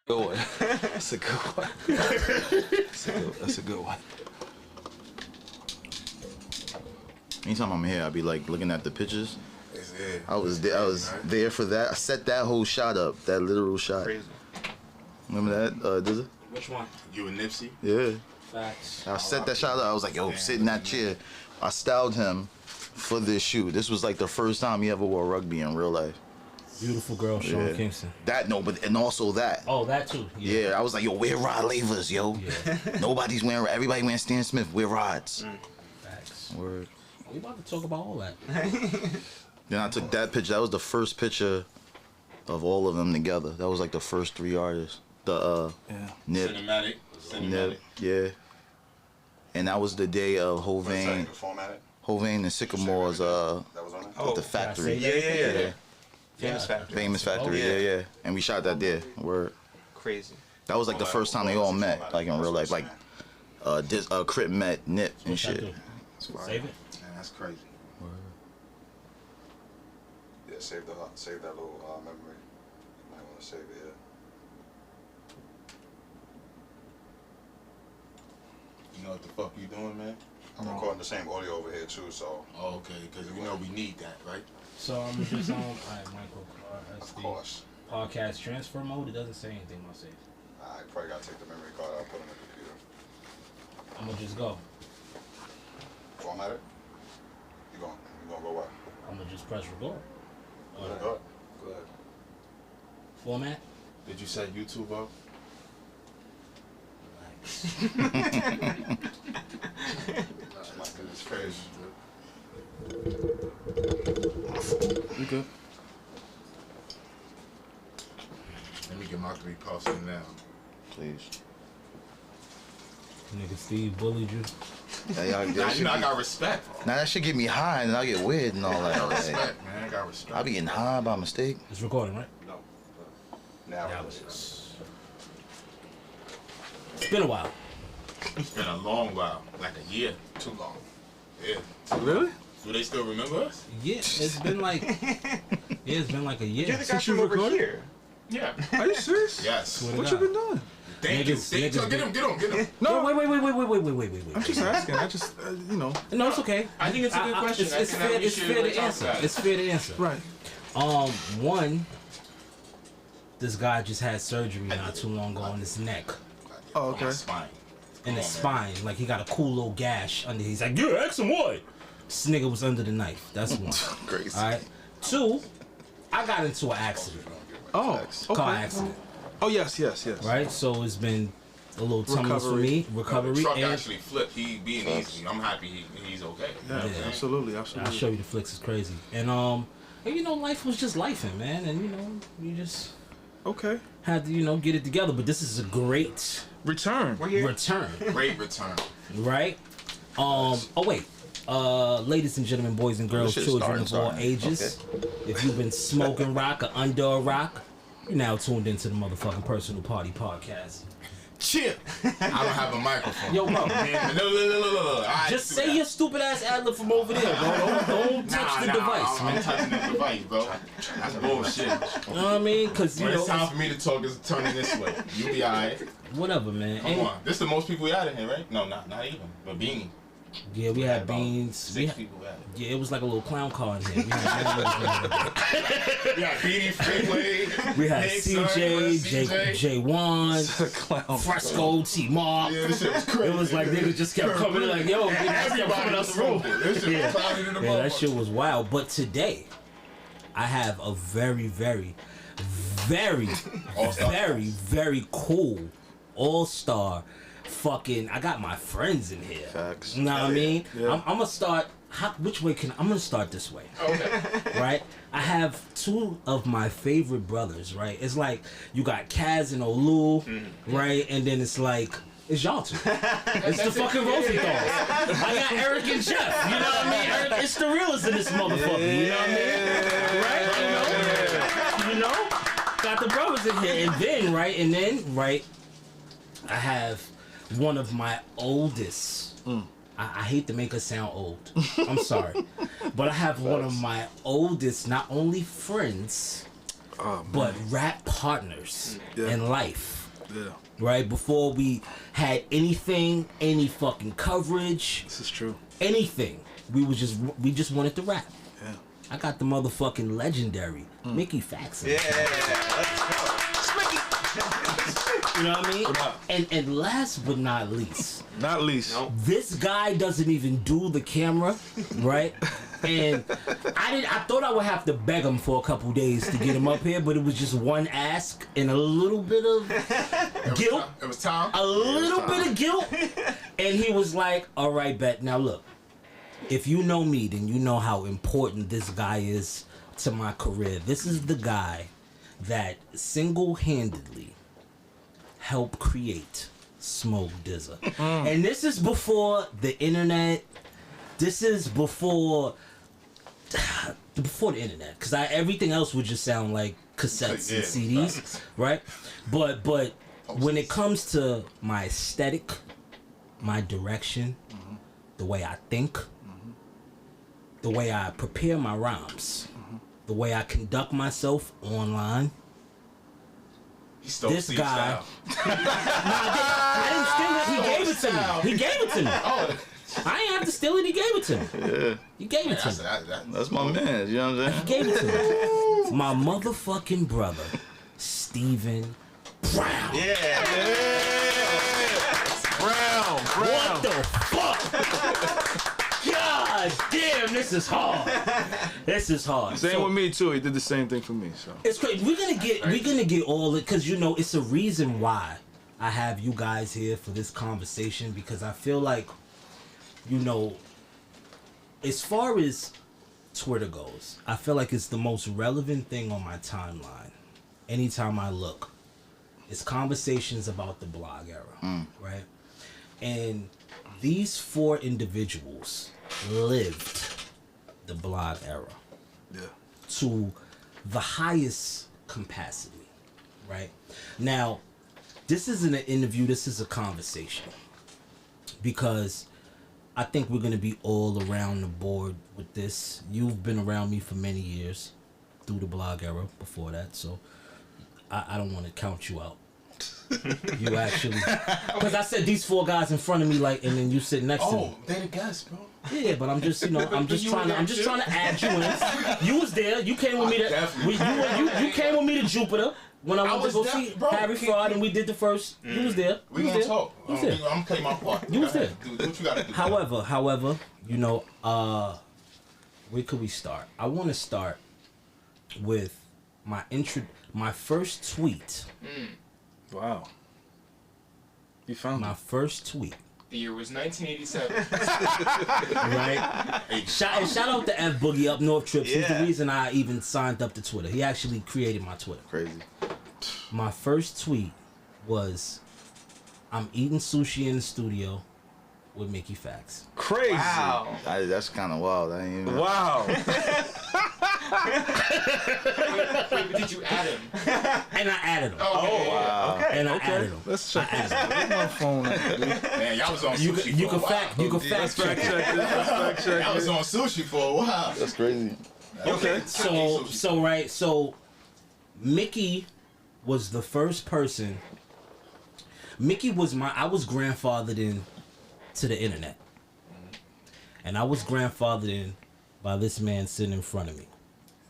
Good one. That's a good one. That's a good one. Anytime I'm here, I be like looking at the pictures. Yeah. I was there for that. I set that whole shot up, that literal shot. Crazy. Remember that, DZA? Which one? You and Nipsey? Yeah. Factz. I set that shot up. I was like, yo, sit in that chair. I styled him for this shoot. This was like the first time he ever wore rugby in real life. Beautiful girl, Sean Yeah. Kingston. That, no, but, and also that. Oh, that too. Yeah, I was like, yo, wear Rod Lavers, yo. Yeah. Nobody's wearing, everybody wearing Stan Smith, wear Rods. Facts. Word. We about to talk about all that. Then I took that picture. That was the first picture of all of them together. That was like the first three artists. The Nip, Cinematic. Nip, yeah. And that was the day of Hovain, and Sycamore's that was on it? at the factory. Yeah. Famous Factory. Famous Factory, yeah. And we shot that there. Word. Crazy. That was like the first time they all met, like in real life. Like Crip met Nip and shit. Save it. Man, that's crazy. Word. Yeah, save that little memory. You might want to save it. Yeah. You know what the fuck you doing, man? I'm recording the same audio over here too, so. Oh, okay, because you know we need that, right? So I'm just on. Alright, Michael. That's Of the course. podcast transfer mode. It doesn't say anything about save. I probably gotta take the memory card out, put it on the computer. I'm gonna just go. Format it. You gonna go what? I'm gonna just press record. Go ahead. Go ahead. Format. Did you set YouTube up? My goodness, crazy. You good? Let me get my 3 puffs in now. Please. Nigga Steve bullied you. Yeah, Nah, you know I got respect. now that should get me high and I'll get weird and all I got that. respect, man. I got respect. I'll be getting high by mistake. It's recording, right? No. Now Now it it is. is. It's been a while. It's been a long while. Like a year. Too long. Yeah. Really? Do they still remember us? Yeah, it's been like it's been like a year. You're the guy from over here. Yeah. Are you serious? Yes. Swear to What God. you been doing? Thank you. Niggas- Thank you. niggas Get him. Get him. No, wait. I'm just asking. I just, you know. No, it's okay. I think it's a good question. It's I think fair. we It's should fair really to talk answer. about it. It's fair to answer. Right. One, this guy just had surgery not too long ago on his neck, Oh, On okay. my spine. in Come his on, man. spine. Like he got a cool little gash under. He's like, yeah, X and Y. This nigga was under the knife. That's one. Crazy. All right. Two, I got into an accident, Oh, okay. car accident. Oh, yes. Right. So it's been a little tumultuous for me. The Recovery. truck And actually flipped. He being easy. I'm happy he's okay. Yeah, Yeah. absolutely. I'll show you the flicks. It's crazy. And you know, life was just lifing, man. And you know, you just Okay. had to, you know, get it together. But this is a great Return. We're here. return, Great return. right? Oh wait. Ladies and gentlemen, boys and girls, shit's children starting, of all ages. If you've been smoking rock or under a rock, you're now tuned into the motherfucking Personal Party Podcast. Chip. I don't have a microphone. Yo, bro. No. All right, Just do say that. your stupid ass ad-lib from over there, bro. Don't touch the device, I'm man. touching the device, bro. That's bullshit. You know what I mean? Cause you When it's know, time for me to talk, it's turning this way. You be alright. whatever, man. Come on. This the most people we had in here, right? No, not even. But Beanie. Yeah, we had About Beans. We 6 had, people had it. yeah, it was like a little clown car in here. We had, Yeah, Beanie, Freeway. we had Nick, CJ, CJ. J1, Clown. Fresco, T-Mark. Yeah, this shit was crazy. It was like niggas just kept coming in like, yo, niggas kept Everybody coming out was the room. smoking. This shit Yeah. was cloudy in the Yeah, that motherfucker. shit was wild. But today, I have a very, very, very, All-star. very cool all-star fucking. I got my friends in here. Facts. You know what I mean? Yeah. I'm gonna start. Which way I'm gonna start this way. Okay. Right? I have two of my favorite brothers, right? It's like you got Kaz and Olu, right? And then it's like it's y'all two. It's the fucking Rosenthals. I got Eric and Jeff. You know what I mean? Eric, Itsthereal is in this motherfucker. You know what I mean? Right? You know? Got the brothers in here, and then right, I have one of my oldest. I hate to make us sound old. I'm sorry. But I have one of my oldest, not only friends, but rap partners in life. Yeah. Right? Before we had anything, any fucking coverage. This is true. Anything. We just wanted to rap. Yeah. I got the motherfucking legendary Mickey Factz. Yeah, let's go. You know what I mean? And last but not least. Not least. This guy doesn't even do the camera, right? And I thought I would have to beg him for a couple days to get him up here, but it was just one ask and a little bit of guilt. It was time. A little bit of guilt. And he was like, all right, bet. Now look, if you know me, then you know how important this guy is to my career. This is the guy that single-handedly helped create Smoke DZA. And this is before the internet. This is before the internet, because everything else would just sound like cassettes and CDs, right? But when it comes to my aesthetic, my direction, the way I think, the way I prepare my rhymes, the way I conduct myself online, this guy. I didn't steal it. He gave it to me. Oh. I ain't have to steal it. He gave it to me. Yeah. He gave it to me. That's my man. You know what I'm saying? He gave it to me. My motherfucking brother, Stephen Brown. Yeah. Brown. What the fuck? God damn, this is hard. This is hard. Same with me too. He did the same thing for me. So it's crazy. We're gonna get all it, because you know it's a reason why I have you guys here for this conversation, because I feel like, you know, as far as Twitter goes, I feel like it's the most relevant thing on my timeline. Anytime I look, it's conversations about the blog era, right? And these four individuals lived the blog era to the highest capacity, right? Now, this isn't an interview, this is a conversation, because I think we're going to be all around the board with this. You've been around me for many years through the blog era before that, so I don't want to count you out. You actually, because I said these four guys in front of me, like, and then you sit next to me. Oh, they the guests, bro. Yeah, but I'm just trying to add you in. You was there. You came with me to. You came with me to Jupiter when I went to go see Harry Fraud, and we did the first. You was there. We gonna talk. You was there. I'm gonna play my part. You was there. Do what you gotta do. However, you know, where could we start? I want to start with my first tweet. wow. You found my first tweet. The year was 1987. Right? Shout out to F Boogie Up North Trips. He's the reason I even signed up to Twitter. He actually created my Twitter. Crazy. My first tweet was, I'm eating sushi in the studio with Mickey Factz. crazy. Wow. That's kind of wild. I ain't even... Wow. Wait, but did you add him? And I added him. Oh, Wow. okay. And I added him. Let's check this out. Where's my phone at, dude? Man, y'all was on You sushi can for a while. fact check it. Check this. Let's fact check Y'all was it. on sushi for a while. That's crazy. Okay. So Mickey was the first person. Mickey was I was grandfathered in to the internet. And I was grandfathered in by this man sitting in front of me.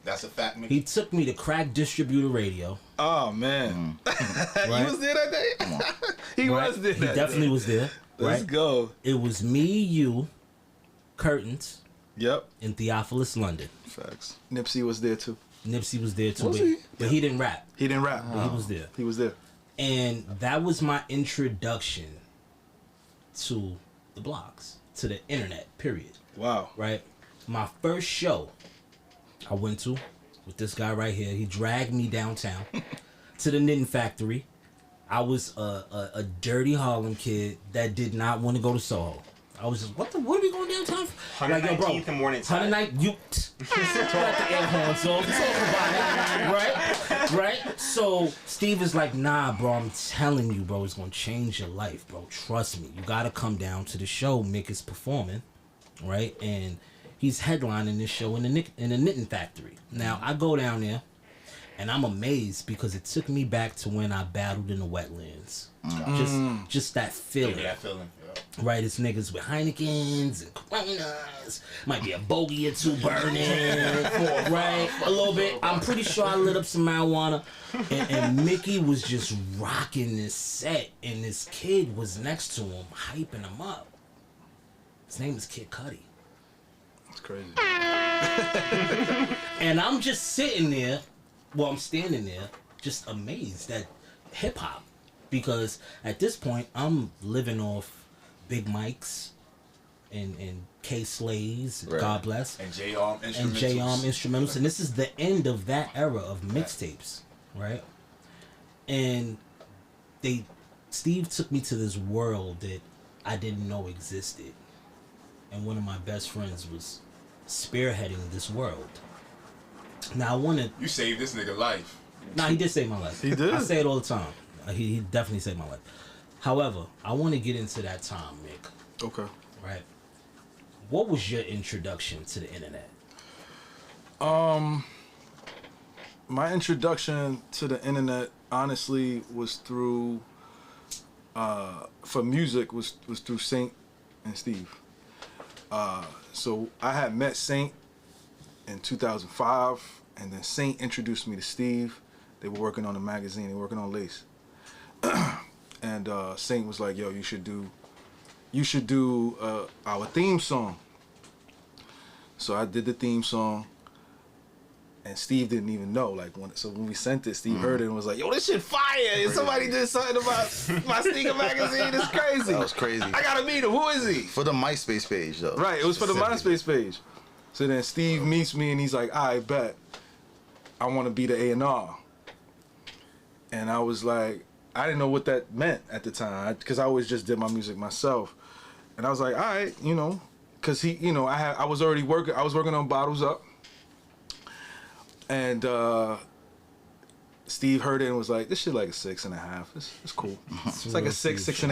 That's a fact, Mickey. He took me to Crack Distributor Radio. Oh man. Right? He was there that day. He was there. He definitely was there. Let's right? go. It was me, you, Curtains, Yep. in Theophilus, London. Facts. Nipsey was there too. Nipsey was there too. Was but, he? But he didn't rap. He didn't rap. But he was there. He was there. And that was my introduction to the blogs, to the internet, period. Wow. Right? My first show I went to with this guy right here. He dragged me downtown to the knitting factory. I was a dirty Harlem kid that did not want to go to Soho. I was just, what are we going downtown for? 119th and Morning Tide. 119th, you got the air horn, so talk about it, right? So Steve is like, nah, bro, I'm telling you, bro, it's gonna change your life, bro. Trust me, you gotta come down to the show. Mick is performing, right? And he's headlining this show in the knitting factory. Now I go down there, And I'm amazed because it took me back to when I battled in the wetlands. Just that feeling. Yeah, that feeling. Yeah. Right, it's niggas with Heinekens and Coronas. Might be a bogey or two burning. Right, a little bit. I'm pretty sure I lit up some marijuana. And Mickey was just rocking this set. And this kid was next to him, hyping him up. His name is Kid Cudi. That's crazy. And I'm just sitting there, well, I'm standing there, just amazed at hip hop. Because at this point, I'm living off Big Mics and K Slays, Right. God bless. And J-Arm instrumentals. And J-Arm instrumentals. And this is the end of that era of mixtapes, right? And Steve took me to this world that I didn't know existed. And one of my best friends was spearheading this world. Now I wanted... You saved this nigga life. Nah, he did save my life. He did? I say it all the time. He definitely saved my life. However, I want to get into that time, Mick. Okay. Right? What was your introduction to the internet? My introduction to the internet, honestly, was through, for music, was through Saint and Steve. So I had met Saint in 2005, and then Saint introduced me to Steve. They were working on a magazine. They were working on Lace. And Saint was like, yo, you should do our theme song. So I did the theme song, and Steve didn't even know. When we sent it, Steve heard it and was like, yo, this shit fire. Somebody did something about my sneaker magazine. It's crazy. That was crazy. I gotta meet him. Who is he? For the MySpace page, though. Right, it was for the Specifically. MySpace page. So then Steve meets me and he's like, I bet I want to be the A&R. And I was like, I didn't know what that meant at the time because I always just did my music myself. And I was like, all right, because he, I was already working. I was working on Bottles Up. And Steve heard it and was like, this shit like a 6.5. It's cool. It's like a 6.5.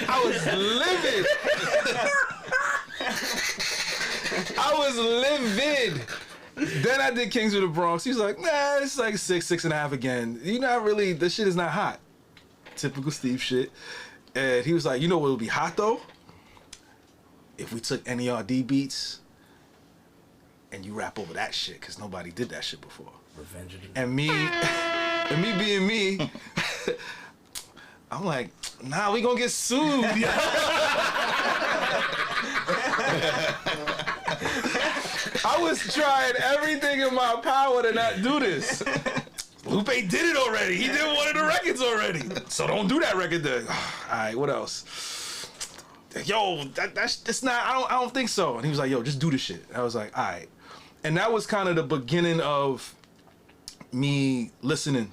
I was livid. I was livid. Then I did Kings of the Bronx. He's like, nah, it's like 6.5 again. This shit is not hot. Typical Steve shit. And he was like, you know what would be hot though? If we took NERD beats and you rap over that shit, because nobody did that shit before. Revenge of the... And me being me, I'm like, nah, we gonna get sued. I was trying everything in my power to not do this. Lupe did it already. He did one of the records already. So don't do that record then. All right, what else? Yo, that's not, I don't think so. And he was like, yo, just do the shit. I was like, all right. And that was kind of the beginning of me listening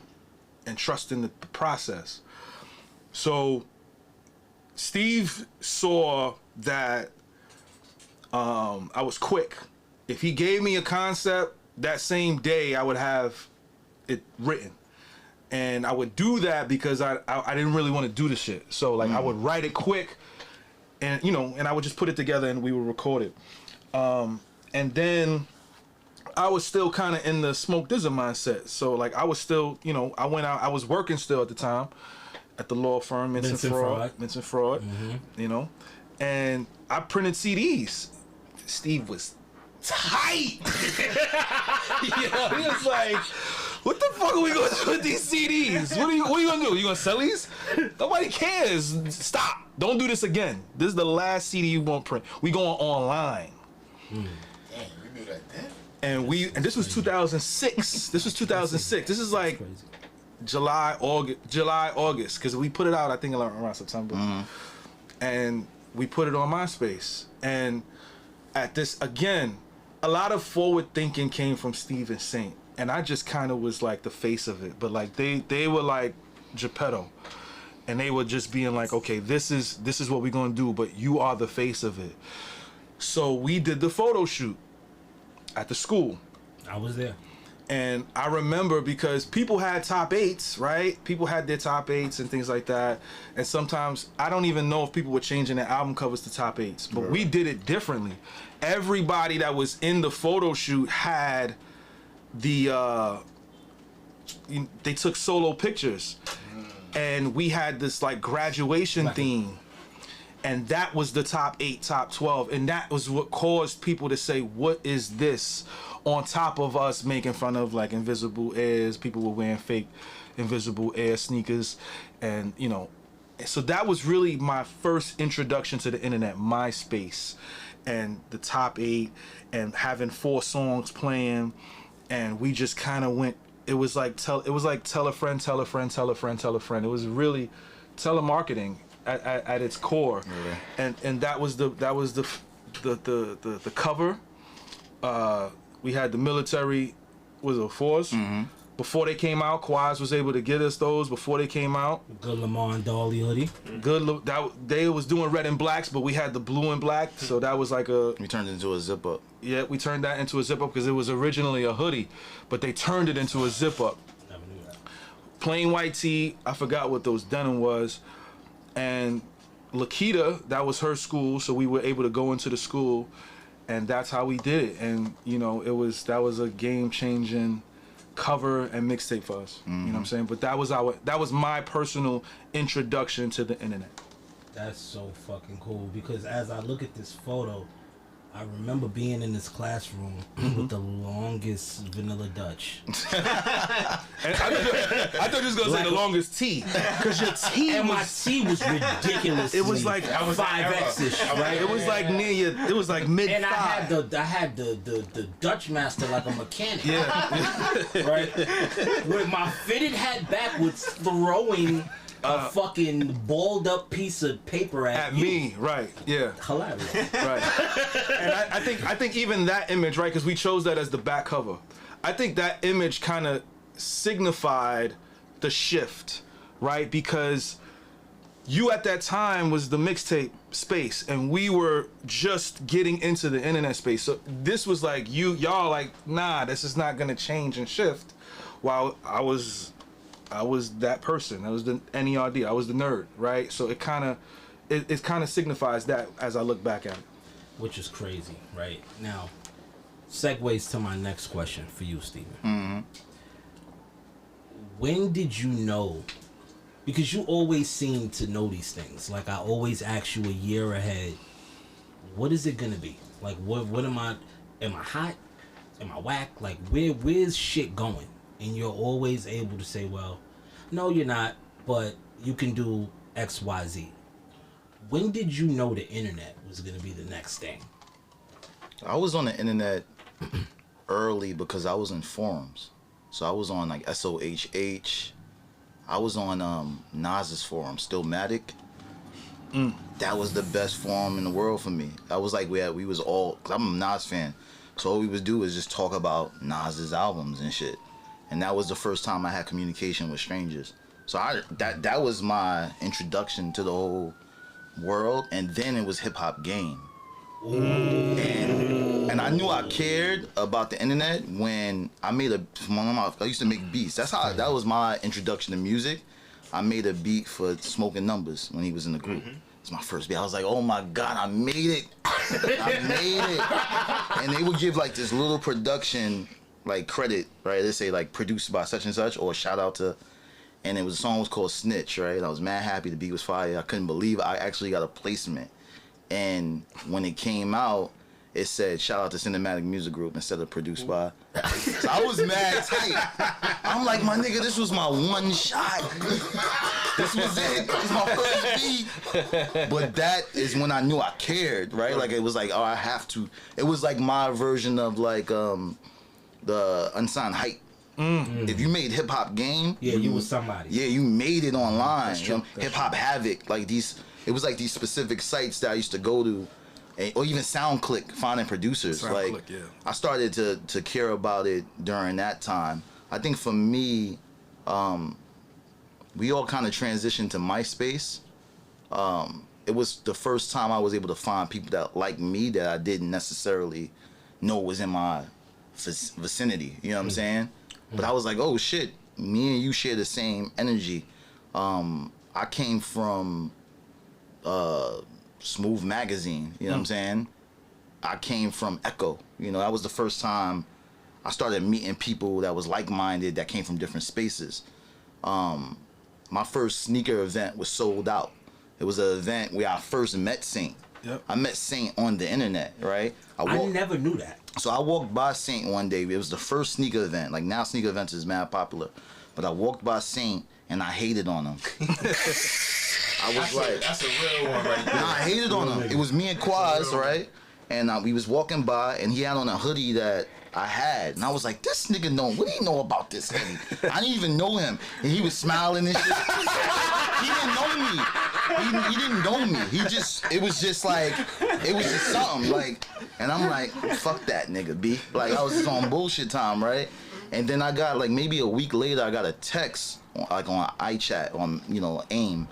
and trusting the process. So Steve saw that I was quick. If he gave me a concept, that same day I would have it written. And I would do that because I didn't really want to do the shit. So like I would write it quick and and I would just put it together and we would record it. And then I was still kind of in the Smoke DZA mindset. So like I was still, I went out, I was working still at the time at the law firm, Vincent Fraud, and I printed CDs. Steve was tight. He was like, what the fuck are we gonna do with these CDs? What are you gonna do? You gonna sell these? Nobody cares. Stop. Don't do this again. This is the last CD you won't print. We going online. Damn, we knew that then. And this was 2006. This was 2006. This is like July, August, because we put it out, I think, around September. And we put it on MySpace. And at this, again, a lot of forward thinking came from Steve and Saint. And I just kind of was like the face of it. But like they were like Geppetto. And they were just being like, okay, this is what we're gonna do, but you are the face of it. So we did the photo shoot at the school. I was there. And I remember because people had top 8s, right? People had their top 8s and things like that. And sometimes, I don't even know if people were changing their album covers to top 8s. But we did it differently. Everybody that was in the photo shoot had the they took solo pictures, and we had this like graduation theme, and that was the top 8, top 12, and that was what caused people to say, "What is this?" On top of us making fun of like invisible airs, people were wearing fake invisible air sneakers, and you know, so that was really my first introduction to the internet, MySpace, and the top 8, and having 4 songs playing, and we just kind of went. It was like tell a friend, tell a friend, tell a friend, tell a friend. It was really telemarketing at its core, and that was the cover. We had the military, was it force? Before they came out, Quaz was able to get us those before they came out. Good Lamar and Dolly hoodie. Good, they was doing red and blacks, but we had the blue and black, so that was like a. We turned it into a zip up. Yeah, we turned that into a zip up because it was originally a hoodie, but they turned it into a zip up. Never knew that. Plain white tee, I forgot what those denim was, and Lakita, that was her school, so we were able to go into the school, and that's how we did it. And you know, that was a game changing cover and mixtape for us. You know what I'm saying? But that was my personal introduction to the internet. That's so fucking cool, because as I look at this photo, I remember being in this classroom with the longest vanilla Dutch. And I thought you was gonna say the longest T, because your T And my was. T was ridiculous. It was like 5X-ish, right? It was like near your. It was like mid. And I had the Dutch master like a mechanic. Yeah. Right? With my fitted hat backwards, throwing a fucking balled up piece of paper at you. Me, right? Yeah. Hilarious. Right. And I think even that image, right? Because we chose that as the back cover. I think that image kind of signified the shift, right? Because you at that time was the mixtape space, and we were just getting into the internet space. So this was like y'all like, nah, this is not gonna change and shift. While I was that person. I was the NERD. I was the nerd, right? So it kind of signifies that as I look back at it. Which is crazy, right? Now, segues to my next question for you, Steven. When did you know? Because you always seem to know these things. Like, I always ask you a year ahead, what is it gonna be? Like, what am I hot? Am I whack? Like, where's shit going? And you're always able to say, well, no, you're not, but you can do X, Y, Z. When did you know the internet was going to be the next thing? I was on the internet early because I was in forums. So I was on like SOHH. I was on Nas's forum, Stillmatic. That was the best forum in the world for me. That was like we was all, cause I'm a Nas fan. So all we would do is just talk about Nas's albums and shit. And that was the first time I had communication with strangers. So that was my introduction to the whole world. And then it was Hip Hop Game. And I knew I cared about the internet when I made I used to make beats. That was my introduction to music. I made a beat for Smoking Numbers when he was in the group. It's my first beat. I was like, oh my God, I made it. I made it. And they would give like this little production like credit, right? They say like produced by such and such, or shout out to, and the song was called Snitch, right? I was mad happy, the beat was fire. I couldn't believe I actually got a placement. And when it came out, it said shout out to Cinematic Music Group instead of produced by. So I was mad tight. I'm like, my nigga, this was my one shot. This was it. This was my first beat. But that is when I knew I cared, right? Like it was like, oh, I have to. It was like my version of like the Unsigned Hype. If you made Hip Hop Game, you was somebody. Yeah, you made it online. Hip Hop Havoc, like these. It was like these specific sites that I used to go to, or even SoundClick, finding producers. I started to care about it during that time. I think for me, we all kind of transitioned to MySpace. It was the first time I was able to find people that like me that I didn't necessarily know was in my vicinity. You know what I'm saying? But I was like, oh shit, me and you share the same energy. I came from Smooth Magazine, you know what I'm saying? I came from Echo. You know, that was the first time I started meeting people that was like-minded that came from different spaces. My first sneaker event was sold out. It was an event where I first met Saint. Yep. I met Saint on the internet, right? I never knew that. So I walked by Saint one day. It was the first sneaker event. Like now sneaker events is mad popular. But I walked by Saint and I hated on him. I was like, that's a real one right there. nah, I hated on him. It was me and Quaz, right? And we was walking by and he had on a hoodie that I had. And I was like, this nigga know, what do he know about this hoodie? I didn't even know him. And he was smiling and shit. He didn't know me. He didn't know me. It was just something. Like, and I'm like, fuck that nigga, B. Like, I was just on bullshit time, right? And then I got, like, maybe a week later, I got a text, like, on iChat, on, AIM.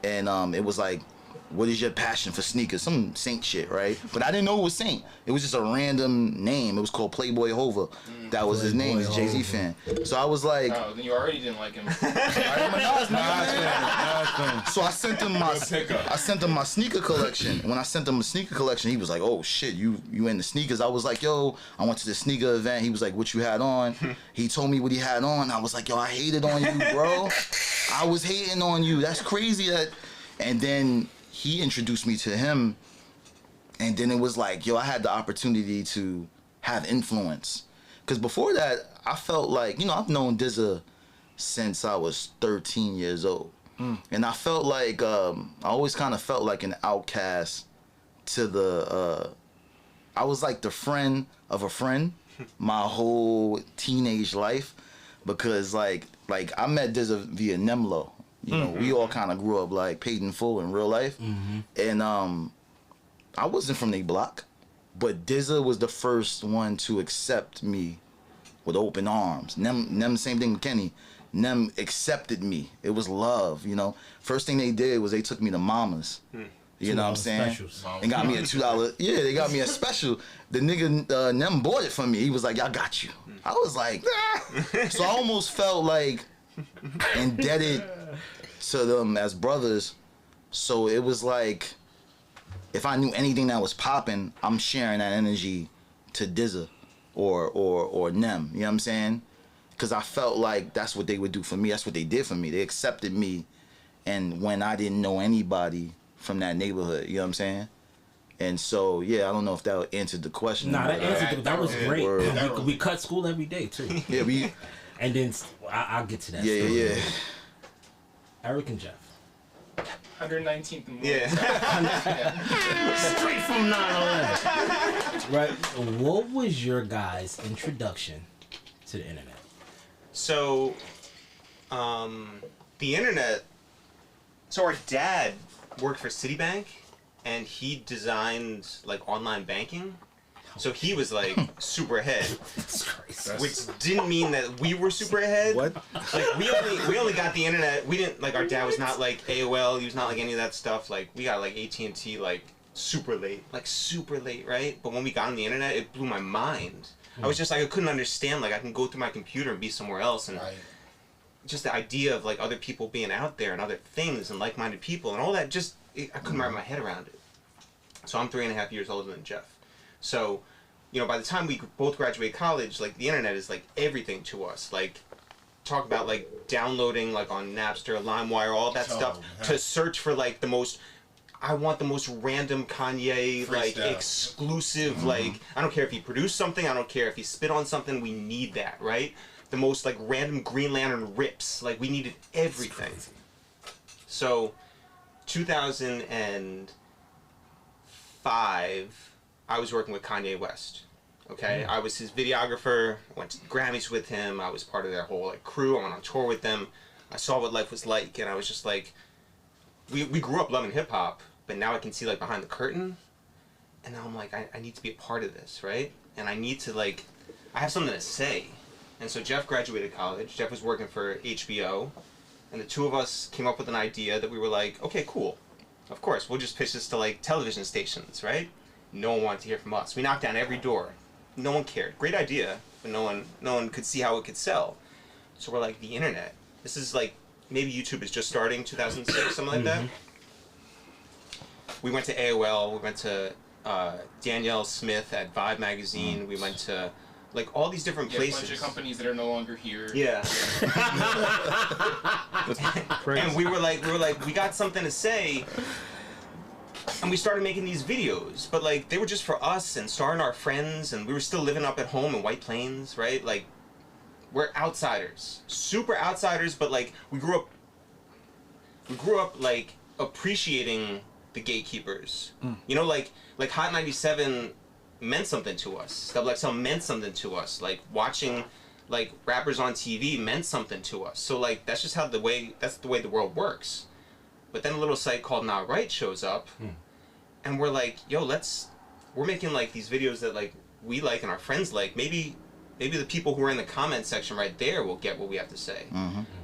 And it was like, what is your passion for sneakers? Some Saint shit, right? But I didn't know it was Saint. It was just a random name. It was called Playboy Hova. That was his name. He's a Jay-Z fan. So I was like... Oh, then you already didn't like him. So I sent him my sneaker collection. When I sent him a sneaker collection, he was like, oh shit, you into sneakers? I was like, yo, I went to the sneaker event. He was like, what you had on? He told me what he had on. I was like, yo, I hated on you, bro. I was hating on you. That's crazy that... And then he introduced me to him. And then it was like, yo, I had the opportunity to have influence. Because before that, I felt like, I've known DZA since I was 13 years old. And I felt like, I always kind of felt like an outcast to the, I was like the friend of a friend my whole teenage life. Because like I met DZA via Nemlo. We all kind of grew up like paid in full in real life. And I wasn't from the block. But DZA was the first one to accept me with open arms. Nem same thing with Kenny. Nem accepted me. It was love, First thing they did was they took me to Mama's. You know what I'm saying? Specials. And got me a $2. Yeah, they got me a special. The nigga Nem bought it for me. He was like, "I got you." I was like, ah. So I almost felt like indebted to them as brothers. So it was like, if I knew anything that was popping, I'm sharing that energy to DZA or Nem. You know what I'm saying? Because I felt like that's what they would do for me. That's what they did for me. They accepted me, and when I didn't know anybody from that neighborhood, you know what I'm saying? And so, yeah, I don't know if that answered the question. Nah, that answered. That was great. Or, We cut school every day too. Yeah, And then I'll get to that. Yeah, story. yeah. Eric and Jeff. 119th and Straight from 9/11. Right. What was your guys' introduction to the internet? So, the internet. So our dad worked for Citibank, and he designed like online banking. So he was like super ahead, That's crazy. which didn't mean that we were super ahead. What? Like we only got the internet. We didn't like our dad was not like AOL. He was not like any of that stuff. Like we got like AT&T like super late, right? But when we got on the internet, it blew my mind. I was just like I couldn't understand. Like I can go through my computer and be somewhere else, and just the idea of like other people being out there and other things and like-minded people and all that. I couldn't wrap my head around it. So I'm 3.5 years older than Jeff. So, by the time we both graduate college, like the internet is like everything to us. Like, talk about like downloading like on Napster, LimeWire, all that stuff to search for like the most. I want the most random Kanye like exclusive like. I don't care if he produced something. I don't care if he spit on something. We need that, right? The most like random Green Lantern rips. Like we needed everything. So, 2005, I was working with Kanye West. Okay, I was his videographer. I went to the Grammys with him. I was part of their whole like crew. I went on tour with them. I saw what life was like, and I was just like, we grew up loving hip hop, but now I can see like behind the curtain, and now I'm like, I need to be a part of this, right? And I need to like, I have something to say. And so Jeff graduated college. Jeff was working for HBO, and the two of us came up with an idea that we were like, okay, cool. Of course, we'll just pitch this to like television stations, right? No one wanted to hear from us. We knocked down every door. No one cared. Great idea, but no one could see how it could sell. So we're like, the internet. This is like, maybe YouTube is just starting, 2006, something like that. We went to AOL. We went to Danielle Smith at Vibe magazine. We went to like all these different Yeah, a places. bunch of companies that are no longer here. Yeah. And we were like, we got something to say. And we started making these videos, but like they were just for us and starring our friends, and we were still living up at home in White Plains, right? Like we're outsiders, super outsiders, but like we grew up like appreciating the gatekeepers. You know, like Hot 97 meant something to us. XXL meant something to us. Like watching like rappers on TV meant something to us. So like that's just that's the way the world works. But then a little site called Not Right shows up, and we're like, yo, we're making like these videos that like we like and our friends like. Maybe the people who are in the comment section right there will get what we have to say.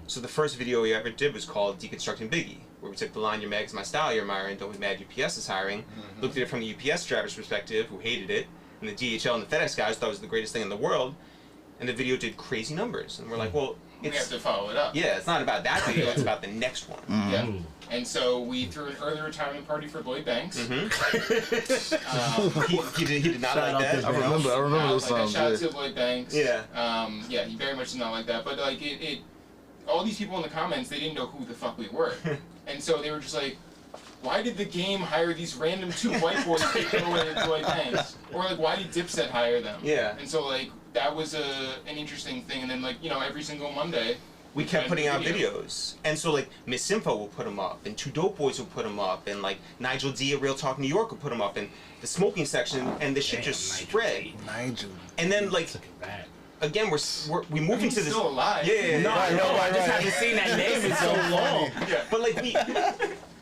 So the first video we ever did was called Deconstructing Biggie, where we took the line, your mag's my style, you're admiring, don't be mad UPS is hiring, looked at it from the UPS driver's perspective, who hated it, and the DHL and the FedEx guys thought it was the greatest thing in the world, and the video did crazy numbers. And we're like, well, We have to follow it up. yeah, it's not about that video, it's about the next one. Yeah. And so we threw an early retirement party for Lloyd Banks. He did not Shout out like to that. I remember those Like a songs. shout out Yeah. to Lloyd Banks. Yeah. Yeah, he very much did not like that. But like it all these people in the comments, they didn't know who the fuck we were. And so they were just like, why did the game hire these random two white boys to go in and Lloyd Banks? Or like, why did Dipset hire them? Yeah. And so like that was an interesting thing. And then like, you know, every single Monday We kept putting out videos. And so, like, Miss Info will put them up, and Two Dope Boys will put them up, and, like, Nigel D of Real Talk New York will put them up, and the smoking section, and the shit just spread. Nigel. And then, like, again, we move into this. still alive. Yeah. No, I know. I just haven't seen that name in so long. Yeah. But, like,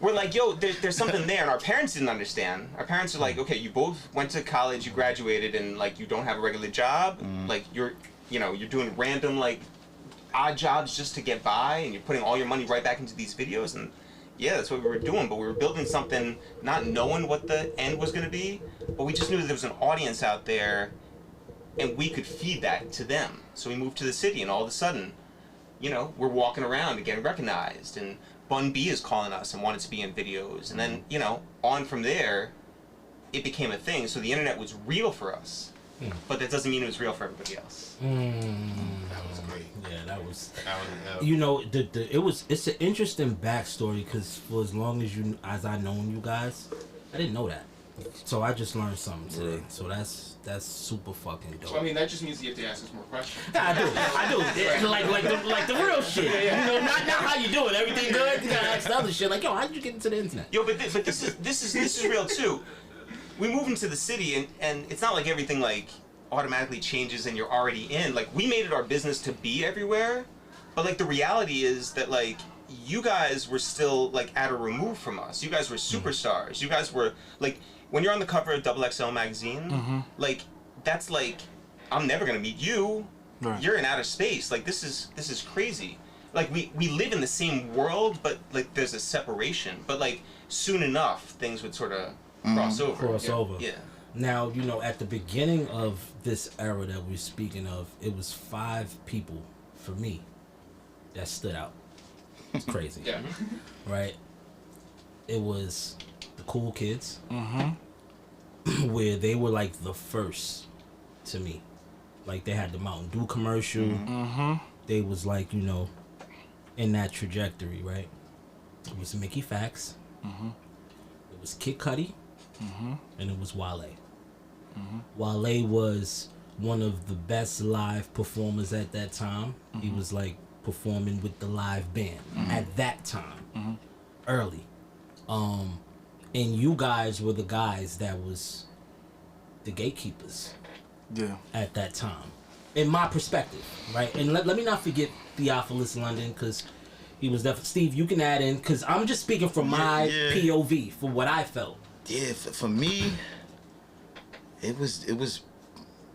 we're like, yo, there's something there, and our parents didn't understand. Our parents are like, okay, you both went to college, you graduated, and, like, you don't have a regular job. Like, you're doing random, like, odd jobs just to get by, and you're putting all your money right back into these videos, and yeah, that's what we were doing. But we were building something, not knowing what the end was going to be, but we just knew that there was an audience out there, and we could feed that to them. So we moved to the city, and all of a sudden, you know, we're walking around and getting recognized, and Bun B is calling us and wanted to be in videos, and then, you know, on from there, it became a thing. So the internet was real for us, but that doesn't mean it was real for everybody else. That was great. Yeah, that was. That was You know, it's an interesting backstory because for as long as I known you guys, I didn't know that. So I just learned something today. So that's super fucking dope. So I mean, that just means you have to ask us more questions. I do. Yeah, like the real shit. You know, not how you do it. Everything good. You gotta ask the other shit. Like, yo, how did you get into the internet? Yo, but this is real too. We move into the city, and it's not like everything like automatically changes and you're already in. Like, we made it our business to be everywhere, but like the reality is that like you guys were still like at a remove from us. You guys were superstars. You guys were like, when you're on the cover of XXL magazine, like that's like, I'm never gonna meet you. Right. You're in outer space. Like this is crazy. Like we live in the same world, but like there's a separation. But like soon enough, things would sort of cross over. Yeah. Now, you know, at the beginning of this era that we're speaking of, it was 5 people for me that stood out. It's crazy. Yeah. Right? It was the Cool Kids, where they were like the first to me. Like they had the Mountain Dew commercial. They was like, you know, in that trajectory, right? It was Mickey Factz. It was Kid Cudi. And it was Wale. Wale was one of the best live performers at that time. He was like performing with the live band at that time, early. And you guys were the guys that was the gatekeepers at that time, in my perspective, right? And let me not forget Theophilus London, because he was definitely. Steve, you can add in, because I'm just speaking from my POV, for what I felt. Yeah, for me, it was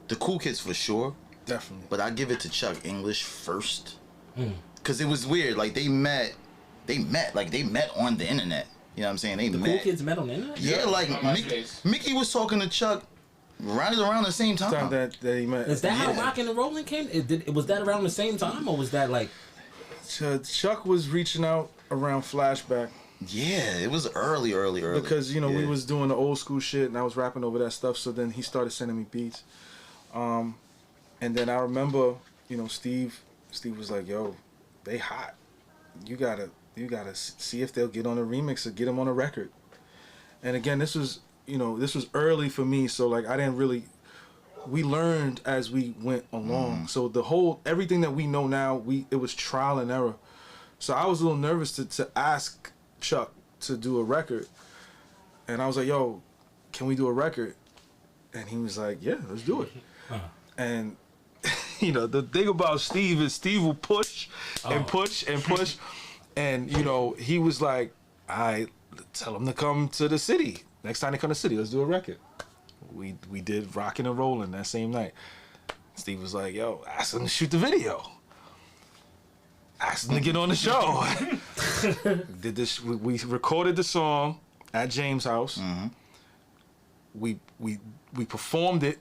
the Cool Kids for sure. Definitely. But I give it to Chuck English first, cause it was weird. Like they met on the internet. You know what I'm saying? They The met. Cool Kids met on the internet? Yeah, like On MySpace. Mickey was talking to Chuck right around the same time. Time that he met. Is that how Rockin' and Rollin' came? Was that around the same time, or was that like... Chuck was reaching out around Flashback. Yeah, it was early. Because, you know, we was doing the old school shit and I was rapping over that stuff, so then he started sending me beats. And then I remember, you know, Steve was like, yo, they hot. You gotta see if they'll get on a remix or get them on a record. And again, this was early for me, so like I didn't really. We learned as we went along. So everything that we know now, it was trial and error. So I was a little nervous to ask Chuck to do a record, and I was like, yo, can we do a record? And he was like, yeah, let's do it. And you know, the thing about Steve is Steve will push and push and push. And, you know, he was like, I tell him to come to the city. Next time they come to the city, let's do a record. We did Rockin' and Rollin' that same night. Steve was like, yo, ask him to shoot the video. Ask him to get on the show. Did this? We recorded the song at James' house. We performed it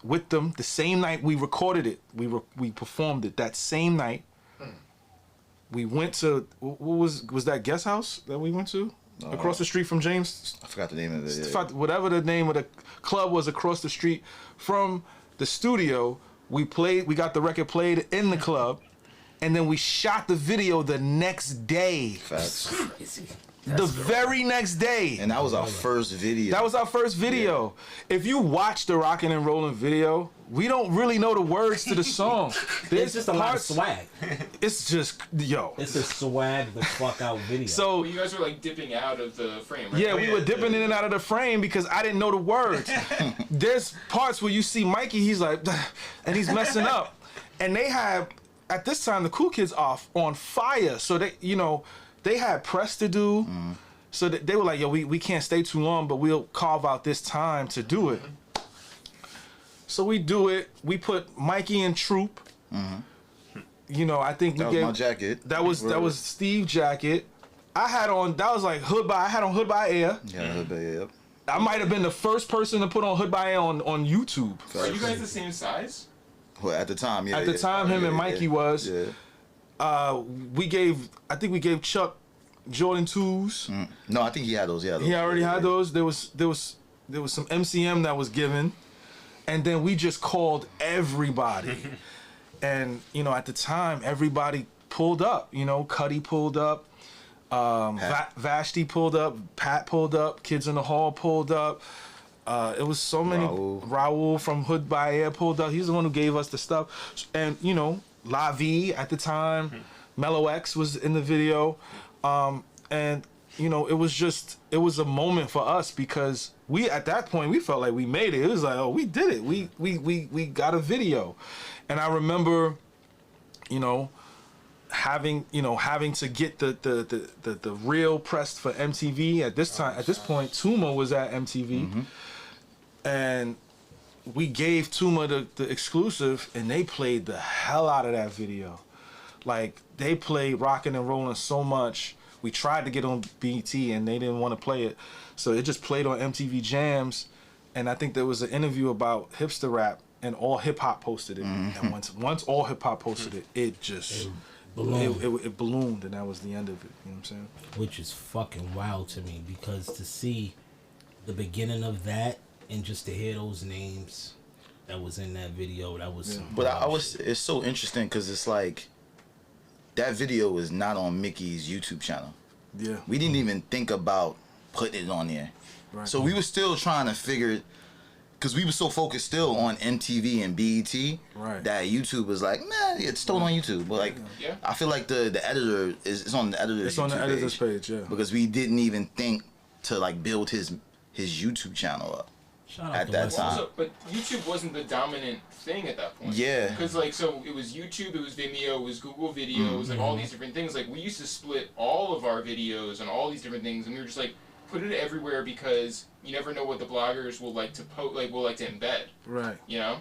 with them the same night we recorded it. We performed it that same night. We went to what was that guest house that we went to across the street from James? I forgot the name of it. Whatever the name of the club was across the street from the studio. We got the record played in the club, and then we shot the video the next day. Factz. The very next day. And that was our first video. That was our first video. Yeah. If you watch the Rockin' and Rollin' video, we don't really know the words to the song. It's just a lot of swag. It's just, yo. It's a swag the fuck out video. So well, you guys were like dipping out of the frame, right? Yeah, we were dipping in and out of the frame because I didn't know the words. There's parts where you see Mikey, he's like, and he's messing up. And they had, at this time, the cool kids are on fire. So they, you know, they had press to do, so that they were like, yo, we can't stay too long, but we'll carve out this time to do it. So we do it. We put Mikey in Troop. You know, I think that was my jacket. That was Steve's jacket. I had on, that was like I had on Hood by Air. Yeah, Hood by Air. I might have been the first person to put on Hood by Air on YouTube. Are you guys the same size? Well, at the time, yeah. At the time, him and Mikey was. Yeah. I think we gave Chuck Jordan 2s. No, I think he had those. Yeah, he already had those. There was some MCM that was given, and then we just called everybody. And you know, at the time, everybody pulled up. You know, Cuddy pulled up, Vashti pulled up, Pat pulled up, Kids in the Hall pulled up. It was so many. Raul from Hood by Air pulled up. He's the one who gave us the stuff, and you know. La Vie at the time, Mellow X was in the video, and you know it was a moment for us because we at that point we felt like we made it. It was like, oh, we did it. We got a video, and I remember, you know, having to get the real pressed for MTV at this time. At this point, Tuma was at MTV, and we gave Tuma the exclusive, and they played the hell out of that video. Like, they played Rockin' and Rollin' so much. We tried to get on BET, and they didn't want to play it. So it just played on MTV Jams, and I think there was an interview about hipster rap, and All Hip Hop posted it. And once All Hip Hop posted it, it just... It ballooned, and that was the end of it. You know what I'm saying? Which is fucking wild to me, because to see the beginning of that, and just to hear those names that was in that video, that was some But it's so interesting because it's like that video is not on Mickey's YouTube channel. Yeah. We didn't even think about putting it on there. Right. So we were still trying to figure, because we were so focused still on MTV and BET, right, that YouTube was like, man, it's still on YouTube. But like, I feel like the editor it's on the editor's It's on the editor's page, yeah. Because we didn't even think to like build his YouTube channel up. At that time. Also, but YouTube wasn't the dominant thing at that point. Yeah. Because like, so it was YouTube, it was Vimeo, it was Google Video, it was like all these different things. Like we used to split all of our videos and all these different things, and we were just like, put it everywhere because you never know what the bloggers will like to will like to embed. Right. You know.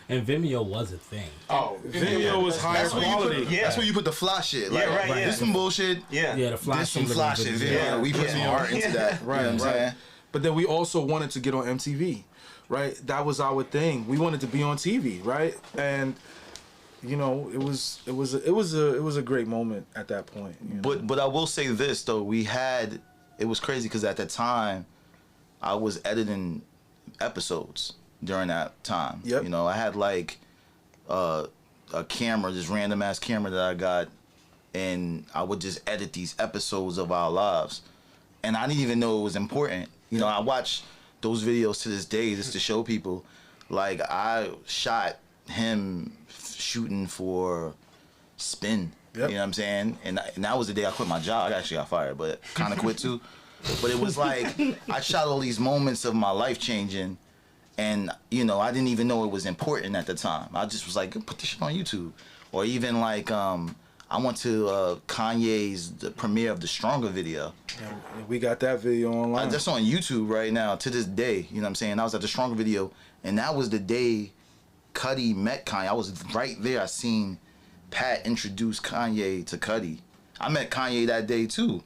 And Vimeo was a thing. Oh, Vimeo was high quality. That's where you put the fly shit. Like, right. This some bullshit. Yeah, the fly This shit. some fly shit. Vimeo. We put some art into that. Right. You know what I'm saying? But then we also wanted to get on MTV, right? That was our thing. We wanted to be on TV, right? And you know, it was a great moment at that point. You know? But I will say this though, it was crazy because at that time, I was editing episodes during that time. Yep. You know, I had like a camera, this random ass camera that I got, and I would just edit these episodes of our lives, and I didn't even know it was important. You know, I watch those videos to this day just to show people, like, I shot him shooting for Spin. Yep. You know what I'm saying? And that was the day I quit my job. I actually got fired, but kind of quit too. But it was like, I shot all these moments of my life changing, and, you know, I didn't even know it was important at the time. I just was like, put this shit on YouTube. Or even like, I went to Kanye's the premiere of the Stronger video. And we got that video online. That's on YouTube right now to this day. You know what I'm saying? I was at the Stronger video, and that was the day Cudi met Kanye. I was right there. I seen Pat introduce Kanye to Cudi. I met Kanye that day too,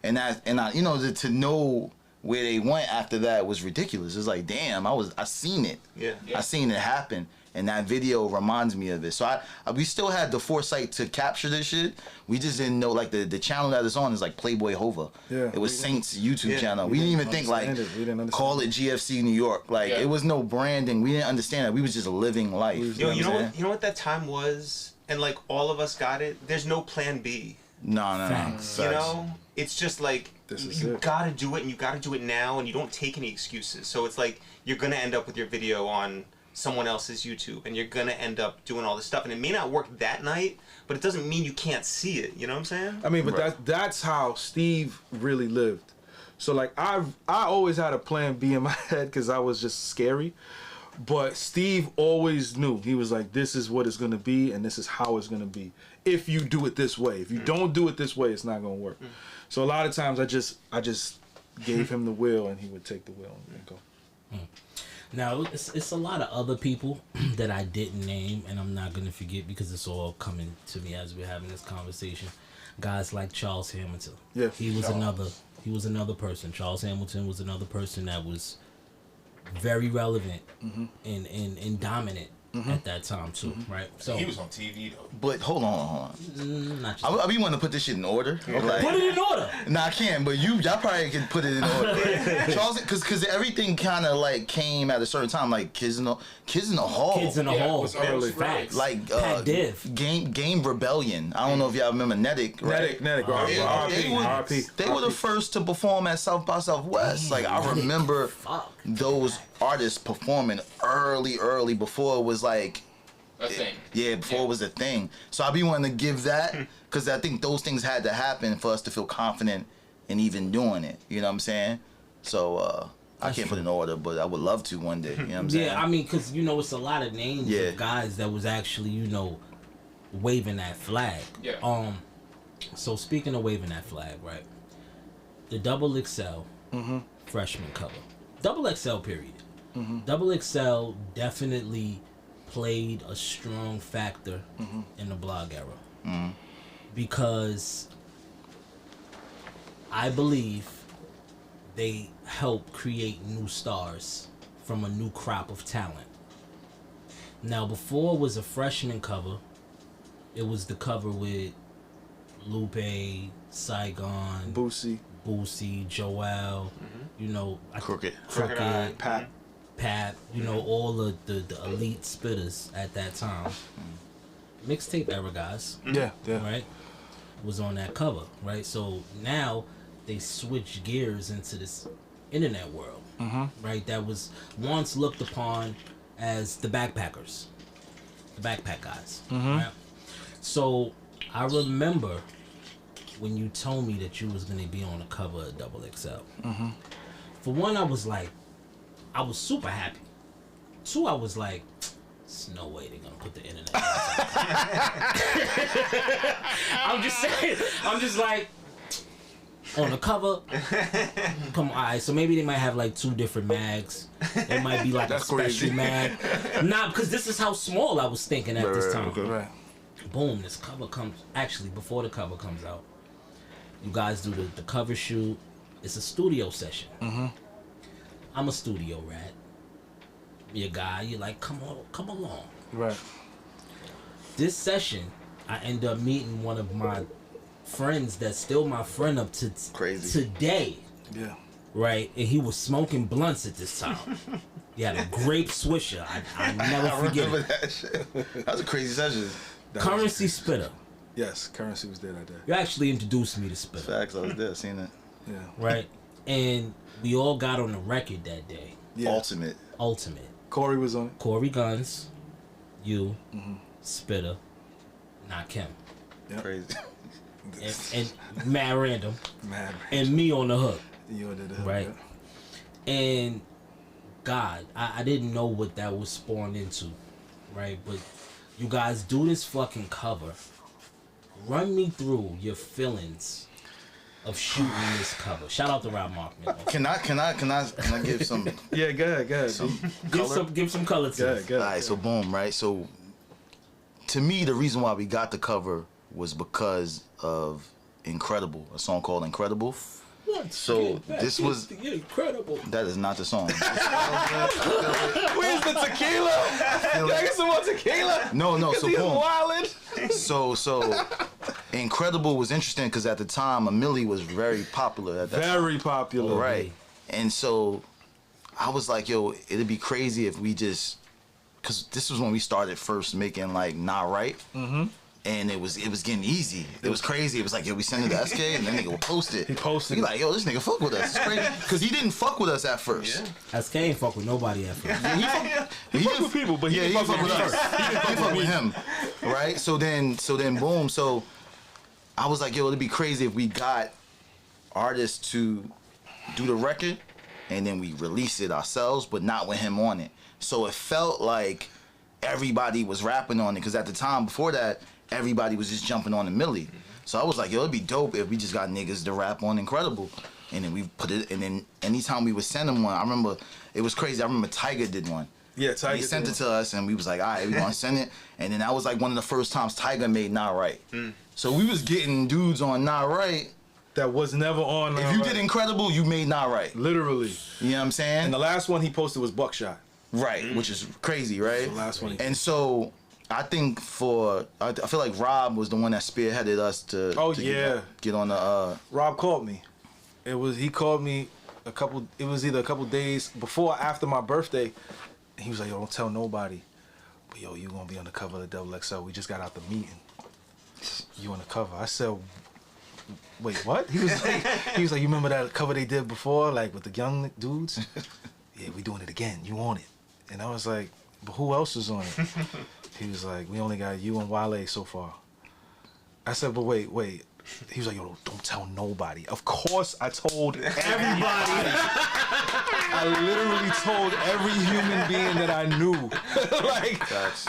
and I you know, to know where they went after that was ridiculous. It's like, damn, I seen it. Yeah. I seen it happen. And that video reminds me of it. So we still had the foresight to capture this shit. We just didn't know, like, the channel that it's on is like Playboy Hova. Yeah. It was Saint's YouTube channel. We We didn't didn't even think, like, understand it. We didn't understand call it. it GFC New York. Like, it was no branding. We didn't understand it. We was just living life. Yo, you know what I'm saying? what? You know what that time was, and like all of us got it. There's no plan B. No. Facts. You know, it's just like This is you it. gotta do it, and you gotta do it now, and you don't take any excuses. So it's like you're gonna end up with your video on someone else's YouTube, and you're gonna end up doing all this stuff, and it may not work that night, but it doesn't mean you can't see it. You know what I'm saying? I mean, but Right. that's how Steve really lived. So like I always had a plan B in my head because I was just scary. But Steve always knew. He was like, this is what it's gonna be, and this is how it's gonna be. If you do it this way. If you don't do it this way, it's not gonna work. So a lot of times I just gave him the wheel, and he would take the wheel and go. Now, it's a lot of other people that I didn't name, and I'm not going to forget because it's all coming to me as we're having this conversation. Guys like Charles Hamilton. Yeah. He was another person. Charles Hamilton was another person that was very relevant and dominant at that time too, right? So He was on TV though. But hold on. not just, I be wanting to put this shit in order. Like, put it in order. nah, I can't. But y'all probably can put it in order. Charles, because everything kind of like came at a certain time. Like Kids in the Hall. Kids in the Yeah, it Hall. was early. Facts. Like Pat Div. Game Rebellion. I don't know if y'all remember Nedick, right? Nedick, They were the first to perform at South by Southwest. Like, I remember Fuck. those artists performing early before it was like, A thing. yeah, before it was a thing. So I be wanting to give that, because I think those things had to happen for us to feel confident in even doing it. You know what I'm saying? So I can't put it in order, but I would love to one day. You know what I'm saying? Yeah, I mean, because, you know, it's a lot of names Yeah. of guys that was actually, you know, waving that flag. Yeah. So speaking of waving that flag, right? The XXL freshman cover. XXL period. XXL definitely played a strong factor in the blog era. Because I believe they helped create new stars from a new crop of talent. Now, before it was a freshman cover, it was the cover with Lupe, Saigon, Boosie, Joel, you know, Crooked. Pat. you know, all the elite spitters at that time. Mixtape era guys, Yeah. right, was on that cover, right? So now they switch gears into this internet world, right? That was once looked upon as the backpackers, the backpack guys, right? So I remember when you told me that you was gonna be on the cover of XXL. For one, I was super happy. Two, I was like, there's no way they're gonna put the internet on I'm just saying. I'm just like, on the cover. Come on, alright, so maybe they might have like 2 different mags. It might be like That's a special crazy. mag. Nah, because this is how small I was thinking at this time. Right. Boom, this cover comes, actually before the cover comes out, you guys do the cover shoot. It's a studio session. I'm a studio rat. You're a guy, you're like, come along. Right. This session, I end up meeting one of my friends that's still my friend up to Crazy. today. Yeah. Right? And he was smoking blunts at this time. He had a grape swisher. I never I forget remember it. that shit. That was a crazy session. Currency Spitter. Yes, Currency was there that day. You actually introduced me to Spitter, Facts, I was there, seen it. Yeah. right? And we all got on the record that day. Yeah. Ultimate. Corey was on it. Corey Guns, you, Spitter, not Kim. Yep. Crazy. And mad random. Mad. And me on the hook. You did the hook, Right. yeah. And God, I didn't know what that was spawned into, right? But you guys do this fucking cover. Run me through your feelings of shooting this cover. Shout out to Rob Markman. Can I give some Yeah, go ahead. Give some color to it. Go ahead. Alright, so boom, right? So to me, the reason why we got the cover was because of Incredible, a song called Incredible. So this was incredible. that is not the song. Where's the tequila? Can I get some more tequila? No, Because so he's boom. wildin'. So Incredible was interesting because at the time, a Millie was very popular at that time. Very popular. Right. And so I was like, yo, it'd be crazy if we just, because this was when we started first making like Not Right. Mm-hmm. And it was getting easy. It was crazy. It was like, yo, we send it to SK and then nigga will post it. He posted He it. like, yo, this nigga fuck with us. It's crazy. Because he didn't fuck with us at first. SK ain't fuck with nobody at first. He fuck with people, but he didn't fuck with us. He didn't fuck with him. Right? So then boom. So I was like, yo, it'd be crazy if we got artists to do the record and then we release it ourselves, but not with him on it. So it felt like everybody was rapping on it, because at the time before that, everybody was just jumping on the Millie. So I was like, yo, it'd be dope if we just got niggas to rap on Incredible. And then we put it, and then anytime we would send them one, I remember, it was crazy. I remember Tyga did one. Yeah, Tyga He sent did it to us, and we was like, all right, we gonna send it. And then that was like one of the first times Tyga made Not Right. So we was getting dudes on Not Right. That was never on. If you did Incredible, you made Not Right. Literally. You know what I'm saying? And the last one he posted was Buckshot. Right, which is crazy, right? The last one. And so I think I feel like Rob was the one that spearheaded us to. Oh, to yeah. get on the. Rob called me. He called me it was either a couple days before or after my birthday. And he was like, yo, don't tell nobody. But yo, you gonna be on the cover of Double XL. We just got out the meeting. You on the cover. I said, wait, what? He was like, you remember that cover they did before, like with the young dudes? Yeah, we doing it again. You on it. And I was like, but who else is on it? He was like, we only got you and Wale so far. I said, but wait. He was like, yo, don't tell nobody. Of course I told everybody. I literally told every human being that I knew. Like,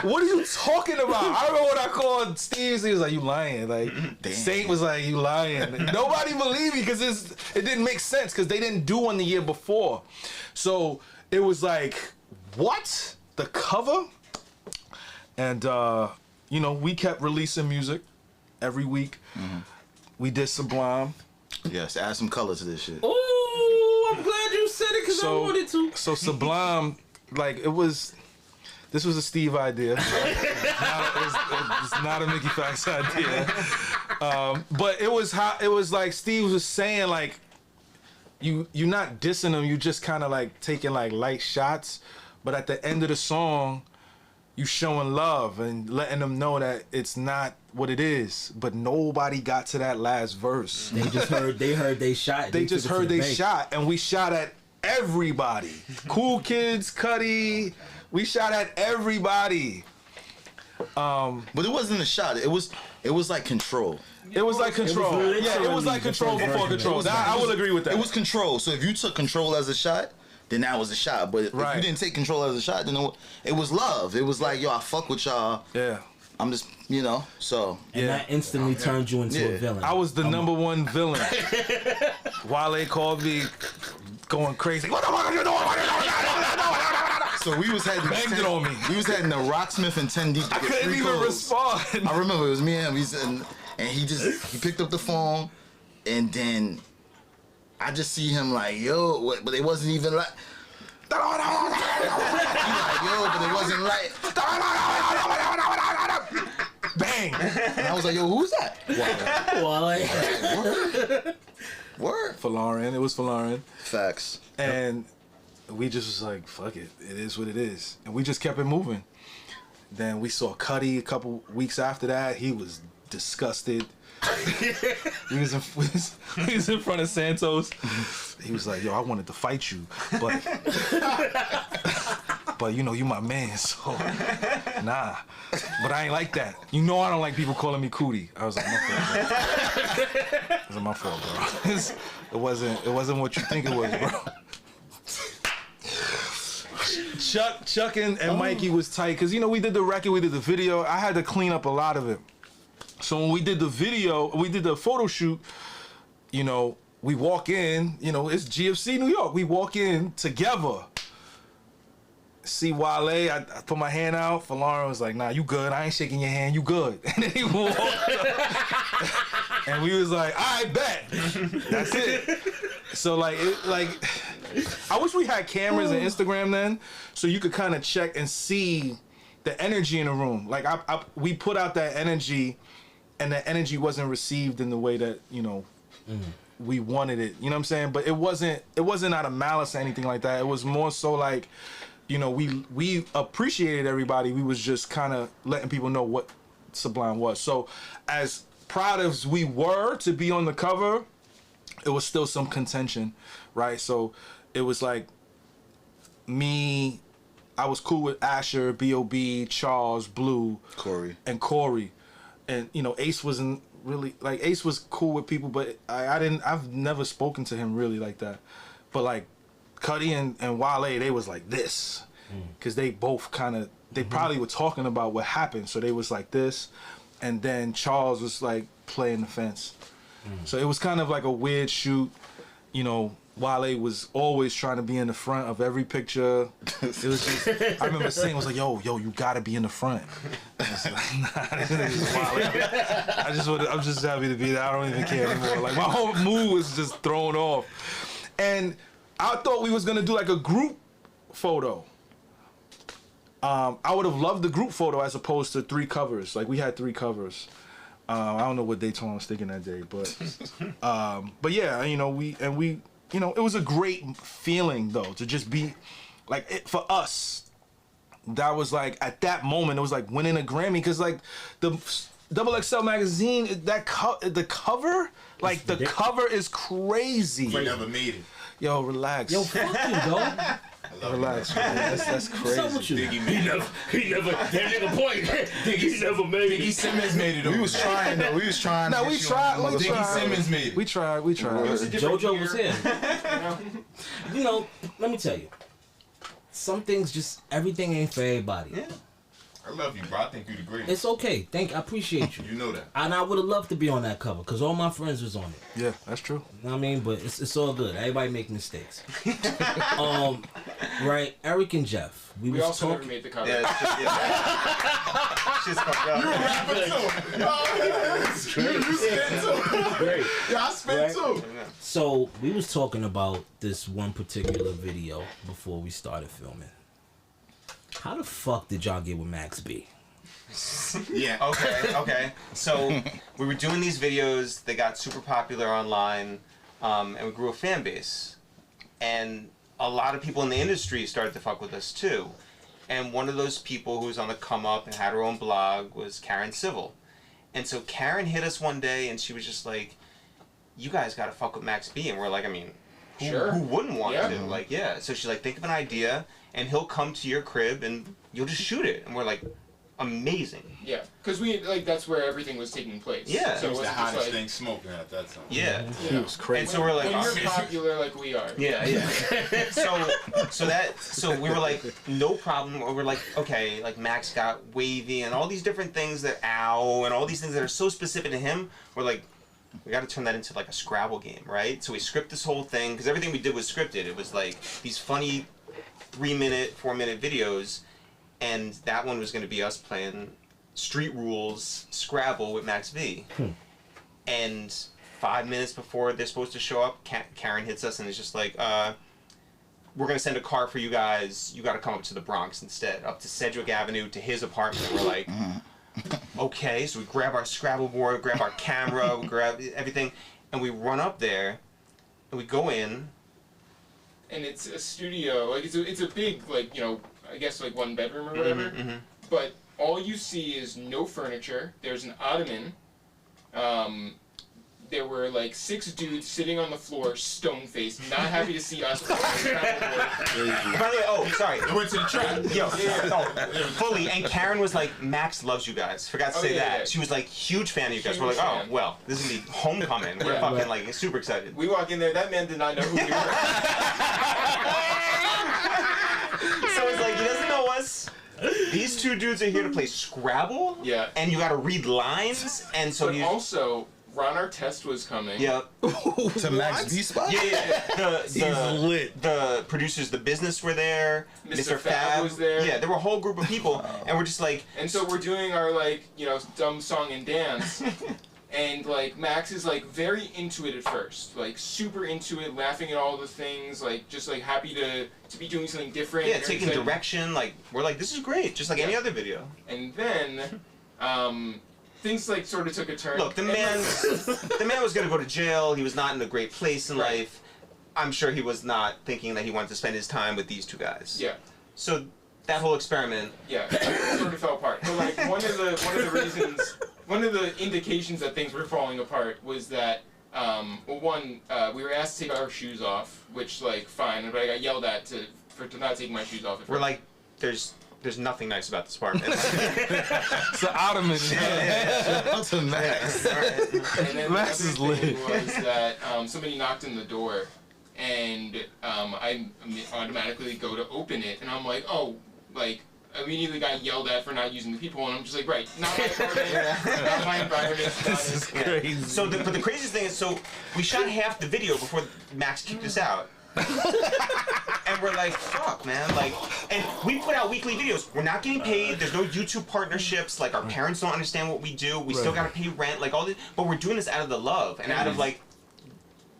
what are you talking about? I remember when I called Steve, he was like, you lying. Like, Saint was like, you lying. Nobody believed me because it didn't make sense because they didn't do one the year before. So it was like, what? The cover? And, we kept releasing music every week. Mm-hmm. We did Sublime. Yes, add some color to this shit. Oh, I'm glad you said it because I wanted to. So Sublime, like this was a Steve idea. It's not a Mickey Factz idea. But it was like Steve was saying, like, you're not dissing them, you just kind of like taking like light shots, but at the end of the song, you showing love and letting them know that it's not what it is. But nobody got to that last verse. They heard they shot. They just heard they shot, and we shot at everybody. Cool Kids, Cudi, we shot at everybody. But it wasn't a shot. It was like Control. It was like Control. It was like Control before Control. I will agree with that. It was Control. So if you took Control as a shot, then that was a shot. But if you didn't take Control as a shot, then it was love. It was like, yo, I fuck with y'all. Yeah. I'm just, so. And that instantly turned you into a villain. I was the number one villain. Wale called me going crazy. What the fuck are you doing? So we was heading Banged it on me. We was heading to Rocksmith and 10 Deep. I couldn't even respond. I remember it was me and he picked up the phone, and then I just see him like, yo, but it wasn't even like. He like, yo, but it wasn't like. Bang! And I was like, yo, who's that? Wale. Word. For Lauren, it was for Lauren. Facts. And we just was like, fuck it. It is what it is. And we just kept it moving. Then we saw Cudi a couple weeks after that. He was disgusted. he was in front of Santos. He was like, yo, I wanted to fight you, but you know, you my man, so nah. But I ain't like that. You know I don't like people calling me Cootie. I was like, my fault, bro. It wasn't my fault, bro. It wasn't what you think it was, bro. Chuck and Mikey was tight, because, you know, we did the record, we did the video. I had to clean up a lot of it. So when we did the video, we did the photo shoot, you know, we walk in, you know, it's GFC New York. We walk in together. See Wale, I put my hand out. Lauren was like, nah, you good. I ain't shaking your hand, you good. And then he walked up. And we was like, I bet. That's it. So like, I wish we had cameras and Instagram then, so you could kind of check and see the energy in the room. Like we put out that energy, and that energy wasn't received in the way that, you know, we wanted it. You know what I'm saying? But it wasn't out of malice or anything like that. It was more so like, you know, we appreciated everybody. We was just kind of letting people know what Sublime was. So as proud as we were to be on the cover, it was still some contention, right? So it was like me, I was cool with Asher, B.O.B., Charles, Blue, Corey. And, you know, Ace wasn't really, like, Ace was cool with people, but I've never spoken to him really like that. But like Cudi and Wale, they was like this, because they both kind of, they probably were talking about what happened, so they was like this, and then Charles was like playing the fence. So it was kind of like a weird shoot. You know, Wale was always trying to be in the front of every picture. It was just, I remember saying, I was like, yo, you gotta be in the front. I was like, nah, this nigga's Wale. I'm just happy to be there. I don't even care anymore. Like, my whole mood was just thrown off. And I thought we was gonna do like a group photo. I would have loved the group photo as opposed to 3 covers. Like, we had 3 covers. I don't know what Daytona was thinking that day, but yeah, you know, we, you know, it was a great feeling though to just be like, for us, that was like, at that moment, it was like winning a Grammy, because like the XXL magazine, the cover, like the cover is crazy. We never made it. Yo, relax. Yo, fuck you, dog. Relax, man. That's crazy. What's up with you? Diggy made it. He never, that nigga point. He never made Diggy it. Simmons made it. We was trying though. We was trying. No, we tried. Diggy Simmons made it. We tried. JoJo was here. You know, let me tell you. Some things just, everything ain't for everybody. Yeah. I love you, bro. I think you the greatest. It's okay. I appreciate you. You know that. And I would have loved to be on that cover, because all my friends was on it. Yeah, that's true. You know what I mean? But it's all good. Everybody make mistakes. Right? Eric and Jeff. We was also never talking. made the cover. Yeah, shit's fucked up. You spit too. Great. Yeah, I spit too. So we was talking about this one particular video before we started filming. How the fuck did y'all get with Max B? Yeah. Okay. So we were doing these videos. They got super popular online, and we grew a fan base. And a lot of people in the industry started to fuck with us too. And one of those people who was on the come up and had her own blog was Karen Civil. And so Karen hit us one day, and she was just like, "You guys got to fuck with Max B." And we're like, I mean, who wouldn't want to? Like, yeah. So she's like, think of an idea, and he'll come to your crib, and you'll just shoot it. And we're like, amazing. Yeah, because that's where everything was taking place. Yeah. It was the hottest like, thing smoking at that time. Yeah. He was crazy. And so we're like, when you're popular like we are. yeah. So we were like, no problem. We're like, okay, like Max got wavy and all these different things that and all these things that are so specific to him. We're like, we got to turn that into like a Scrabble game, right? So we script this whole thing, because everything we did was scripted. It was like these funny 3-minute, 4-minute videos, and that one was going to be us playing Street Rules Scrabble with Max V. And 5 minutes before they're supposed to show up, Karen hits us and is just like, we're going to send a car for you guys. You got to come up to the Bronx instead, up to Sedgwick Avenue to his apartment. We're like, okay. So we grab our Scrabble board, grab our camera, we grab everything, and we run up there, and we go in, and it's a studio. Like it's a big, like, you know, I guess like 1 bedroom or whatever. But all you see is no furniture. There's an ottoman. There were like 6 dudes sitting on the floor, stone-faced, not happy to see us. By the way, oh, sorry. I went to the trap. Yo, fully. And Karen was like, Max loves you guys. Forgot to say that. Yeah. She was like, huge fan of you guys. We're like, Huge oh, fan. well, this is gonna be homecoming. We're fucking like super excited. We walk in there, that man did not know who we were. So it's like, he doesn't know us. These 2 dudes are here to play Scrabble. Yeah. And you gotta read lines. And so But he's. also, Ron Artest was coming. Yeah. To Max B spot? Yeah. He's lit. The producers, the business were there. Mr. Fab was there. Yeah, there were a whole group of people, and we're just like. And so we're doing our, like, you know, dumb song and dance. And, like, Max is, like, very into it at first. Like, super into it, laughing at all the things, like, just, like, happy to be doing something different. Yeah, and taking excited. direction. Like, we're like, this is great, just like any other video. And then, things, like, sort of took a turn. Look, the man was gonna go to jail. He was not in a great place in life. I'm sure he was not thinking that he wanted to spend his time with these 2 guys. Yeah. So that whole experiment. Yeah, it sort of fell apart. But like one of the reasons, one of the indications that things were falling apart was that, we were asked to take our shoes off, which like fine, but I got yelled at for not taking my shoes off. We're like, there's nothing nice about this apartment. It's an ottoman. Shout out to Max. And then Max the is other thing lit. was that somebody knocked on the door, and I automatically go to open it, and I'm like, oh, like. I immediately got yelled at for not using the people, and I'm just like, right, not my apartment, not my environment. This is crazy. So, but the craziest thing is, so we shot half the video before Max kicked us out. And we're like, fuck, man. Like, and we put out weekly videos. We're not getting paid. There's no YouTube partnerships. Like, our parents don't understand what we do. We still gotta pay rent. Like, all this. But we're doing this out of the love and out of, like,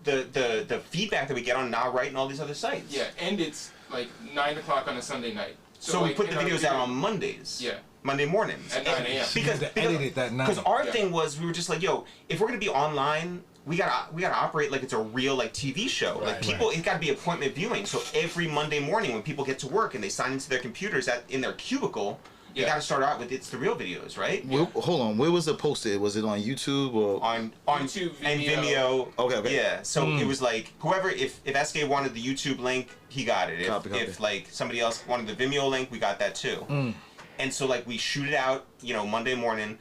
the feedback that we get on Not Right and all these other sites. Yeah, and it's like 9 o'clock on a Sunday night. So we like, put the in our videos out video- on Mondays. Yeah. Monday mornings. At 9 a.m. Because edit it that night. Because our Yeah. thing was, we were just like, yo, if we're gonna be online, we gotta operate like it's a real like TV show. Like people, it gotta be appointment viewing. So every Monday morning when people get to work and they sign into their computers in their cubicle, you gotta start out with Itsthereal videos, right? Hold on, where was it posted? Was it on YouTube or On YouTube, and Vimeo. Vimeo. Okay. Yeah. So it was like whoever, if SK wanted the YouTube link, he got it. Copy. If like somebody else wanted the Vimeo link, we got that too. And so like we shoot it out, you know, Monday morning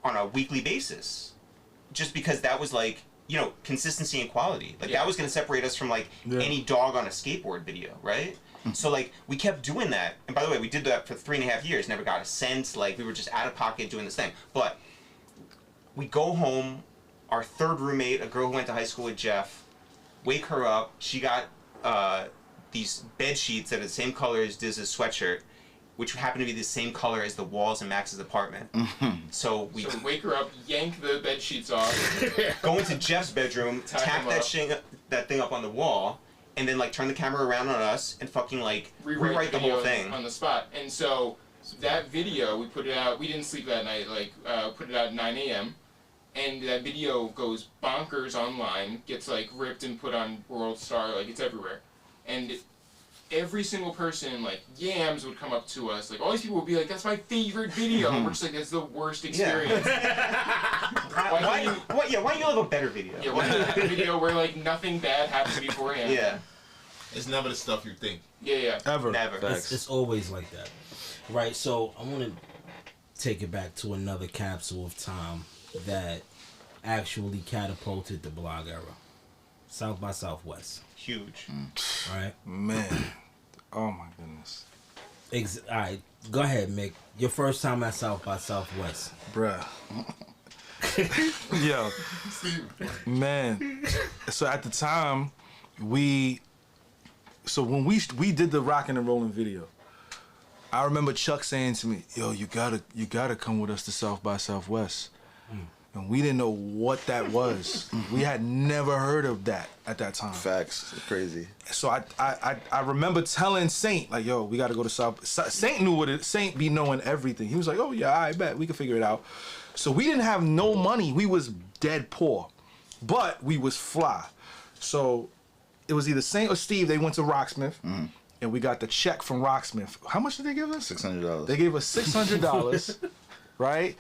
on a weekly basis, just because that was like, you know, consistency and quality. Like that was gonna separate us from like any dog on a skateboard video, right? So like we kept doing that, and by the way, we did that for 3.5 years. Never got a cent. Like we were just out of pocket doing this thing. But we go home. Our third roommate, a girl who went to high school with Jeff, wake her up. She got these bed sheets that are the same color as DZA's sweatshirt, which happened to be the same color as the walls in Max's apartment. So we wake her up, yank the bed sheets off, go into Jeff's bedroom, tack that thing up on the wall, and then like turn the camera around on us and fucking like rewrite the whole thing on the spot. And so that video, we put it out. We didn't sleep that night. Like put it out at 9 a.m. And that video goes bonkers online. Gets like ripped and put on World Star. Like it's everywhere. And every single person, like yams, would come up to us. Like all these people would be like, "That's my favorite video." And we're just like, "That's the worst experience." Why you have a better video? Yeah, why do you have a video where like nothing bad happened beforehand? Yeah. It's never the stuff you think. Yeah. Ever. Never. It's always like that. Right, so I want to take it back to another capsule of time that actually catapulted the blog era. South by Southwest. Huge. Right? Man. Oh my goodness. Alright, go ahead, Mick. Your first time at South by Southwest. Bruh. Yo. Man. So at the time, when we did the rockin' and rollin' video, I remember Chuck saying to me, "Yo, you gotta come with us to South by Southwest." And we didn't know what that was. We had never heard of that at that time. Facts? It's crazy. So I remember telling Saint, like, "Yo, we gotta go to South." Saint knew what it. Saint be knowing everything. He was like, "Oh yeah, I bet we can figure it out." So we didn't have no money. We was dead poor, but we was fly. So it was either Saint or Steve. They went to Rocksmith, and we got the check from Rocksmith. How much did they give us? $600. They gave us $600, right?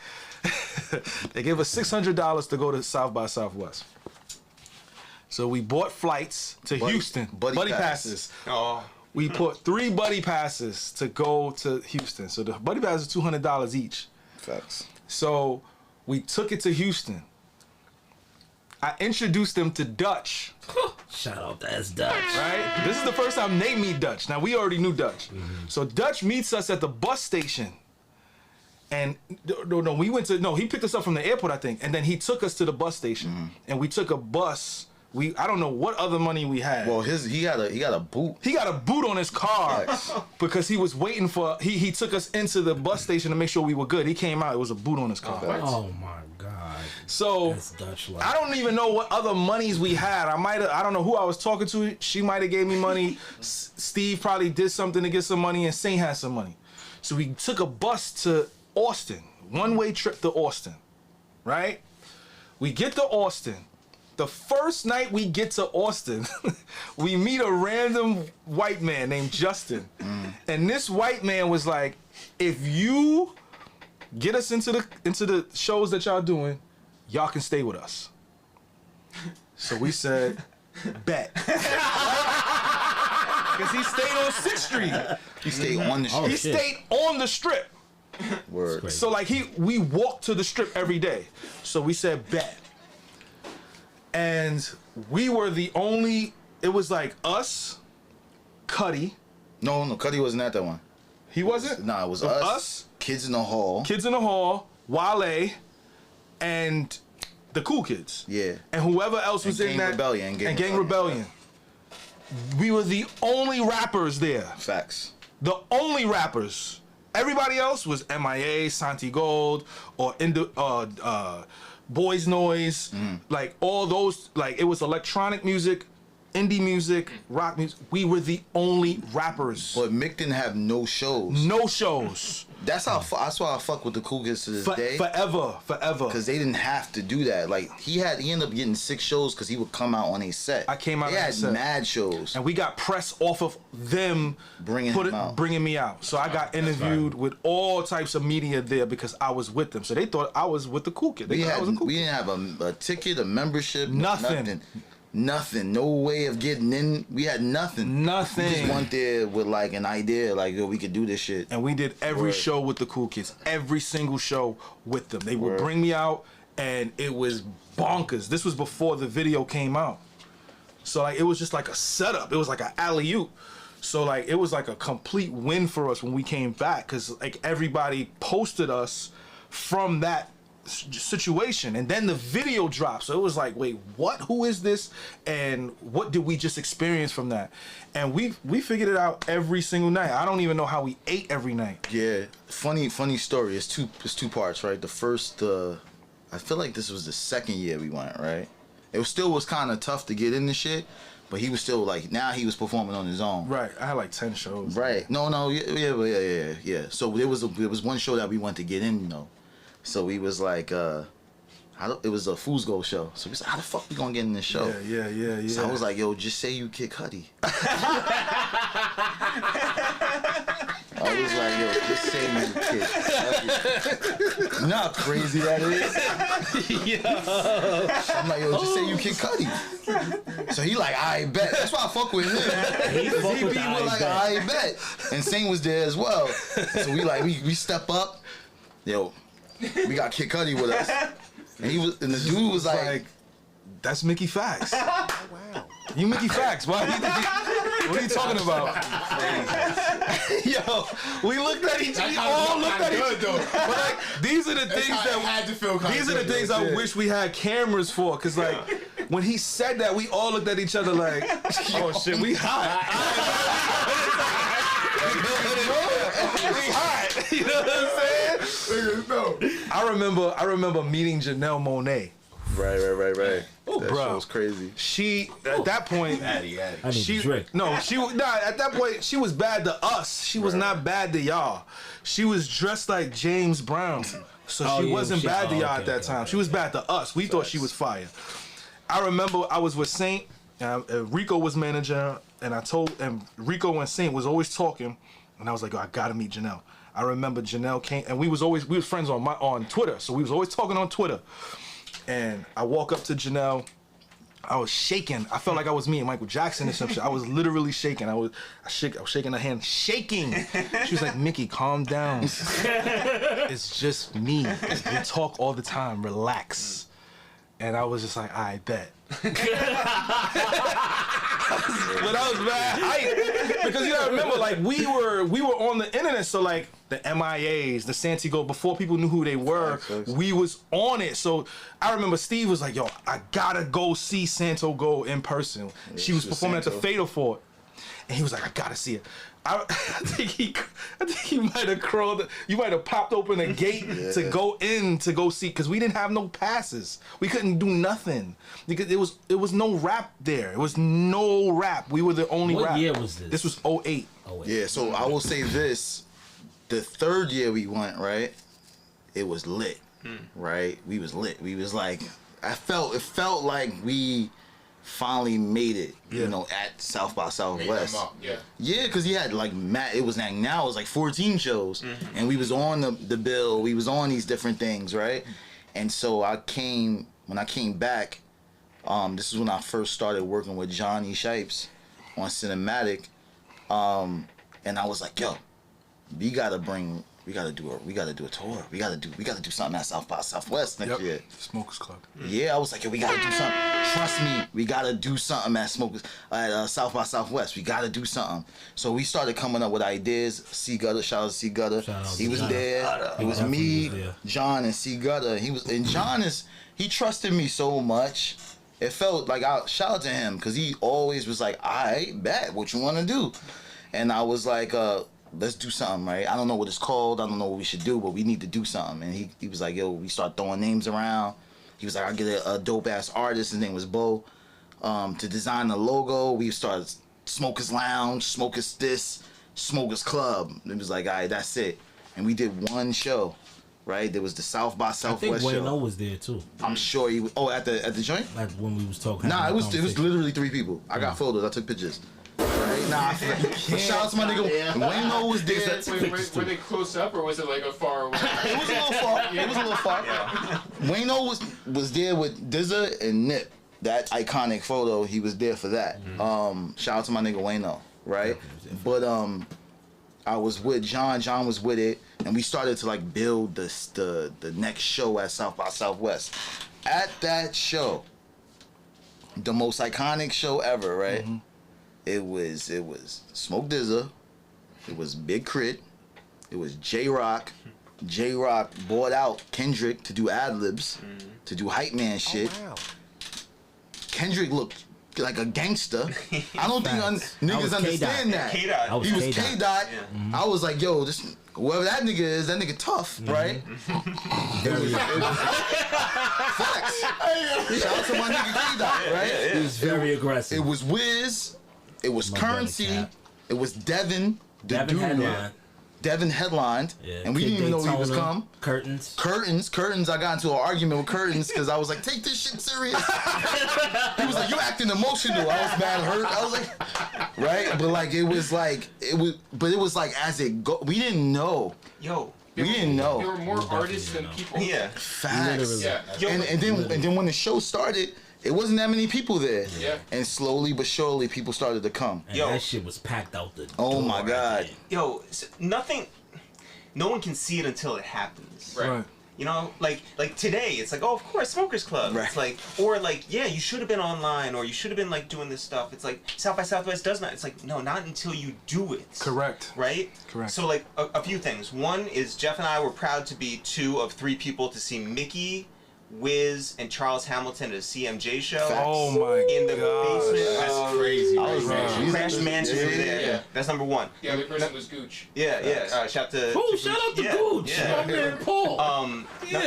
They gave us $600 to go to South by Southwest. So we bought flights to Houston. Buddy passes. Oh. We put 3 buddy passes to go to Houston. So the buddy passes $200 each. Facts. So we took it to Houston. I introduced them to Dutch. Shout out to S Dutch. Right? This is the first time they meet Dutch. Now we already knew Dutch. So Dutch meets us at the bus station. And he picked us up from the airport, I think. And then he took us to the bus station. And we took a bus. I don't know what other money we had. Well, he got a boot. He got a boot on his car because he was waiting for. He took us into the bus station to make sure we were good. He came out. It was a boot on his car. Oh my God. So That's Dutch life. I don't even know what other monies we had. I don't know who I was talking to. She might have gave me money. Steve probably did something to get some money, and Saint had some money. So we took a bus to Austin, one-way trip to Austin, right? We get to Austin. The first night we get to Austin, we meet a random white man named Justin. And this white man was like, if you get us into the shows that y'all doing, y'all can stay with us. So we said, bet. Because he stayed on 6th Street. He stayed on the strip. He stayed on the strip. Word. So like we walked to the strip every day. So we said bet. And we were the only, it was like us, Cuddy. No, Cuddy wasn't at that one. He wasn't? Nah, it was Us, us, Kids in the Hall. Kids in the Hall, Wale, and the Cool Kids. Yeah. And whoever else was And in Gang that. Rebellion, And Gang Rebellion. We were the only rappers there. Facts. The only rappers. Everybody else was MIA, Santi Gold, or Boys Noise, like all those, like it was electronic music, indie music, rock music. We were the only rappers. But Mick didn't have no shows. No shows. That's why I fuck with the Cool Kids to this day. Forever. Because they didn't have to do that. Like he ended up getting 6 shows because he would come out on a set. I came out on a set. They had mad shows. And we got press off of them bringing me out. So I got interviewed with all types of media there because I was with them. So they thought I was with the Cool Kid. We didn't have a ticket, a membership, nothing. Nothing. No way of getting in. We had nothing. Nothing. We just went there with like an idea, like, yo, we could do this shit. And we did every show with the Cool Kids. Every single show with them. They would bring me out, and it was bonkers. This was before the video came out. So like it was just like a setup. It was like an alley-oop. So like it was like a complete win for us when we came back, because like everybody posted us from that situation, and then the video dropped. So it was like, wait, what? Who is this? And what did we just experience from that? And we figured it out every single night. I don't even know how we ate every night. Yeah, funny story. It's two parts, right? The first, I feel like this was the second year we went, right? It was kind of tough to get in the shit, but he was still like, now he was performing on his own. Right. I had like 10 shows. Right. No. Yeah. So there was one show that we wanted to get in, though. So we was like, it was a Fool's Gold show. So we said, how the fuck we gonna get in this show? Yeah. So I was like, yo, just say you Kid Cudi. I was like, yo, just say you Kid Cudi. You know how crazy that is? I'm like, yo, just say you Kid Cudi. So he like, I bet. That's why I fuck with him. He be like, I bet. And Saint was there as well. So we step up. Yo, we got Kid Cudi with us, and the dude was like, "That's Mickey Factz." Wow, you Mickey Factz? Why? What are you talking about? Yo, we looked at each other. All looked at each other. But like, these are the things that had to feel. These are the things I wish we had cameras for, because like when he said that, we all looked at each other like, "Oh shit, we hot." We hot. You know what I'm saying? I remember meeting Janelle Monáe. Right. Oh, that bro, shit was crazy. She at that point, I need a drink. At that point she was bad to us. She was not bad to y'all. She was dressed like James Brown, so she wasn't bad to y'all at that time. She was bad to us. We thought she was fire. I remember I was with Saint Rico was manager, and Rico and Saint was always talking, and I was like, I gotta meet Janelle. I remember Janelle came, and we was friends on Twitter, so we was always talking on Twitter. And I walk up to Janelle, I was shaking. I felt like I was me and Michael Jackson or some shit. I was literally shaking. I was shaking her hand, shaking. She was like, Mickey, calm down. It's just me. We talk all the time. Relax. And I was just like, I bet. But I was mad hype because you gotta remember, like we were on the internet, so like the MIAs, the Santiago, before people knew who they were, we was on it. So I remember Steve was like, "Yo, I gotta go see Santo Go in person." She was performing at the Fatal Fort, and he was like, "I gotta see it." I think he might have crawled. You might have popped open a gate to go see, because we didn't have no passes. We couldn't do nothing because it was no rap there. It was no rap. We were the only rap. What year was this? This was 08. Yeah, so I will say this: the third year we went, right, it was lit, right? We was lit. We was like, it felt like we finally made it, you know, at South by Southwest. Yeah, because he had like it was like, now it was like 14 shows, and we was on the bill, we was on these different things, right? And so when I came back, this is when I first started working with Johnny Shipes on Cinematic, and I was like, yo, we gotta do a tour. We gotta do something at South by Southwest next year. Smokers Club. Yeah, I was like, yo, we gotta do something. Trust me, we gotta do something at South by Southwest. We gotta do something. So we started coming up with ideas. C Gutter, shout out to C Gutter. He was there. It was me, John, and C Gutter. He trusted me so much. It felt like shout out to him, because he always was like, I bet what you wanna do. And I was like, let's do something, right? I don't know what it's called. I don't know what we should do, but we need to do something. And he was like, yo, we start throwing names around. He was like, I'll get a dope-ass artist. His name was Bo. To design the logo, we started Smokers Lounge, Smokers This, Smokers Club. It was like, all right, that's it. And we did one show, right? There was the South by Southwest show. I think Wale was there, too. I'm sure he was. Oh, at the joint? Like when we was talking. Nah, it was literally 3 people. I got photos. I took pictures. Right? Nah, shout out to my nigga. Wayno was there. Were they close up, or was it like a far away? It was a little far. Wayno was there with DZA and Nip. That iconic photo, he was there for that. Shout out to my nigga Wayno, right? But I was with John. John was with it, and we started to like build the next show at South by Southwest. At that show, the most iconic show ever, right? It was Smoke DZA, it was Big Crit, it was J-Rock. J-Rock bought out Kendrick to do ad-libs, to do hype man shit. Oh, wow. Kendrick looked like a gangster. I don't think niggas understand that. K-Dot. He was K-Dot. I was like, yo, whoever that nigga is, that nigga tough, right? Factz. Shout out to my nigga K-Dot, right? He was very aggressive. It was Wiz. It was Currency. It was Devin. Devin headlined, and we didn't even know he was come. Curtains. I got into an argument with Curtains because I was like, take this shit serious. He was like, you acting emotional. I was mad hurt. I was like, right? But like, it was like as it go. We didn't know. We didn't know. There were more artists than people. Yeah. Facts. Yeah. And then when the show started, it wasn't that many people there. Yeah. And slowly but surely, people started to come. And that shit was packed out the door. Oh my God. No one can see it until it happens. Right. You know, like today, it's like, oh, of course, Smokers Club. Right. It's like, or like, yeah, you should have been online, or you should have been like doing this stuff. It's like South by Southwest does not. It's like, no, not until you do it. Correct. Right. Correct. So like a few things. One is Jeff and I were proud to be 2 of 3 people to see Mickey, Wiz, and Charles Hamilton at a CMJ show. Facts. Oh my in the basement. That's crazy. I was Crash Mansion over there. Yeah. That's number 1. The other person was Gooch. Yeah. Shout out to Gooch. Yeah. My man Paul.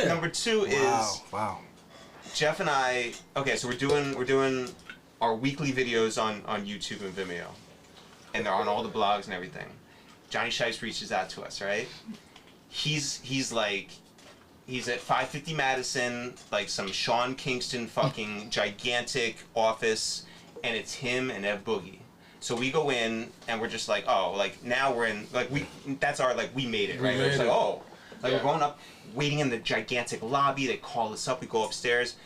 Number 2 is wow. Jeff and I. Okay, so we're doing our weekly videos on YouTube and Vimeo, and they're on all the blogs and everything. Johnny Shipes reaches out to us, right? He's at 550 Madison, like some Sean Kingston fucking gigantic office, and it's him and Ev Boogie. So we go in and we're just like, oh, like now we're in, like that's our, like we made it, right? It's like, oh, like we're going up, waiting in the gigantic lobby. They call us up. We go upstairs,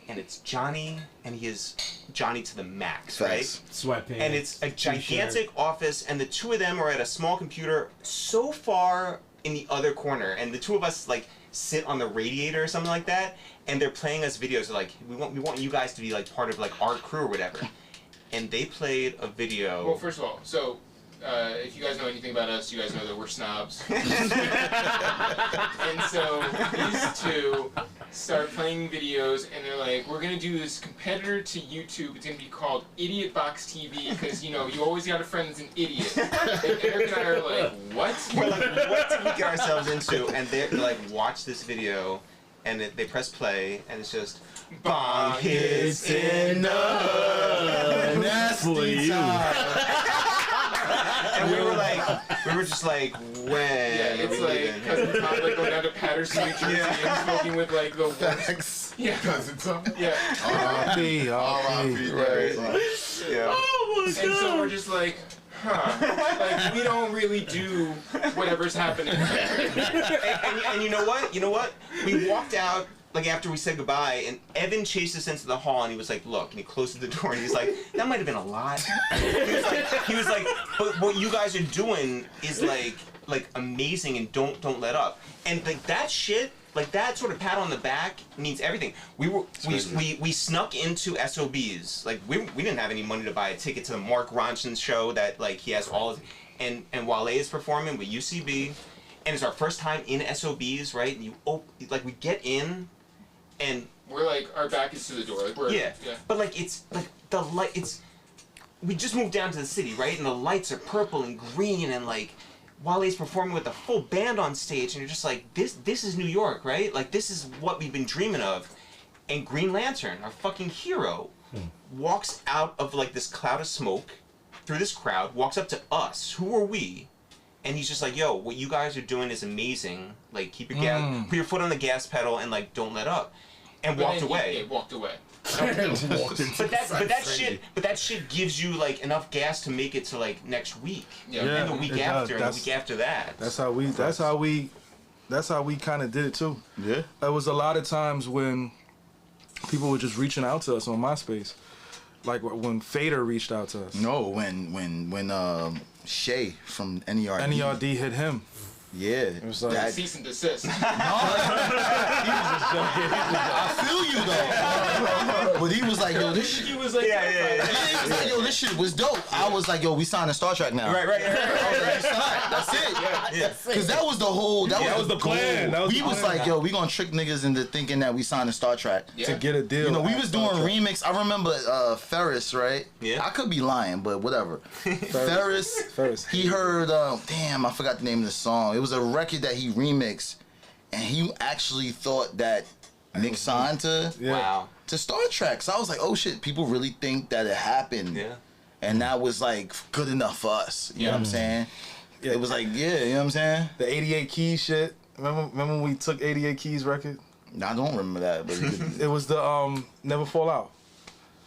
and it's Johnny, and he is Johnny to the max, right? Sweatpants. And it's a gigantic office, and the two of them are at a small computer so far in the other corner, and the two of us like sit on the radiator or something like that, and they're playing us videos. They're like, we want you guys to be like part of like our crew or whatever. And they played a video. Well, first of all, so if you guys know anything about us, you guys know that we're snobs. And so these two start playing videos, and they're like, we're going to do this competitor to YouTube. It's going to be called Idiot Box TV, because, you know, you always got a friend that's an idiot. And Eric and I are like, what? We're like, what did we get ourselves into? And they're like, watch this video, and they press play, and it's just, bong hits in the nasty time. And we were just like, when? Yeah, it's like Cousin Tom like going down to Patterson, New Jersey, and smoking with like the Factz. Yeah, Cousin Tom. yeah. R.I.P. Right. Yeah. Oh my And so we're just like, like we don't really do whatever's happening. And you know what? You know what? We walked out like after we said goodbye, and Evan chased us into the hall, and he was like, "Look," and he closed the door, and he's like, "That might have been a lot." He was like, "But what you guys are doing is like amazing, and don't let up." And like that shit, like that sort of pat on the back means everything. We snuck into SOBs. Like we didn't have any money to buy a ticket to the Mark Ronson show that like he has all of, and Wale is performing with UCB, and it's our first time in SOBs, right? And like we get in. And we're like, our back is to the door. Like yeah, but like it's like the light. We just moved down to the city, right? And the lights are purple and green, and like Wale's performing with a full band on stage, and you're just like, this is New York, right? Like this is what we've been dreaming of. And Green Lantern, our fucking hero, walks out of like this cloud of smoke through this crowd, walks up to us. Who are we? And he's just like, yo, what you guys are doing is amazing. Like, keep your gas, put your foot on the gas pedal, and like, don't let up. And walked away. Yeah, walked away. But that shit gives you like enough gas to make it to like next week. Yeah. And the week after, and the week after that. That's how we kind of did it too. Yeah. There was a lot of times when people were just reaching out to us on MySpace, like when Fader reached out to us. No, when Shay from NERD. NERD hit him. Yeah. It was like that, Cease and desist. I feel you though. But he was like, yo, this shit. He was like, He was like, yo, this shit was dope. I was like, yo, we signed a Star Trek now. Right. I was like, you signed. That's it. Yeah. Because that was the whole. That was the plan. Goal. We was like, yo, we gonna trick niggas into thinking that we signed a Star Trek to get a deal. You know, we was doing remix. I remember Ferris, right? Yeah. I could be lying, but whatever. Ferris. He heard. Damn, I forgot the name of the song. It was a record that he remixed, and he actually thought that Nick signed to Star Trek. So I was like, oh shit, people really think that it happened. Yeah. And that was like good enough for us. You know what I'm saying? Yeah. It was like, you know what I'm saying? The 88 Keys shit. Remember when we took 88 Keys record? I don't remember that, but It was the Never Fall Out.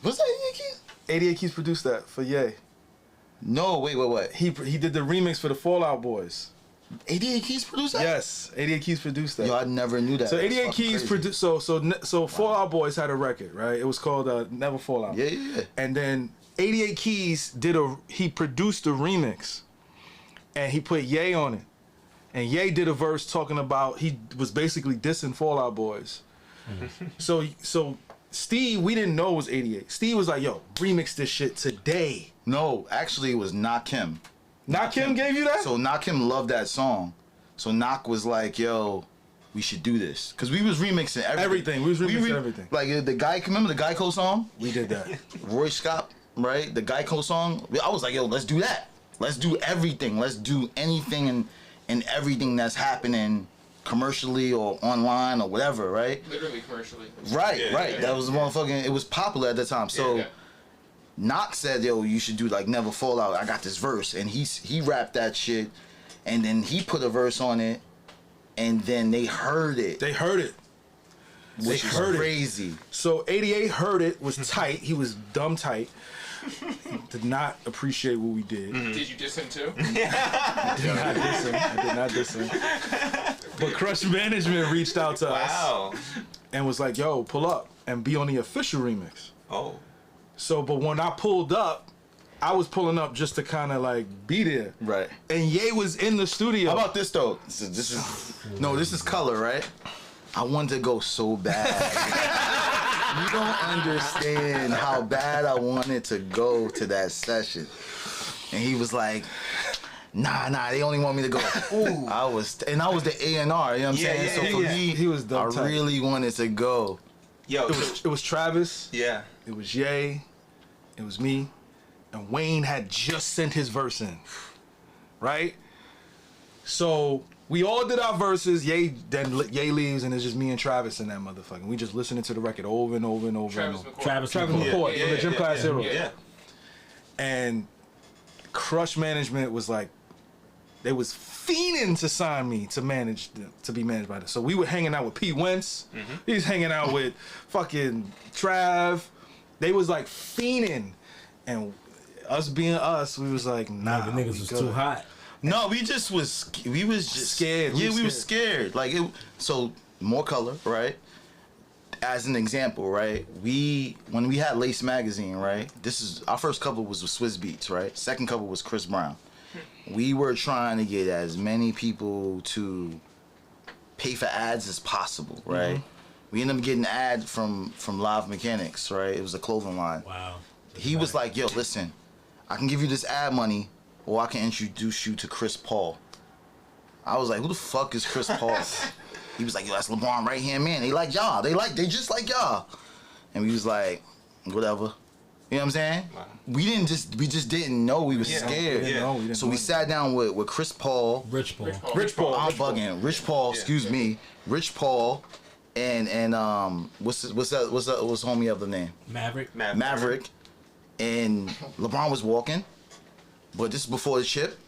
was that 88 Keys? 88 Keys produced that for Ye. No, wait, what? He did the remix for the Fallout Boys. 88 Keys produced that? Yes, 88 Keys produced that. Yo, I never knew that. So That's 88 fucking Keys crazy. produced. So Fallout Boys had a record, right? It was called Never Fall Out. Yeah. And then 88 Keys he produced a remix, and he put Ye on it, and Ye did a verse talking about he was basically dissing Fallout Boys. So Steve, we didn't know it was 88. Steve was like, yo, remix this shit today. No, actually, it was Knock Him. Knock Him gave you that? So Knock Him loved that song. So Knock was like, yo, we should do this. Because we was remixing everything. We was remixing everything. Like the guy, remember the Geico song? We did that. Roy Scott, right? The Geico song. I was like, yo, let's do that. Let's do everything. Let's do anything and everything that's happening commercially or online or whatever, right? literally commercially. Right. That was the motherfucking, it was popular at the time. So Knox said, yo, you should do like Never Fall Out. I got this verse. And he rapped that shit. And then he put a verse on it. And then they heard it. which is heard it. crazy. So 88 heard it, was tight. He was dumb tight. Did not appreciate what we did. Did you diss him too? I did not diss him. But Crush Management reached out to us Wow. and was like, yo, pull up and be on the official remix. Oh. So, but when I pulled up, I was pulling up just to kind of like be there. Right. And Ye was in the studio. How about this though? This is color, right? I wanted to go so bad. You don't understand how bad I wanted to go to that session. And he was like, nah, they only want me to go. Ooh. I was the A&R, you know what I'm saying? yeah, so for me, he was dumb I tight. really wanted to go. Yo. It was Travis, Yeah. it was Ye, it was me, and Wayne had just sent his verse in, right? So we all did our verses. Ye leaves, and it's just me and Travis in that motherfucker. We just listening to the record over and over and over. Travis and over. McCoy. Travis Travis McCoy. McCoy from the Gym Class Hero. Yeah. And Crush Management was like, they was fiending to sign me to be managed by this. So we were hanging out with Pete Wentz. He was hanging out with fucking Trav. They was like fiending, and us being us, we was like, nah, The niggas we was good. too hot. No, we just Scared. Yeah, we was scared. Like so more color, right? As an example, right? When we had Lace Magazine, right? This is our first cover was with Swizz Beatz, right? Second cover was Chris Brown. We were trying to get as many people to pay for ads as possible, right? We ended up getting an ad from Live Mechanics, right? It was a clothing line. Wow. He was like, yo, listen, I can give you this ad money, or I can introduce you to Chris Paul. I was like, who the fuck is Chris Paul? He was like, yo, that's LeBron right hand man. They like y'all. They just like y'all. And we was like, whatever. You know what I'm saying? Wow. We just didn't know. We was scared. So we sat down with Chris Paul. Rich Paul. Rich Paul. I'm bugging. Rich Paul, excuse me. Rich Paul and what's homie other name? Maverick. Maverick. And LeBron was walking, but this is before the chip.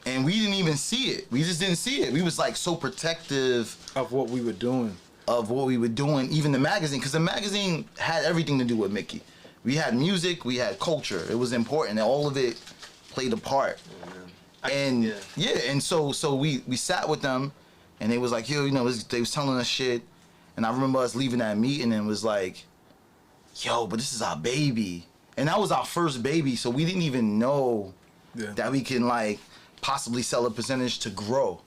And we didn't even see it. We just didn't see it. We was like so protective Of what we were doing. Even the magazine, because the magazine had everything to do with Mickey. We had music, we had culture. It was important, and all of it played a part. And so we sat with them, and they was like, yo, they was telling us shit. And I remember us leaving that meeting and was like, yo, but this is our baby. And that was our first baby, so we didn't even know that we can like possibly sell a percentage to grow.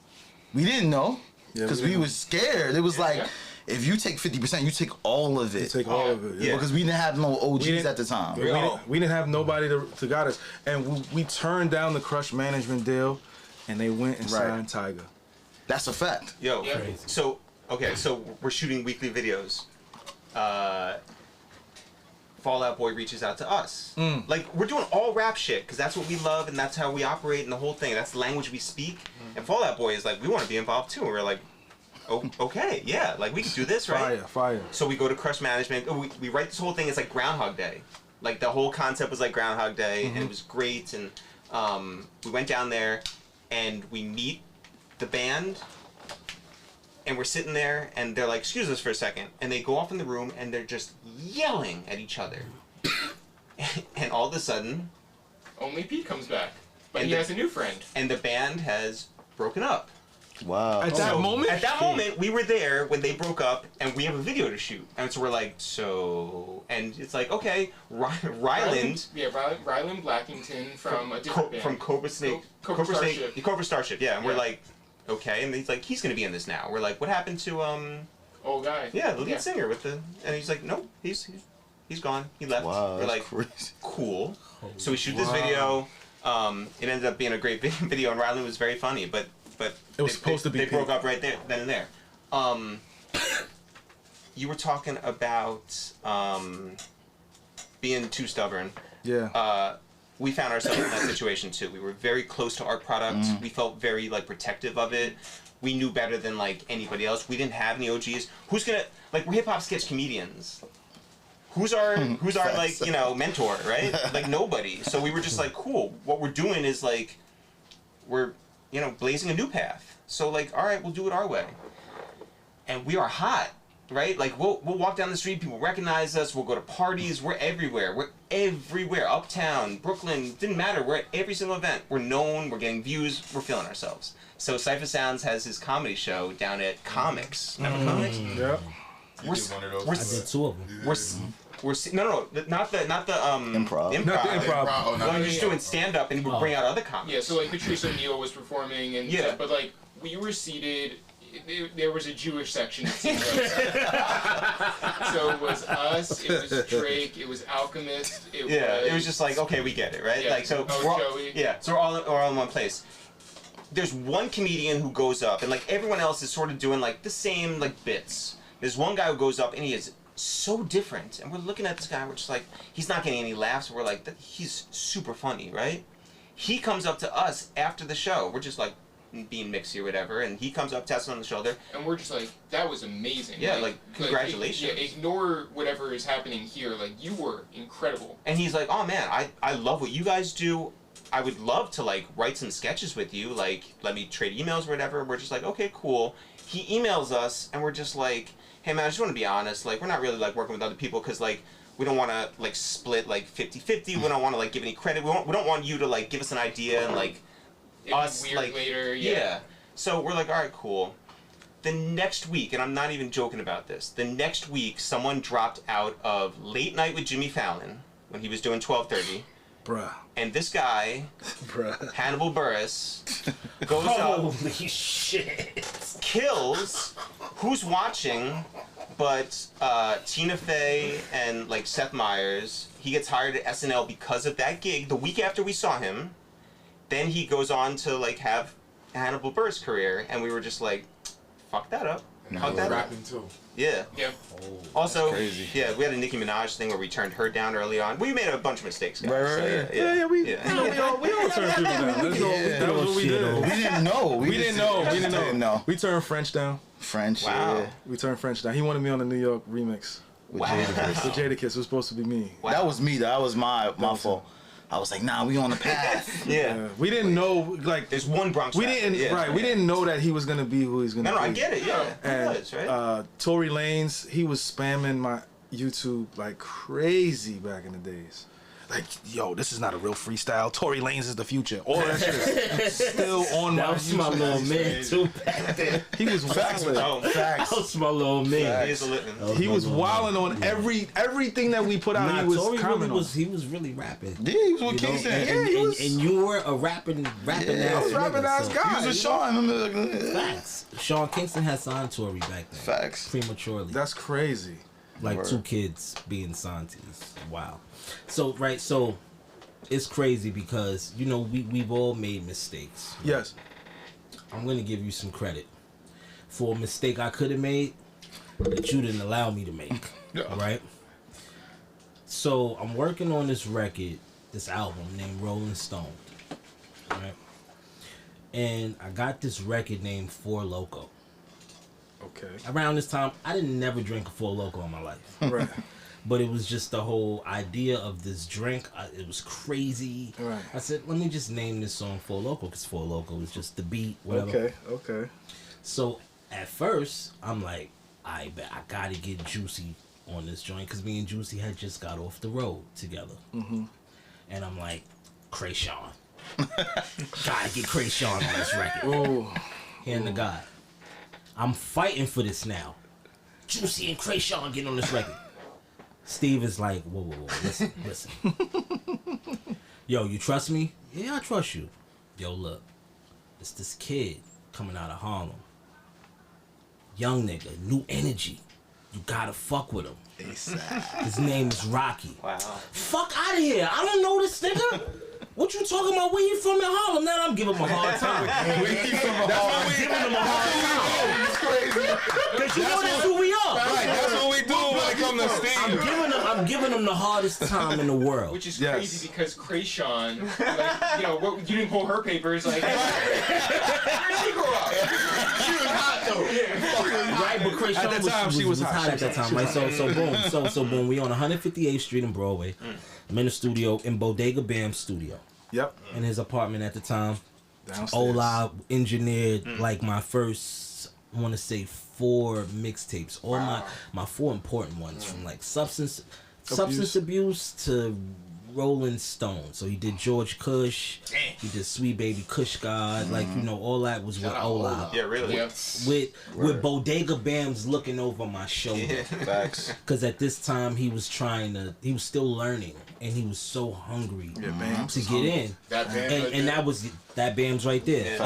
We didn't know, because we was scared. It was like, if you take 50%, you take all of it. You take all of it. Yeah, because we didn't have no OGs at the time. We didn't have nobody to guide us. And we turned down the Crush Management deal, and they went and signed Tiger. That's a fact. Yo, Yeah. so we're shooting weekly videos. Fall Out Boy reaches out to us. Like, we're doing all rap shit, because that's what we love, and that's how we operate, and the whole thing. That's the language we speak. And Fall Out Boy is like, we want to be involved too. And we're like, oh, okay, yeah, like, we can do this, right? Fire. So we go to Crush Management. We write this whole thing. It's like Groundhog Day. Like, the whole concept was like Groundhog Day, and it was great. And we went down there, and we meet the band, and we're sitting there, and they're like, excuse us for a second. And they go off in the room, and they're just yelling at each other. And all of a sudden... Only Pete comes back. But And he the- has a new friend. And the band has broken up. Wow. At that moment? At that moment, we were there when they broke up, and we have a video to shoot. And so we're like, and it's like, okay, Ryland... Yeah, Ryland Blackington from a different band. From Cobra Snake. Cobra Starship. Cobra Starship, yeah. And we're Yeah. like, okay. And he's like, he's going to be in this now. We're like, what happened to, Old guy. yeah, the lead singer with the... And he's like, nope, he's gone. He left. Wow, We're that's like, crazy. cool. So we shoot this video. It ended up being a great video, and Ryland was very funny, but It was supposed to be They Pete. broke up right there, then and there. You were talking about being too stubborn. Yeah. We found ourselves in that situation too. We were very close to our product. We felt very like protective of it. We knew better than like anybody else. We didn't have any OGs. Who's gonna like? We're hip hop sketch comedians. Who's our like mentor, right? Like nobody. So we were just like, cool. What we're doing is like, we're blazing a new path. So like, all right, we'll do it our way. And we are hot. right? Like we'll walk down the street, people recognize us. We'll go to parties. We're everywhere. We're everywhere. Uptown, Brooklyn, didn't matter. We're at every single event. We're known. We're getting views. We're feeling ourselves. So Cypher Sounds has his comedy show down at Comics. Remember Comics? Yeah. You did one of those. I did 2 of them. We're not the Improv. Not the improv. Oh, no. Well, we're just doing stand up and we bring out other comics. Yeah, so like Patrice O'Neill was performing and Yeah. stuff, but like we were seated. There was a Jewish section. It seemed like. So it was us. It was Drake. It was Alchemist. It was just like, okay, we get it, right? Yeah. Like so. Oh, we're all, Joey. yeah, so we're all in one place. There's one comedian who goes up, and like everyone else is sort of doing like the same like bits. There's one guy who goes up, and he is so different, and we're looking at this guy. We're just like, he's not getting any laughs. We're like, he's super funny, right? He comes up to us after the show. We're just like being mixy or whatever, and he comes up, taps him on the shoulder, and we're just like, that was amazing. Yeah, like congratulations. Ignore whatever is happening here. Like, you were incredible. And he's like, oh man, I love what you guys do. I would love to like write some sketches with you. Like, let me trade emails or whatever. We're just like, okay, cool. He emails us, and we're just like, hey man, I just want to be honest. Like, we're not really like working with other people because like we don't want to like split like 50-50. We don't want to like give any credit. We don't want you to like give us an idea and like us weird like later. Yeah. So we're like, all right, cool. The next week, and I'm not even joking about this. The next week, someone dropped out of Late Night with Jimmy Fallon when he was doing 12:30. Bruh. And this guy, Hannibal Buress, goes up, Holy shit. kills. Who's watching? But Tina Fey and like Seth Meyers. He gets hired at SNL because of that gig. The week after we saw him, then he goes on to like have a Hannibal Buress career, and we were just like, fuck that up. Fuck that up. Rapping too. Yeah. Yep. Also, crazy. yeah, we had a Nicki Minaj thing where we turned her down early on. We made a bunch of mistakes, guys. Right. So, Yeah, we all turned people down. That was what we did. We didn't know. We didn't know. We turned French down. French. Wow. Yeah. We turned French down. He wanted me on the New York remix. With Wow. Jadakiss. The Jadakiss was supposed to be me. Wow. That was me. That was my fault. I was like, nah, we on the path. Yeah. We didn't know, like, There's one Bronx we rapper. didn't, Yeah. right, we didn't know that he was going to be who he's going to No, be. I get it, yeah. And He was, right? Tory Lanez, he was spamming my YouTube like crazy back in the days. Like, yo, this is not a real freestyle. Tory Lanez is the future. All that shit is still on That my was my YouTube. little man too back then. He was wilding. Oh, That was my little man. he is a living. He was wilding on everything that we put out. Nah, He was Tory commenting really on. he was really rapping. Yeah, he was with You know, Kingston. and, Yeah, and, he and, was. and you were a rapping Yeah, ass I was rapping nigga, ass so- guy. He was with Sean. Facts. Sean Kingston had signed Tory back then. Facts. Prematurely. That's crazy. Like Word. 2 kids being signed to this. Wow. So it's crazy because, you know, we've all made mistakes. Yes. I'm going to give you some credit for a mistake I could have made that you didn't allow me to make. Right? So I'm working on this record, this album named Rolling Stone. Right? And I got this record named Four Loko. Okay. Around this time, I didn't never drink a Four Loko in my life. Right. But it was just the whole idea of this drink. It was crazy. Right. I said, let me just name this song Four Loko, because Four Loko is just the beat, whatever. Okay. So at first, I'm like, I bet I gotta get Juicy on this joint, because me and Juicy had just got off the road together. Mm-hmm. And I'm like, Krayshawn. Gotta get Krayshawn on this record. Oh. Hand to God. I'm fighting for this now. Juicy and Krayshawn getting on this record. Steve is like, whoa, listen. Yo, you trust me? Yeah, I trust you. Yo, look. It's this kid coming out of Harlem. Young nigga, new energy. You gotta fuck with him. His name is Rocky. Wow. Fuck out of here. I don't know this nigga. What you talking about? Where you from in Harlem? Now I'm giving him a hard time. I'm giving him a hard time. It's crazy. Because you know that's who we are. Right, that's what we do when it comes to Steve. I'm giving him the hardest time in the world. Which is Yes. crazy because Krayshawn, like, you know, you didn't pull her papers, like, where did she grow up? She was hot though. Right, but Krayshawn At the time, she was hot. at that time, right? So boom, we on 158th Street in Broadway. I'm in the studio, in Bodega Bam's studio. Yep. In his apartment at the time. Downstairs. Ola engineered like my first I want to say 4 mixtapes. All my 4 important ones, from like substance abuse to Rolling Stone. So he did George Kush, he did Sweet Baby Kush God, like you know, all that was with Ola. Yeah, really. Yeah. With Bodega Bams looking over my shoulder. Facts. Because at this time he was still learning, and he was so hungry to get in. That band right And there. that was that Bam's right there,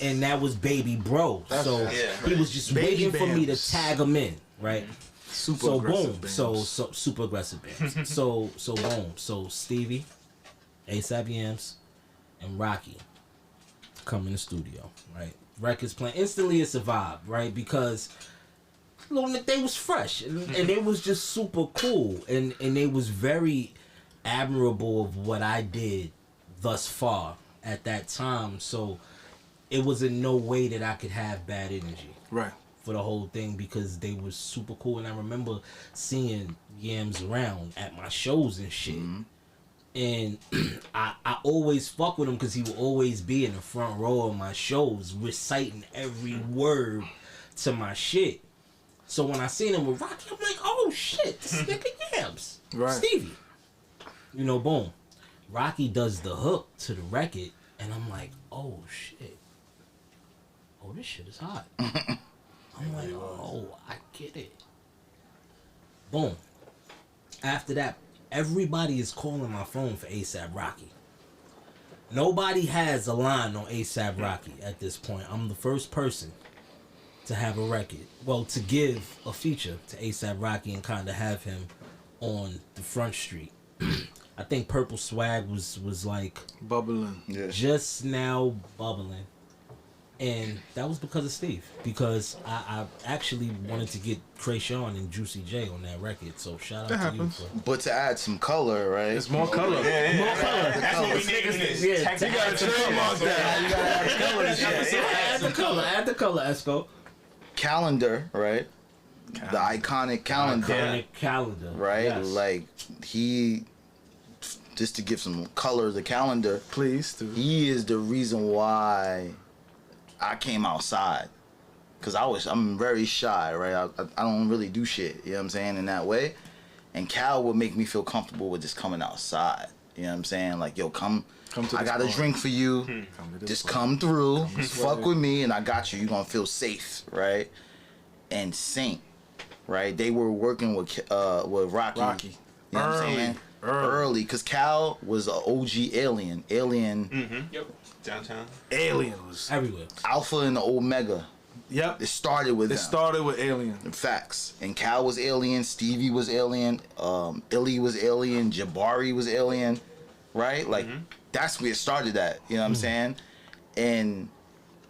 and that was Baby Bro. So he was just waiting for me to tag him in, right? Super aggressive boom, bands. so super aggressive bands. so boom, so Stevie, ASAP Yams, and Rocky come in the studio, right? Records playing. Instantly it's a vibe, right? Because they was fresh and they was just super cool, and they was very admirable of what I did thus far at that time. So it was in no way that I could have bad energy Right. for the whole thing, because they was super cool. And I remember seeing Yams around at my shows and shit. And I always fuck with him because he would always be in the front row of my shows reciting every word to my shit. So when I seen him with Rocky, I'm like, oh shit, this nigga Yams. Right. Stevie. You know, boom. Rocky does the hook to the record, and I'm like, oh shit. Oh, this shit is hot. I'm like, oh, I get it. Boom. After that, everybody is calling my phone for ASAP Rocky. Nobody has a line on ASAP Rocky at this point. I'm the first person to have a record. Well, to give a feature to ASAP Rocky and kind of have him on the front street. I think Purple Swag was like Bubbling. Yeah. just now bubbling. And that was because of Steve. Because I actually wanted to get Krayshawn and Juicy J on that record. So shout out That to happens. you. But to add some color, right? It's more color. More color. That's what we naming this. Yeah, Technically, You gotta trademark that. You gotta add color to shit. Add the color. Add the color, Esco. Calendar, right? The iconic calendar, Iconic calendar. right? Yes. Like he, just to give some color to the calendar, Please, dude. he is the reason why I came outside. Cause I'm very shy, right? I don't really do shit, you know what I'm saying, in that way. And Cal would make me feel comfortable with just coming outside. You know what I'm saying? Like, yo, come to I this got a bar. drink for you. Come to this Just bar. come through, fuck with me, and I got you. You're gonna feel safe, right? And Saint, right? They were working with Rocky. Rocky. You know what I'm saying? Early, because Cal was an OG alien. Yep. Downtown. Alien was. Everywhere. Alpha and the Omega. Yep. It started with It them. started with Alien. Facts. And Cal was alien, Stevie was alien, Illy was alien, Jabari was alien, right? Like, that's where it started at, you know what I'm saying? And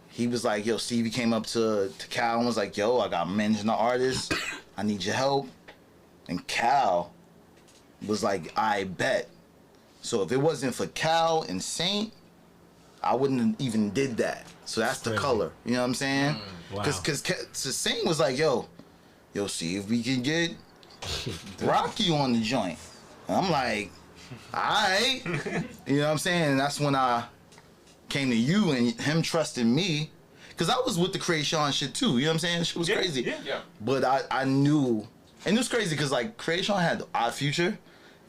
he was like, yo, Stevie came up to Cal and was like, yo, I got mentioned the artist, I need your help. And Cal was like, I bet. So if it wasn't for Cal and Saint, I wouldn't have even did that. So that's the Crazy. color, you know what I'm saying? Wow. Cause Saint was like, yo, see if we can get Rocky on the joint. And I'm like, alright. You know what I'm saying? And that's when I came to you and him trusting me. Cause I was with the Krayshawn shit too, you know what I'm saying? Shit was crazy. Yeah. But I knew, and it was crazy cause like Krayshawn had the Odd Future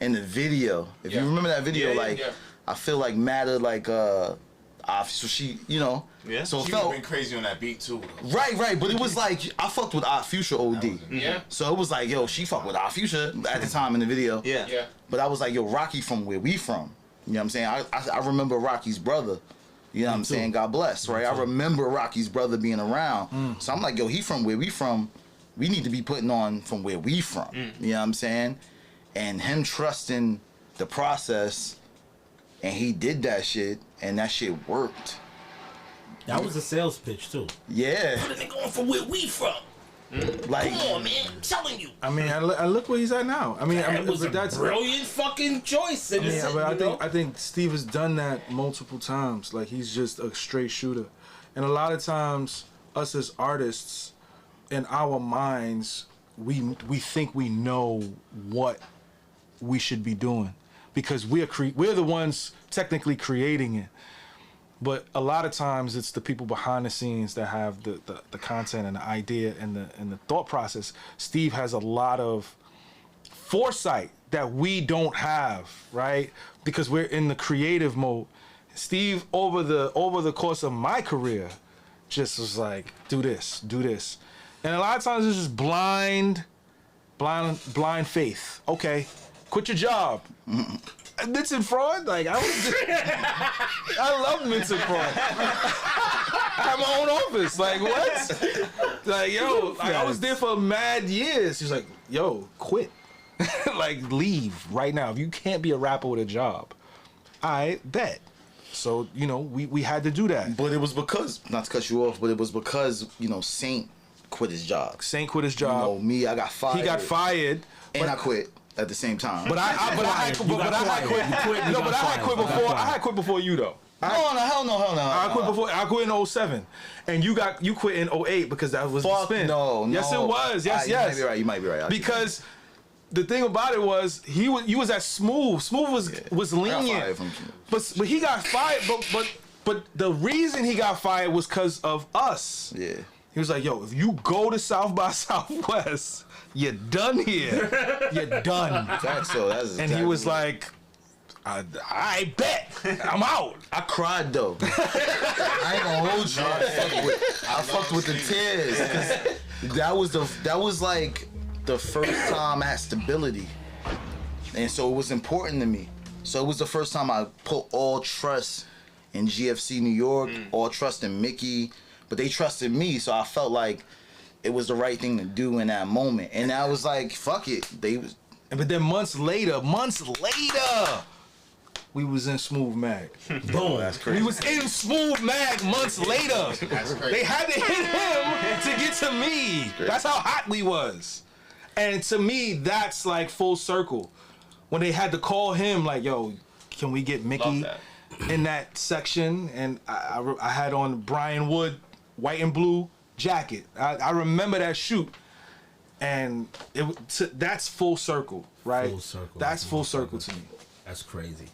in the video. If you remember that video, like I feel like Matter like so she, you know. Yeah. So it She felt would've been crazy on that beat too. right, but it was like I fucked with Odd Future OD. Yeah. So it was like, yo, she fucked with Odd Future at the time in the video. Yeah. Yeah. But I was like, yo, Rocky from where we from. You know what I'm saying? I remember Rocky's brother. You know what I'm saying? God bless, right? I remember Rocky's brother being around. So I'm like, yo, he from where we from. We need to be putting on from where we from. You know what I'm saying? And him trusting the process, and he did that shit, and that shit worked. That was a sales pitch too. Yeah. But they going from where we from. Like, Come on, man. I'm telling you. I mean, I look where he's at now. I mean, That was a but that's brilliant fucking choice. And Yeah, but I think Steve has done that multiple times. Like, he's just a straight shooter, and a lot of times us as artists, in our minds, we think we know what we should be doing because we're the ones technically creating it. But a lot of times it's the people behind the scenes that have the content and the idea and the thought process. Steve has a lot of foresight that we don't have, right? Because we're in the creative mode. Steve, over the course of my career, just was like, do this. And a lot of times it's just blind faith. Okay, quit your job. Mints and fraud? Like, I love mints and fraud. I have my own office. Like, what? Like, yo, like, I was there for mad years. She's like, yo, quit. Like, leave right now. If you can't be a rapper with a job, I bet. So, you know, we had to do that. But it was because, not to cut you off, but it was because, you know, Saint quit his job. Saint quit his job. You know, me, I got fired. He got fired. And I quit at the same time. But I had quit before you though. Hell no. I quit in 07. And you quit in 08 because that was the spin. No. Yes, it was. Yes. You might be right. Because the thing about it was you was at Smooth. Smooth was lenient. But he got fired. But the reason he got fired was because of us. Yeah. He was like, yo, if you go to South by Southwest, you're done here. You're done. That's so. That's and he was like, I bet. I'm out. I cried though. I ain't gonna hold you. I fucked with the tears. 'Cause that was like the first time I had stability. And so it was important to me. So it was the first time I put all trust in GFC New York, all trust in Mickey. But they trusted me, so I felt like it was the right thing to do in that moment. And I was like, fuck it. But then months later, we was in Smooth Mag. Boom. That's crazy. We was in Smooth Mag months later. That's crazy. They had to hit him to get to me. That's how hot we was. And to me, that's like full circle. When they had to call him, like, yo, can we get Mickey in that section? And I had on Brian Wood white and blue jacket. I remember that shoot, and that's full circle, right? Full circle. That's full circle to me. That's crazy.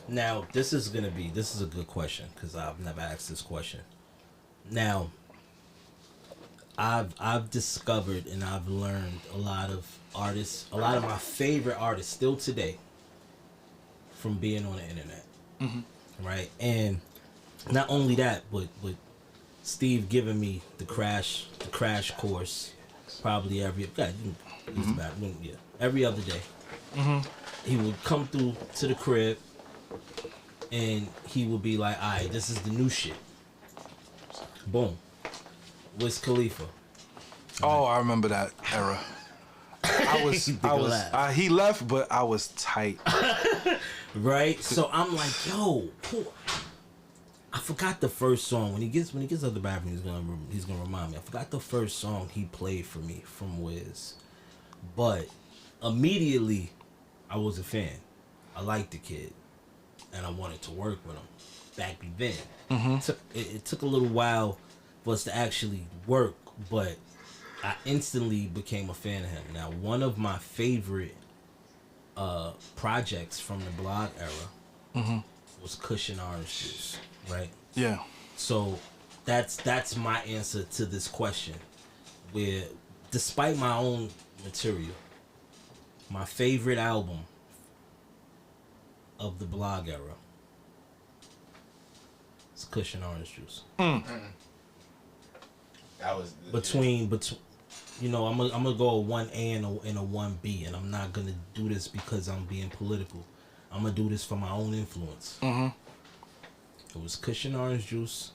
Now, this is a good question because I've never asked this question. Now, I've discovered and I've learned a lot of artists, a lot of my favorite artists still today from being on the internet, right? And not only that, but Steve giving me the crash course probably every other day. He would come through to the crib and he would be like, alright, this is the new shit. Boom. Wiz Khalifa. Oh, I remember that era. He left, but I was tight. Right? So I'm like, yo, I forgot the first song. When he gets out the bathroom, he's gonna remind me. I forgot the first song he played for me from Wiz, but immediately I was a fan. I liked the kid, and I wanted to work with him back then. It took a little while for us to actually work, but I instantly became a fan of him. Now, one of my favorite projects from the blog era was Cushion Orange Juice. Right? Yeah. So that's my answer to this question. Where, despite my own material, my favorite album of the blog era is Cushion Orange Juice. That was Between you know, I'm gonna go a 1A and a 1B, and I'm not gonna do this because I'm being political. I'm gonna do this for my own influence. It was Cushion Orange Juice,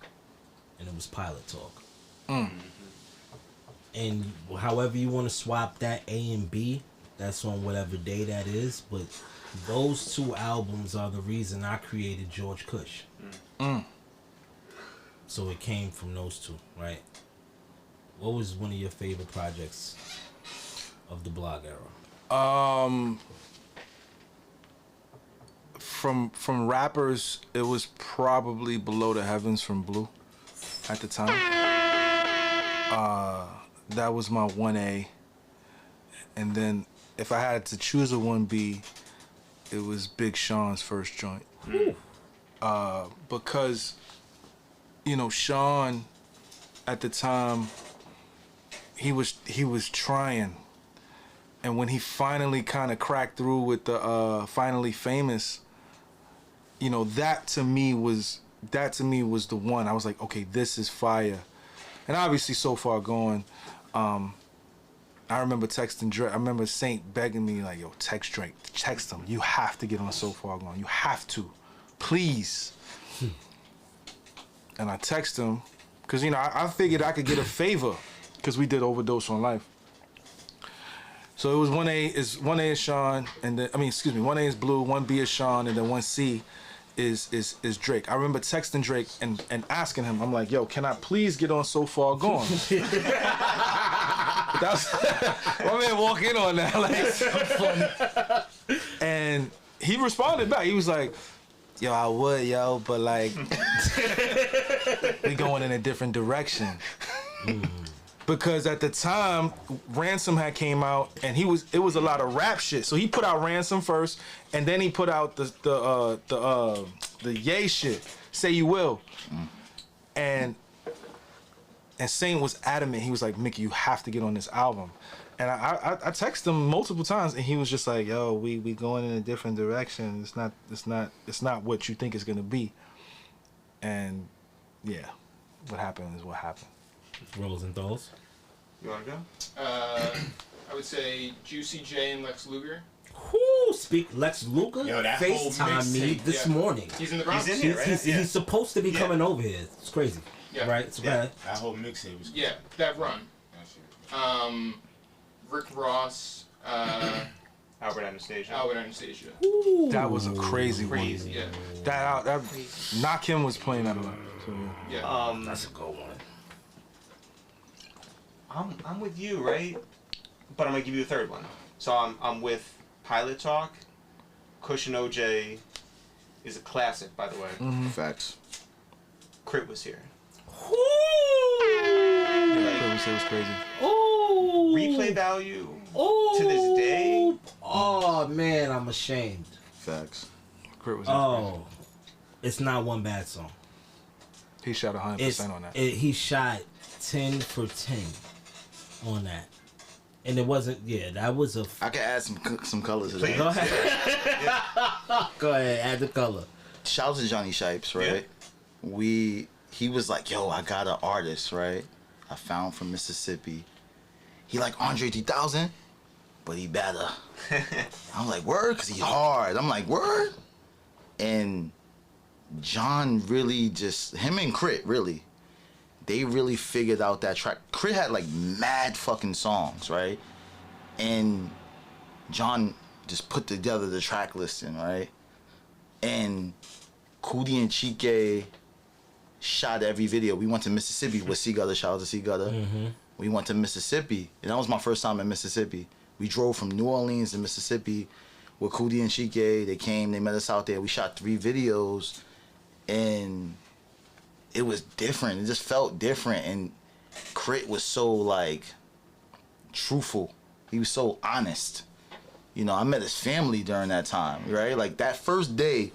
and it was Pilot Talk. And however you want to swap that A and B, that's on whatever day that is. But those two albums are the reason I created George Cush. So it came from those two, right? What was one of your favorite projects of the blog era? From rappers, it was probably Below the Heavens from Blue at the time. That was my 1A. And then if I had to choose a 1B, it was Big Sean's first joint. Because you know, Sean at the time, he was trying. And when he finally kind of cracked through with the Finally Famous, you know, that to me was the one. I was like, okay, this is fire. And obviously So Far Gone, I remember texting Drake. I remember Saint begging me like, yo, text Drake, text him. You have to get on So Far Gone. You have to, please. And I text him, cause you know I figured I could get a favor, cause we did Overdose on Life. So it was 1A is Sean, and then 1A is Blue, 1B is Sean, and then 1C is Drake. I remember texting Drake and asking him, I'm like, yo, can I please get on So Far Gone? That's my man walk in on that like so funny. And he responded back. He was like, yo, I would, yo, but like we going in a different direction. Because at the time, Ransom had came out, and it was a lot of rap shit. So he put out Ransom first, and then he put out the Ye shit, Say You Will, and Saint was adamant. He was like, Mickey, you have to get on this album. And I texted him multiple times, and he was just like, yo, we going in a different direction. It's not what you think it's gonna be. And yeah, what happened is what happened. Rosenthal's. You wanna go? I would say Juicy J and Lex Luger. Whoo! Speak Lex Luger. Yo, that whole FaceTime me mixtape, this yeah. morning. He's in the Bronx. He's in here, right? He's supposed to be Yeah. coming over here. It's crazy. Yeah. Right? It's Yeah, bad. that whole mixtape was. Yeah, that run. That shit. Rick Ross, Albert Anastasia. Albert Anastasia. That was a crazy one. Yeah. That Knock Him was playing that a lot. So, Yeah. That's a good one. I'm with you, right? But I'm gonna give you a third one. So I'm with Pilot Talk. Cushion OJ is a classic, by the way. Facts. Crit was here. it was crazy. Ooh. Replay value Ooh. to this day. Oh man, I'm ashamed. Facts. Crit was Oh, it's not one bad song. He shot 100% on that. He shot 10 for 10 on that, and it wasn't. Yeah, that was a. I can add some colors to that. Go ahead. Go ahead. Add the color. Shout out to Johnny Shipes, right? He was like, yo, I got an artist, right? I found from Mississippi. He like Andre 3000, but he better. I'm like, word? Because he hard. I'm like, word? And John really just, him and Crit, really, they really figured out that track. Crit had like mad fucking songs, right? And John just put together the track listing, right? And Kudi and Chike shot every video. We went to Mississippi with C Gutter. Shout out to C Gutter. We went to Mississippi, and that was my first time in Mississippi. We drove from New Orleans to Mississippi with Kudi and Chike. They came, they met us out there. We shot 3 videos, and it was different. It just felt different, and Crit was so like truthful. He was so honest. You know, I met his family during that time, right? Like that first day,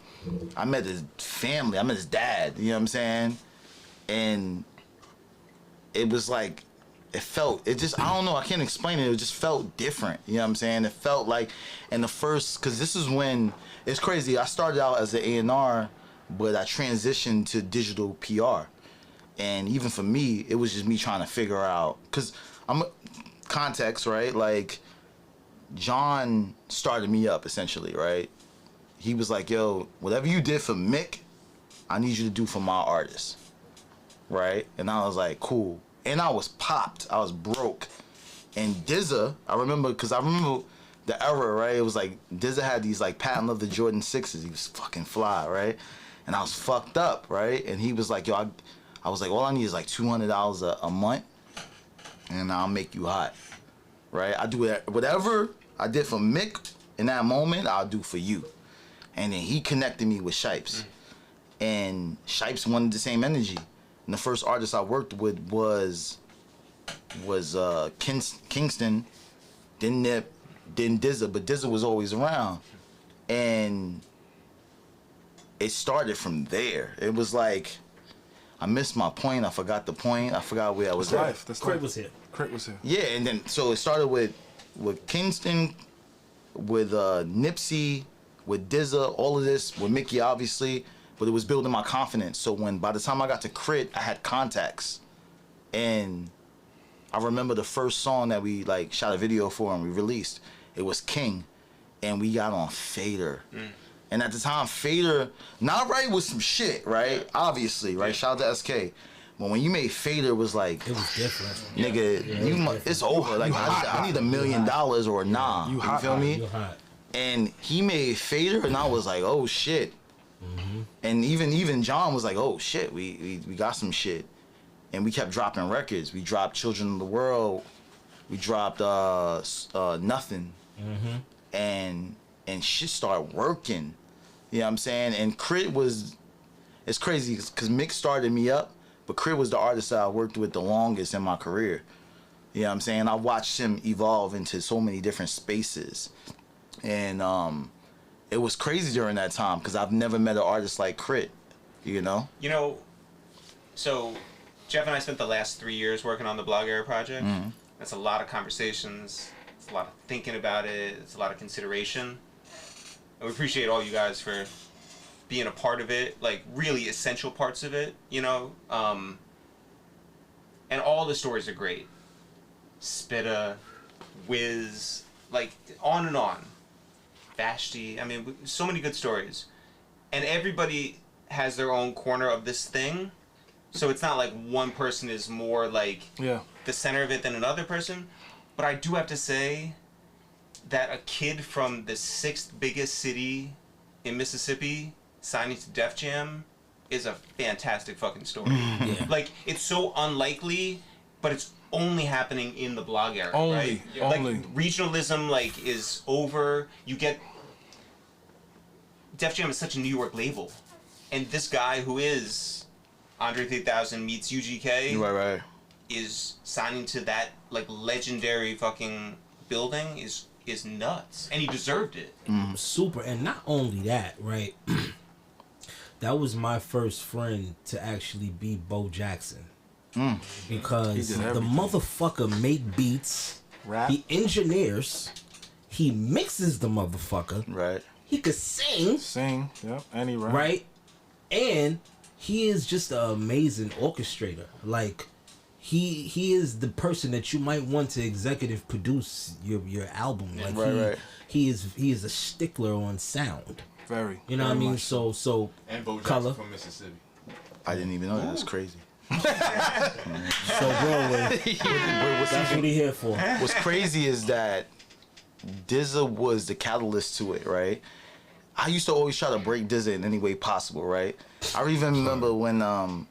I met his family. I met his dad. You know what I'm saying? And it was like, it just, I don't know, I can't explain it. It just felt different. You know what I'm saying? It felt like, and the first, because this is when, it's crazy. I started out as an A&R, but I transitioned to digital PR. And even for me, it was just me trying to figure out, because context, right? Like, John started me up, essentially, right? He was like, yo, whatever you did for Mick, I need you to do for my artist, right? And I was like, cool. And I was popped. I was broke. And DZA, I remember the era, right? It was like, DZA had these like patent leather Jordan 6s. He was fucking fly, right? And I was fucked up, right? And he was like, yo, I was like, all I need is like $200 a month, and I'll make you hot, right? I do it, whatever I did for Mick in that moment, I'll do for you. And then he connected me with Shipes. And Shipes wanted the same energy. And the first artist I worked with was Kingston, then Nip, then DZA, but DZA was always around. And it started from there. It was like, I missed my point. I forgot the point. I forgot where I was That's at. life. That's Crit life. was here. Crit was here. Yeah, and then so it started with Kingston, with Nipsey, with DZA, all of this, with Mickey obviously, but it was building my confidence. So by the time I got to Crit, I had contacts. And I remember the first song that we like shot a video for and we released. It was King, and we got on Fader. And at the time, Fader, Not Right was some shit, right? Obviously, right? Shout out to SK. But when you made Fader, was like, It was different. nigga, it's over. Like, I need $1 million or nah. You feel me? You're hot. And he made Fader, and I was like, oh shit. And even John was like, oh shit, we got some shit. And we kept dropping records. We dropped Children of the World. We dropped Nothing. And shit started working. You know what I'm saying? And Crit it's crazy because Mick started me up, but Crit was the artist that I worked with the longest in my career. You know what I'm saying? I watched him evolve into so many different spaces. And it was crazy during that time because I've never met an artist like Crit, you know? You know, so Jeff and I spent the last 3 years working on the Blog Era project. That's a lot of conversations. It's a lot of thinking about it. It's a lot of consideration. And we appreciate all you guys for being a part of it, like really essential parts of it, you know? And all the stories are great. Spitta, Wiz, like on and on. Vashti, I mean, so many good stories. And everybody has their own corner of this thing. So it's not like one person is more like the center of it than another person. But I do have to say that a kid from the 6th biggest city in Mississippi signing to Def Jam is a fantastic fucking story. Like, it's so unlikely, but it's only happening in the Blog Era, right? Only. Like, regionalism, like, is over. You get... Def Jam is such a New York label. And this guy who is Andre 3000 meets UGK... Right. is signing to that like legendary fucking building is nuts, and he deserved it. Super. And not only that, right? That was my first friend to actually be Bo Jackson. Because the motherfucker make beats, Rap. he engineers, he mixes the motherfucker, Right. he could sing, Yep. And he rap. right? And he is just an amazing orchestrator. Like, he is the person that you might want to executive produce your album. Like, Right. he is a stickler on sound. Very. You know what I mean? So And Bo Color. Jackson from Mississippi. I didn't even know that. That's crazy. so Broadway. That's what he here for. What's crazy is that DZA was the catalyst to it, right? I used to always try to break DZA in any way possible, right? I even remember when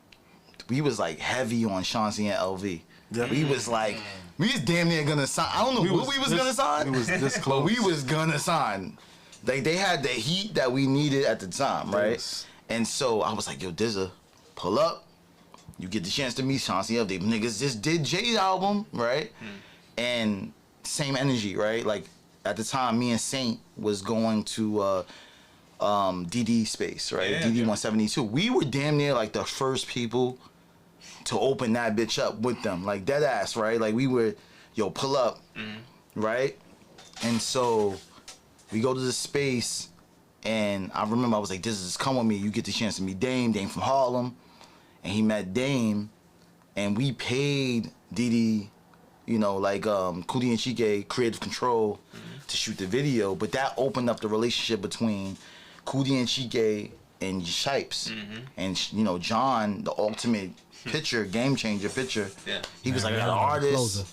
we was like heavy on Chauncey and LV. Yeah. We was like, we was damn near gonna sign. I don't know what we was gonna sign. We was this close. But we was gonna sign. Like, they had the heat that we needed at the time, right? Yes. And so I was like, yo, DZA, pull up. You get the chance to meet Chauncey L. They niggas just did Jay's album, right? And same energy, right? Like, at the time, me and Saint was going to DD space, right? Yeah, DD yeah. 172. We were damn near like the first people to open that bitch up with them. Like, dead ass, right? Like, we were, yo, pull up, right? And so we go to the space, and I remember I was like, this is come with me. You get the chance to meet Dame from Harlem. And he met Dame, and we paid Didi, you know, like Kudi and Chike creative control to shoot the video. But that opened up the relationship between Kudi and Chike and Shipes. And, you know, John, the ultimate pitcher, game changer pitcher. Yeah. He was like, an artist.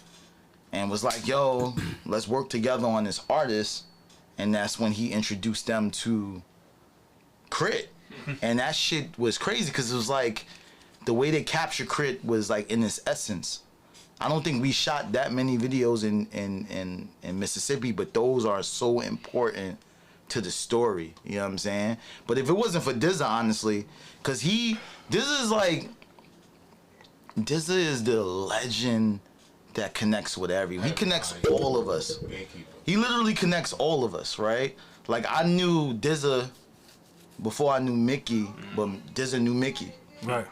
And was like, yo, let's work together on this artist. And that's when he introduced them to Crit. And that shit was crazy because it was like, the way they captured Crit was like in its essence. I don't think we shot that many videos in Mississippi, but those are so important to the story. You know what I'm saying? But if it wasn't for DZA, honestly, because DZA is the legend that connects with everyone. He connects all of us. He literally connects all of us, right? Like, I knew DZA before I knew Mickey, but DZA knew Mickey. Right.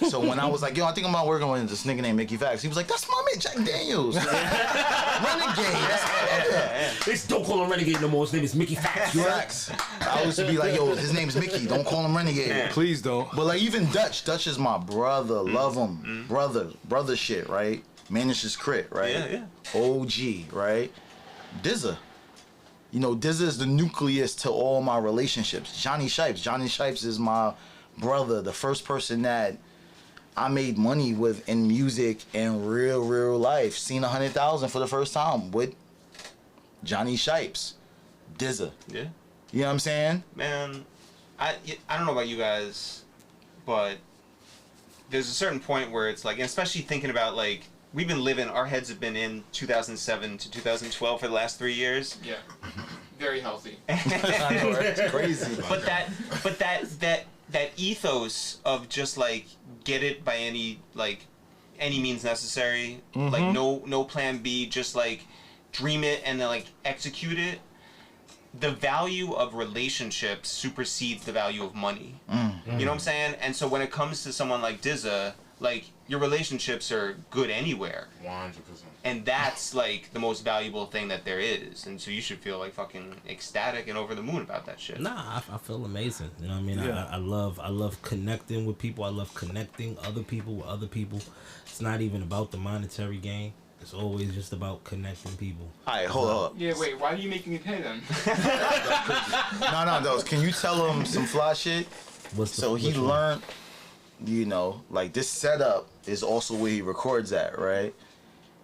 So when I was like, yo, I think I'm about working with this nigga named Mickey Factz, he was like, that's my man Jack Daniels. Renegade. That's my nigga. They don't call him Renegade no more. His name is Mickey Factz. You heard? Facts. I used to be like, yo, his name's Mickey. Don't call him Renegade. Please don't. But like even Dutch is my brother. Love him. Brother shit, right? Manages crit, right? Yeah. OG, right? DZA. You know, DZA is the nucleus to all my relationships. Johnny Shipes is my brother, the first person that I made money with in music and real life. Seen 100,000 for the first time with Johnny Shipes, DZA. Yeah. You know what I'm saying? Man, I don't know about you guys, but there's a certain point where it's like, and especially thinking about like, we've been living, our heads have been in 2007 to 2012 for the last 3 years. Yeah. Very healthy. I know, right? It's crazy. But that ethos of just like get it by any means necessary, like no plan B, just like dream it and then like execute it. The value of relationships supersedes the value of money. You know what I'm saying? And so when it comes to someone like DZA, like your relationships are good anywhere. 100%. And that's like the most valuable thing that there is. And so you should feel like fucking ecstatic and over the moon about that shit. Nah, I feel amazing. You know what I mean? Yeah. I love connecting with people. I love connecting other people with other people. It's not even about the monetary gain. It's always just about connecting people. All right, hold up. Yeah, wait, why are you making me pay then? No, can you tell him some fly shit? So he which one? learned, you know, like this setup is also where he records at, right?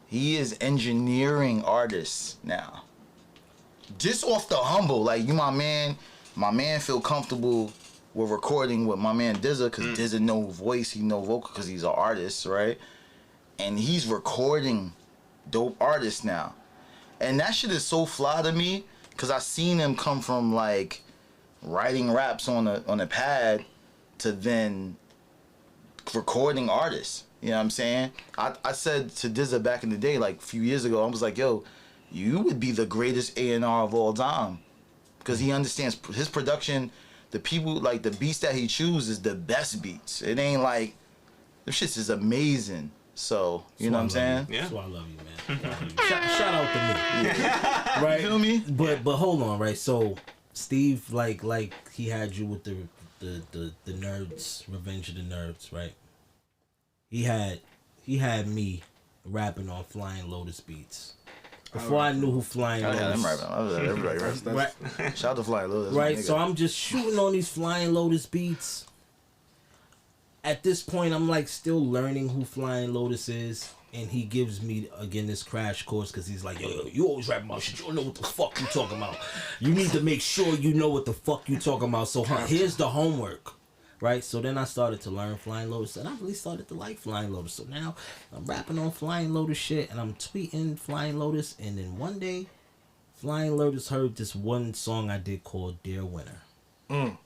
He is engineering artists now. Just off the humble, like you my man feel comfortable with recording with my man DZA, cause DZA no voice, he no vocal, cause he's an artist, right? And he's recording dope artists now. And that shit is so fly to me, cause I seen him come from like writing raps on a pad to then recording artists. You know what I'm saying? I said to DZA back in the day, like a few years ago, I was like, yo, you would be the greatest A&R of all time. Because he understands his production, the people, like the beats that he chooses is the best beats. It ain't like, this shit is amazing. So, you know what I'm saying? Yeah. That's why I love you, man. Shout out to me. Right? You feel me? But hold on, right? So Steve, like he had you with the nerds, Revenge of the Nerds, right? He had me rapping on Flying Lotus beats. Before I knew who Flying Lotus was. Everybody right. Shout out to Flying Lotus. Right, so I'm just shooting on these Flying Lotus beats. At this point, I'm like still learning who Flying Lotus is. And he gives me, again, this crash course because he's like, yo, you always rapping about shit. You don't know what the fuck you talking about. You need to make sure you know what the fuck you talking about. So here's the homework. Right? So then I started to learn Flying Lotus. And I really started to like Flying Lotus. So now I'm rapping on Flying Lotus shit. And I'm tweeting Flying Lotus. And then one day, Flying Lotus heard this one song I did called Dear Winner. And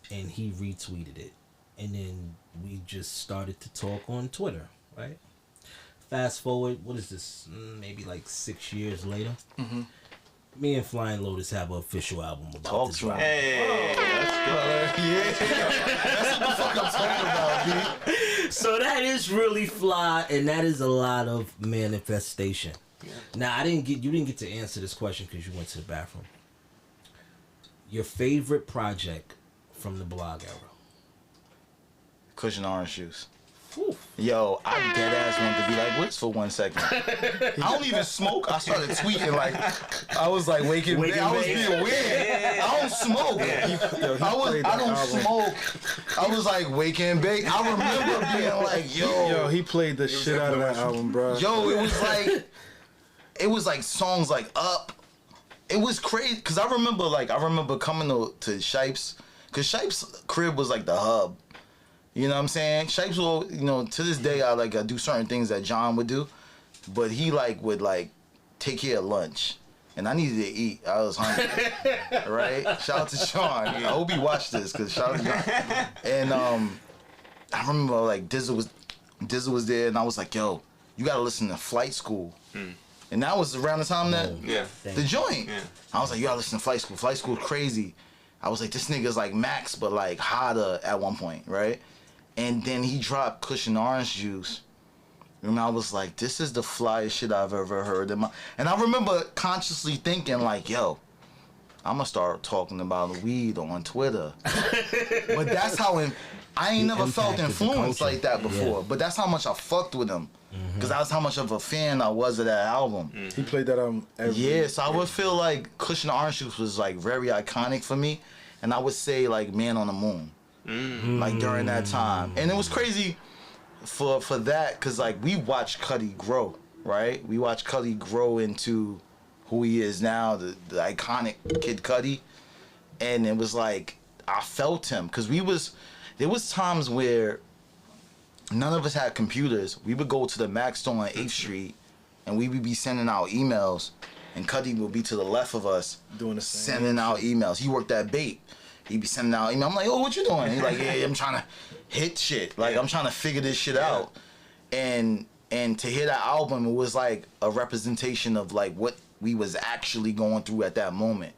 he retweeted it. And then we just started to talk on Twitter. Right? Fast forward, what is this? Maybe like 6 years later. Me and Flying Lotus have an official album about to drop. Hey, That's what the fuck I'm talking about, B. So that is really fly, and that is a lot of manifestation. Yeah. Now you didn't get to answer this question because you went to the bathroom. Your favorite project from the blog era? Cushion orange shoes. Whew. Yo, I dead ass wanted to be like Witz for 1 second. I don't even smoke. I started tweeting like I was like waking up. I was being weird. I don't smoke. I don't smoke. I was like wake and bake. I remember being like, yo, he played the shit out of that album, bro. Yo, it was like songs like Up. It was crazy because I remember coming to Shipes, because Shipes' crib was like the hub. You know what I'm saying? Shipes will, to this day I do certain things that John would do, but he would take care of lunch, and I needed to eat. I was hungry, right? Shout out to Sean. I hope he watched this, cause shout out to John. And I remember DZA was there, and I was like, yo, you gotta listen to Flight School. And that was around the time that the joint. Yeah. I was like, you gotta listen to Flight School. Flight School's crazy. I was like, this nigga's like Max, but like hotter at one point, right? And then he dropped Cushion Orange Juice. And I was like, this is the flyest shit I've ever heard. And I remember consciously thinking like, yo, I'm going to start talking about weed on Twitter. But that's how I ain't never felt influenced like that before. But that's how much I fucked with him. Because that's how much of a fan I was of that album. He played that every So I would feel like Cushion Orange Juice was like very iconic for me. And I would say like Man on the Moon. Like during that time. And it was crazy for that because like we watched Cudi grow, right? We watched Cudi grow into who he is now, the iconic Kid Cudi. And it was like I felt him because there was times where none of us had computers. We would go to the Mac store on 8th Street and we would be sending out emails and Cudi would be to the left of us doing the same sending out emails. He worked at Bait. He'd be sending out emails. I'm like, oh, what you doing? He's like, yeah, I'm trying to hit shit. Like, I'm trying to figure this shit out. And to hear that album, it was like a representation of like what we was actually going through at that moment.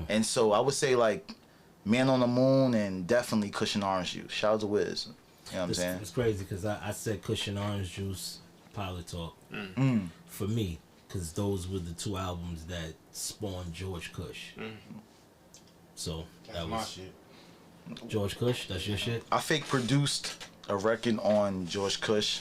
And so I would say like Man on the Moon and definitely Cushion Orange Juice. Shout out to Wiz. You know what I'm saying? It's crazy because I said Cushion Orange Juice, Pilot Talk for me because those were the two albums that spawned George Kush. So that my was shit. George Kush. That's your shit. I fake produced a record on George Kush.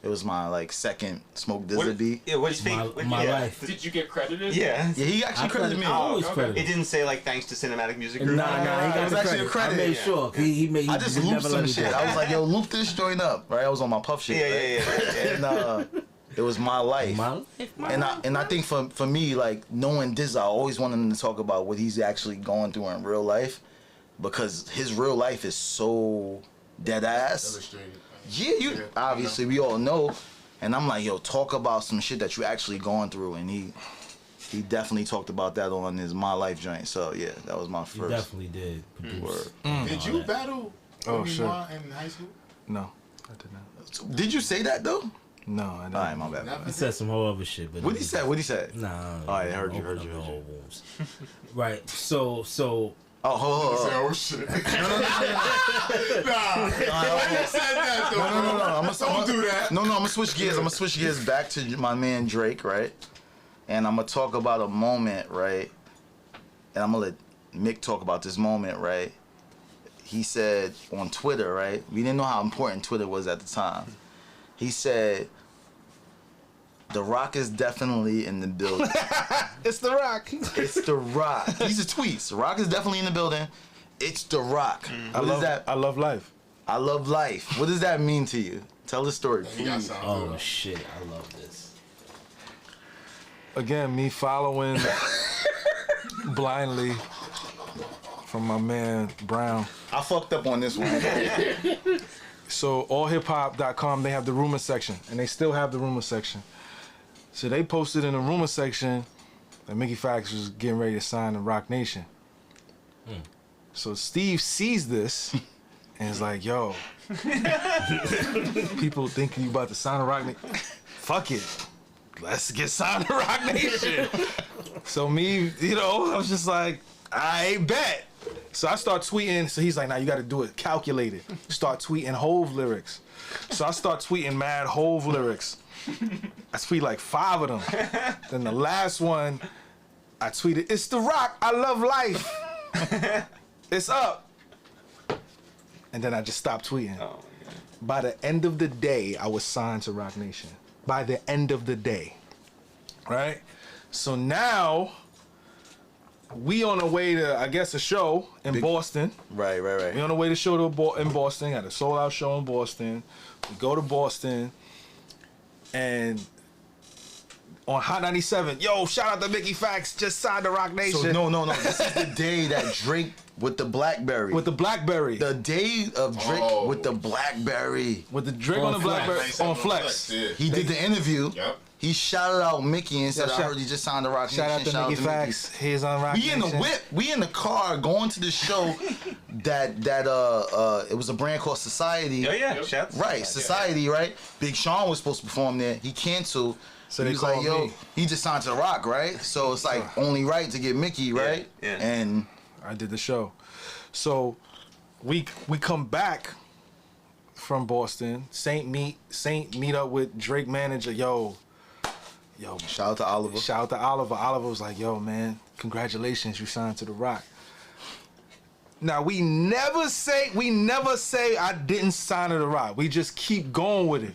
It was my like second Smoke DZA beat. Yeah, what do you think? My life. Did you get credited? Yeah. Yeah, he actually credited me. I always credit. It didn't say like thanks to Cinematic Music Group. Nah, he got it was the actually a credit. I made sure. He made. I just looped never let some me shit. down. I was like, yo, loop this joint up, right? I was on my puff shit. Yeah. And it was my life. My life. And I think for me, like knowing DZA, I always wanted him to talk about what he's actually going through in real life, because his real life is so dead ass. Illustrated. Yeah, obviously we all know. And I'm like, yo, talk about some shit that you actually going through, and he definitely taled about that on his My Life joint. So yeah, that was my He first definitely did. word. Did you battle sure. in high school? No, I did not. Did you say that though? No, I didn't. All right, my bad. He said some whole other shit, but What he said? What he said? Nah. All right, I heard you. Open up the whole wounds. Right. So. Oh, hold on. Oh shit! Nah, I just said that though. No. Don't do that. No, I'm gonna switch gears. I'm gonna switch gears back to my man Drake, right? And I'm gonna talk about a moment, right? And I'm gonna let Mick talk about this moment, right? He said on Twitter, right? We didn't know how important Twitter was at the time. He said, "The Rock is definitely in the building." It's The Rock. It's The Rock. These are tweets. The Rock is definitely in the building. It's The Rock. What is that? I love life. I love life. What does that mean to you? Tell the story, You got please. something Oh to shit! I love this. Again, me following blindly from my man Brown. I fucked up on this one. So allhiphop.com, they have the rumor section, and they still have the rumor section. So they posted in the rumor section that Mickey Factz was getting ready to sign to Rock Nation. So Steve sees this and is like, yo, people thinking you about to sign to Rock Nation. Fuck it. Let's get signed to Rock Nation. So me, I was just like, I bet. So I start tweeting. So he's like, nah, you got to do it calculated. Start tweeting Hove lyrics. So I start tweeting mad Hove lyrics. I tweet like 5 of them. Then the last one, I tweeted, "It's The Rock. I love life. It's up." And then I just stopped tweeting. Oh my God. By the end of the day, I was signed to Rock Nation. By the end of the day. Right? So now, we on the way to, I guess, a show in Boston. Right. We on the way to show in Boston. Had a sold out show in Boston. We go to Boston, and on Hot 97, yo, shout out to Mickey Factz, just signed to Rock Nation. So no. This is the day that Drake with the BlackBerry. With the BlackBerry. The day of Drake Oh. with the BlackBerry. With the Drake On on the BlackBerry Flex. on Flex. Yeah. He did the interview. Yep. He shouted out Mickey and said, Yeah, "I heard he just signed to Rock Shout Nation." out to Mickey Factz. He's on Rock We Nation. in the whip. We in the car going to the show that it was a brand called Society. Oh yeah, Yep. Chef. Right, Society, right? Big Sean was supposed to perform there. He canceled. So he they was like, called yo, me. he just signed to Rock, right? So it's like only right to get Mickey, right? yeah. And I did the show. So we come back from Boston. Saint meet up with Drake manager. Yo. Shout out to Oliver. Shout out to Oliver. Oliver was like, yo, man, congratulations, you signed to The Rock. Now, we never say I didn't sign to The Rock. We just keep going with it.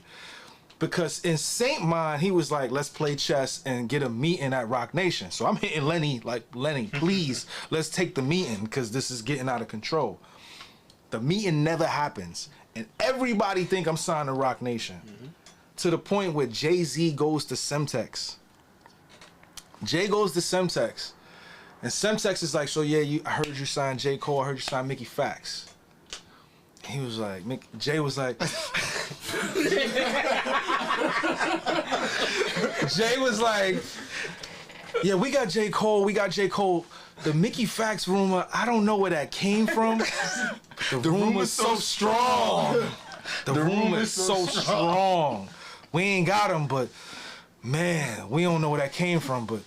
Because in Saint mind, he was like, let's play chess and get a meeting at Rock Nation. So I'm hitting Lenny, like, Lenny, please, let's take the meeting because this is getting out of control. The meeting never happens. And everybody think I'm signed to Rock Nation. To the point where Jay-Z goes to Semtex. Jay goes to Semtex. And Semtex is like, so yeah, I heard you sign J. Cole, I heard you sign Mickey Factz. He was like, Jay was like, Jay was like, yeah, we got J. Cole. The Mickey Factz rumor, I don't know where that came from. The rumor's so strong. The rumor is so strong. We ain't got him, but man, we don't know where that came from. But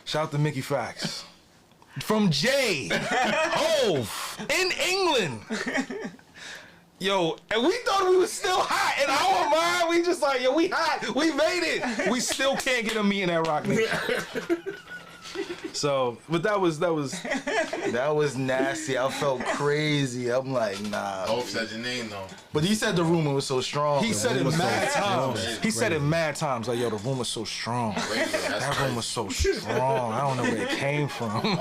shout out to Mickey Factz. From Jay, Hove, in England. Yo, and we thought we was still hot. In our mind, we just like, yo, we hot. We made it. We still can't get a meeting at Rock Nation. So, but that was nasty. I felt crazy. I'm like, nah. Hope said your name though. But he said the rumor was so strong. He said it mad times. strong. He said it mad times. Like, yo, the rumor's so strong. That rumor's so strong. I don't know where it came from.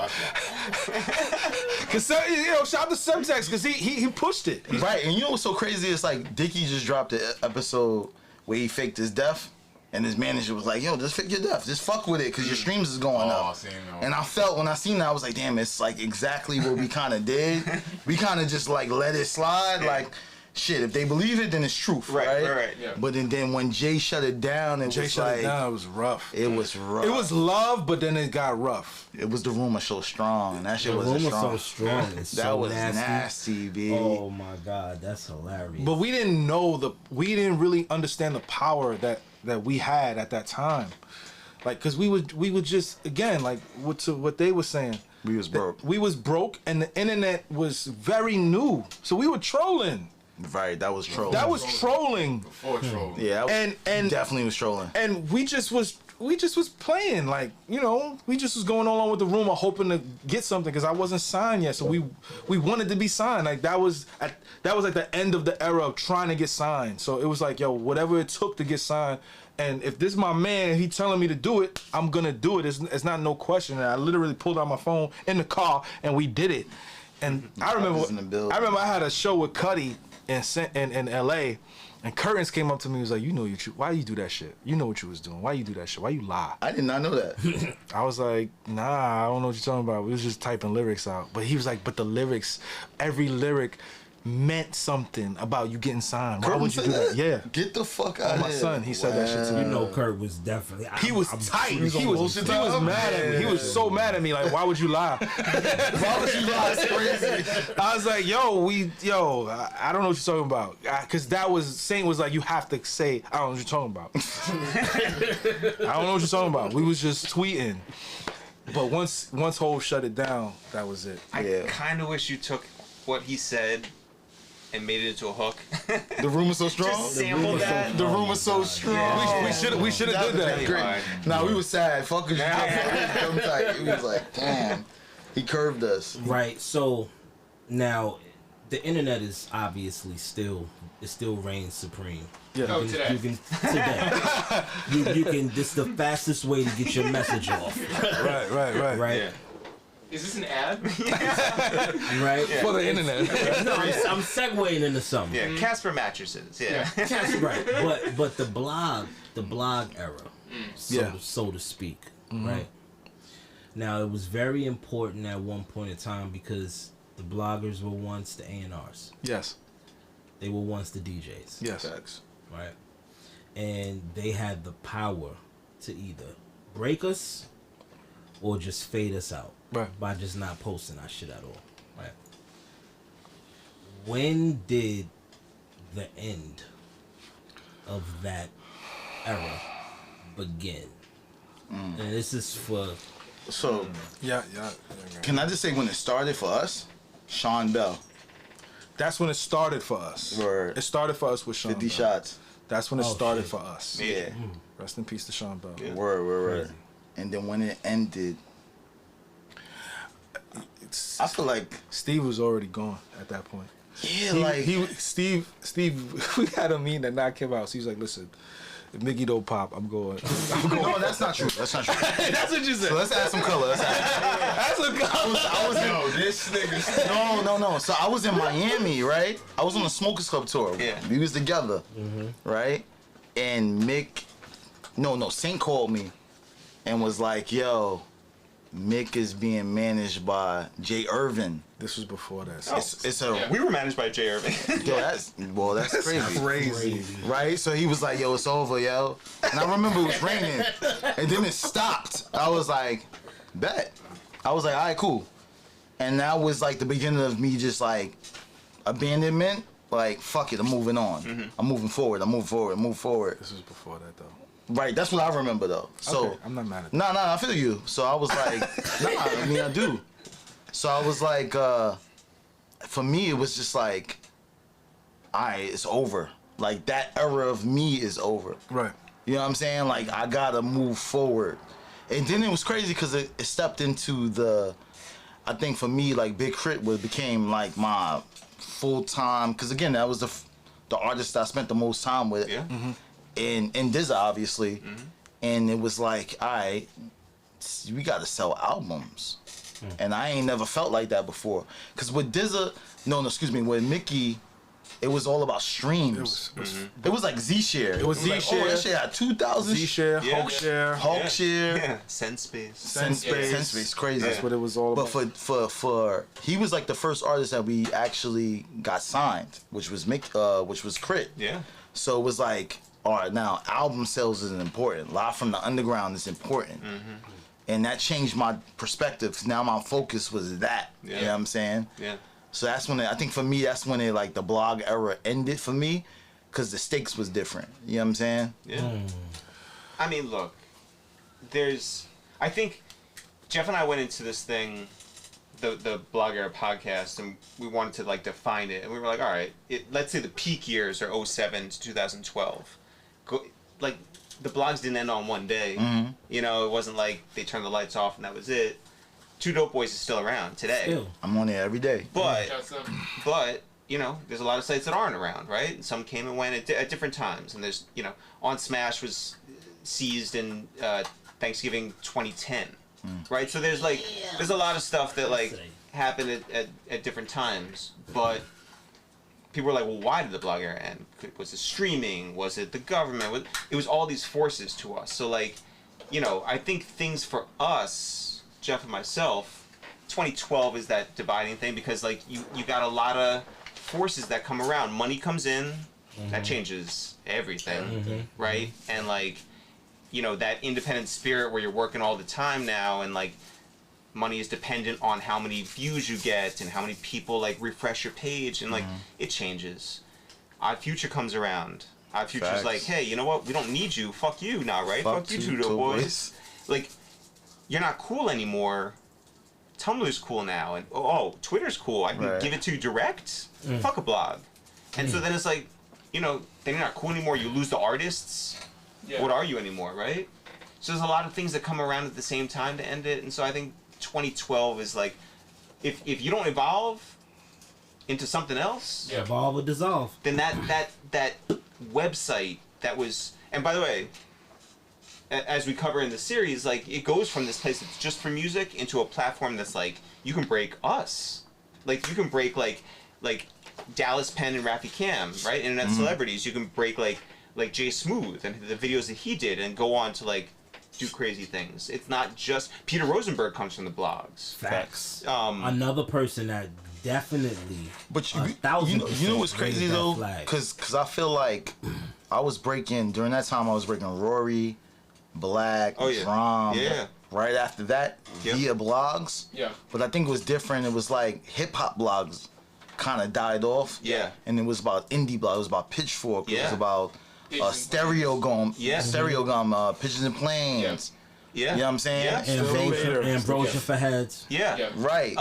Cause shout out to Semtex because he pushed it. Right, and you know what's so crazy? It's like Dickie just dropped an episode where he faked his death. And his manager was like, yo, just fake your death. Just fuck with it because your streams is going up. And I felt, when I seen that, I was like, damn, it's like exactly what we kind of did. We kind of just like let it slide. Like, shit, if they believe it, then it's truth, right? Yeah. But then when Jay shut it down, it was like... it was rough. It was rough. It was love, but then it got rough. It was the rumor so strong. And that shit was strong. So strong. It's that so was nasty, B. Oh my God, that's hilarious. But we didn't really understand the power that we had at that time. Like, cause we would just, again, like what they were saying. We was broke. We was broke and the internet was very new. So we were trolling. Right, that was trolling. That was trolling. Before trolling. Yeah, and definitely was trolling. And we just was playing, like, we just was going along with the rumor, hoping to get something because I wasn't signed yet. So we wanted to be signed. Like that was at the end of the era of trying to get signed. So it was like, yo, whatever it took to get signed. And if this is my man and he telling me to do it, I'm gonna do it. It's not no question. And I literally pulled out my phone in the car and we did it. And I remember I had a show with Cuddy in LA. And Curtains came up to me and was like, why you do that shit? You know what you was doing. Why you do that shit? Why you lie? I did not know that. I was like, nah, I don't know what you're talking about. We was just typing lyrics out. But he was like, but the lyrics, every lyric meant something about you getting signed. Why would you do that? Yeah. Get the fuck out of my here. son, he said that shit to me. Kurt was definitely... He was tight. He was mad at me. He was so mad at me. Like, why would you lie? Why would you lie? It's crazy. I was like, I don't know what you're talking about. Because Saint was like, you have to say, I don't know what you're talking about. I don't know what you're talking about. We was just tweeting. But once Hov shut it down, that was it. I kind of wish you took what he said and made it into a hook. The rumor's so strong. Just sampled that. The rumor's so strong. Yeah. We should have did that. Great. Nah, we was sad. Fuck us. It was like, damn, he curved us. Right. So now, the internet is obviously still reigns supreme. Yeah. You can. This is the fastest way to get your message off. Right. Right. Yeah. Is this an ad? Right. For the internet. No, I'm segueing into something. Yeah, Casper mattresses. Yeah. Right. But the blog era, so to speak. Mm-hmm. Right. Now it was very important at one point in time because the bloggers were once the A&Rs. Yes. They were once the DJs. Yes. Facts. Right. And they had the power to either break us or just fade us out. Right. By just not posting our shit at all. Right. When did the end of that era begin? And this is for... So, yeah. Can I just say when it started for us? Sean Bell. That's when it started for us. Word. It started for us with Sean 50 Bell. shots. That's when it Oh, started shit. for us. Yeah. Rest in peace to Sean Bell. Yeah. Word. Crazy. And then when it ended, I feel like Steve was already gone at that point. Steve. We had a meeting at Not Kim House. He was like, listen, if Mickey don't pop, I'm going. No, that's not true. That's not true. That's what you said. So let's add some color. That's a color. I was Yo, this nigga. No. So I was in Miami, right? I was on the Smokers Club tour. Yeah. We was together, right? And Saint called me and was like, yo, Mick is being managed by Jay Irvin. This was before that. It's a We were managed by Jay Irvin. yo, that's crazy. Crazy. Right? So he was like, yo, it's over, yo. And I remember it was raining. And then it stopped. I was like, bet. I was like, all right, cool. And that was like the beginning of me just like abandonment. Like, fuck it, I'm moving on. I'm moving forward. Move forward. This was before that, though. Right, that's what I remember, though. So, Okay, I'm not mad at that. No, I feel you. So I was like, I do. So I was like, for me, it was just like, all right, it's over. Like, that era of me is over. Right. You know what I'm saying? Like, I gotta move forward. And then it was crazy because it stepped into I think for me, like, Big Crit became like my full-time, because again, that was the artist I spent the most time with. Yeah. And DZA, obviously. And it was like, all right, we gotta sell albums. And I ain't never felt like that before. Because with DZA, with Mickey, it was all about streams. It was like Z-Share. It was Z-Share. Like, that shit had 2,000. Z-Share, Yeah. Hulk Share. Hulk Share. Yeah. Sense Space. Sense Space, crazy. That's what it was all But about. for he was like the first artist that we actually got signed, which was which was Crit. Yeah. So it was like, all right, now album sales is important. Live from the Underground is important. And that changed my perspective, 'cause now my focus was that. Yeah. You know what I'm saying? Yeah. So that's when I think for me, that's when like the blog era ended for me, because the stakes was different. You know what I'm saying? Yeah. I mean, look, I think Jeff and I went into this thing, the Blog Era podcast, and we wanted to like define it, and we were like, all right, let's say the peak years are 07 to 2012. Like, the blogs didn't end on one day. You know, it wasn't like they turned the lights off and that was it. Two Dope Boys is still around today. Still. I'm on it every day. But That's But, you know, there's a lot of sites that aren't around, right? And some came and went at different times. And there's, you know, On Smash was seized in Thanksgiving 2010, right? So there's like, there's a lot of stuff that like happened at different times. But people were like, well, why did the blog era end? Was it streaming? Was it the government? It was all these forces to us. So like, you know, I think things for us, Jeff and myself, 2012 is that dividing thing, because like you got a lot of forces that come around. Money comes in, that changes everything, right? And like, you know, that independent spirit where you're working all the time now, and like money is dependent on how many views you get and how many people like refresh your page, and like it changes. Odd Future comes around. Odd Future's Facts. like, hey, you know what? We don't need you. Fuck you now, right? Fuck you, Two Dope Boys. Like, you're not cool anymore. Tumblr's cool now, and Twitter's cool. I can give it to you direct. Fuck a blog. And so then it's like, you know, then you're not cool anymore. You lose the artists. Yeah. What are you anymore, right? So there's a lot of things that come around at the same time to end it. And so I think 2012 is like, if you don't evolve into something else, Evolve or dissolve. then that website that was, and by the way, as we cover in the series, like it goes from this place that's just for music into a platform that's like, you can break us, like you can break like Dallas Penn and Rafi Cam, right? Internet celebrities. You can break like Jay Smooth and the videos that he did, and go on to like do crazy things. It's not just Peter Rosenberg comes from the blogs. Facts. Um, Another person that definitely. But you 1,000% know what's crazy raised that though? flag. Cause I feel like I was breaking, during that time I was breaking Rory, Black, Drum. Yeah. Right after that, via blogs. Yeah. But I think it was different. It was like hip hop blogs kind of died off. Yeah. And it was about indie blogs. It was about Pitchfork. It Yeah. was about Stereo Gum. Yeah. Stereo Gum, Pigeons and Planes. Yeah. You know what I'm saying? Yeah. Ambrosia for heads. Yeah. Yeah. Right.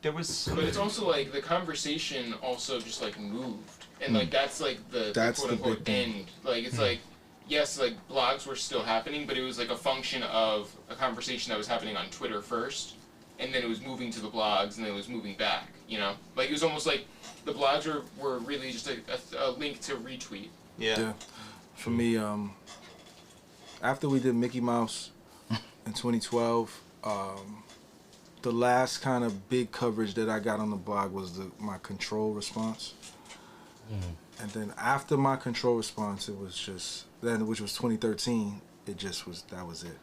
there was. But it's also like the conversation also just like moved, and like that's like the quote unquote end. Like it's like, yes, like blogs were still happening, but it was like a function of a conversation that was happening on Twitter first, and then it was moving to the blogs, and then it was moving back. You know, like it was almost like the blogs were really just a link to retweet. Yeah. For me, after we did Mickey Mouse in 2012, the last kind of big coverage that I got on the blog was my control response. And then after my control response, it was just then, which was 2013. It just was that was it.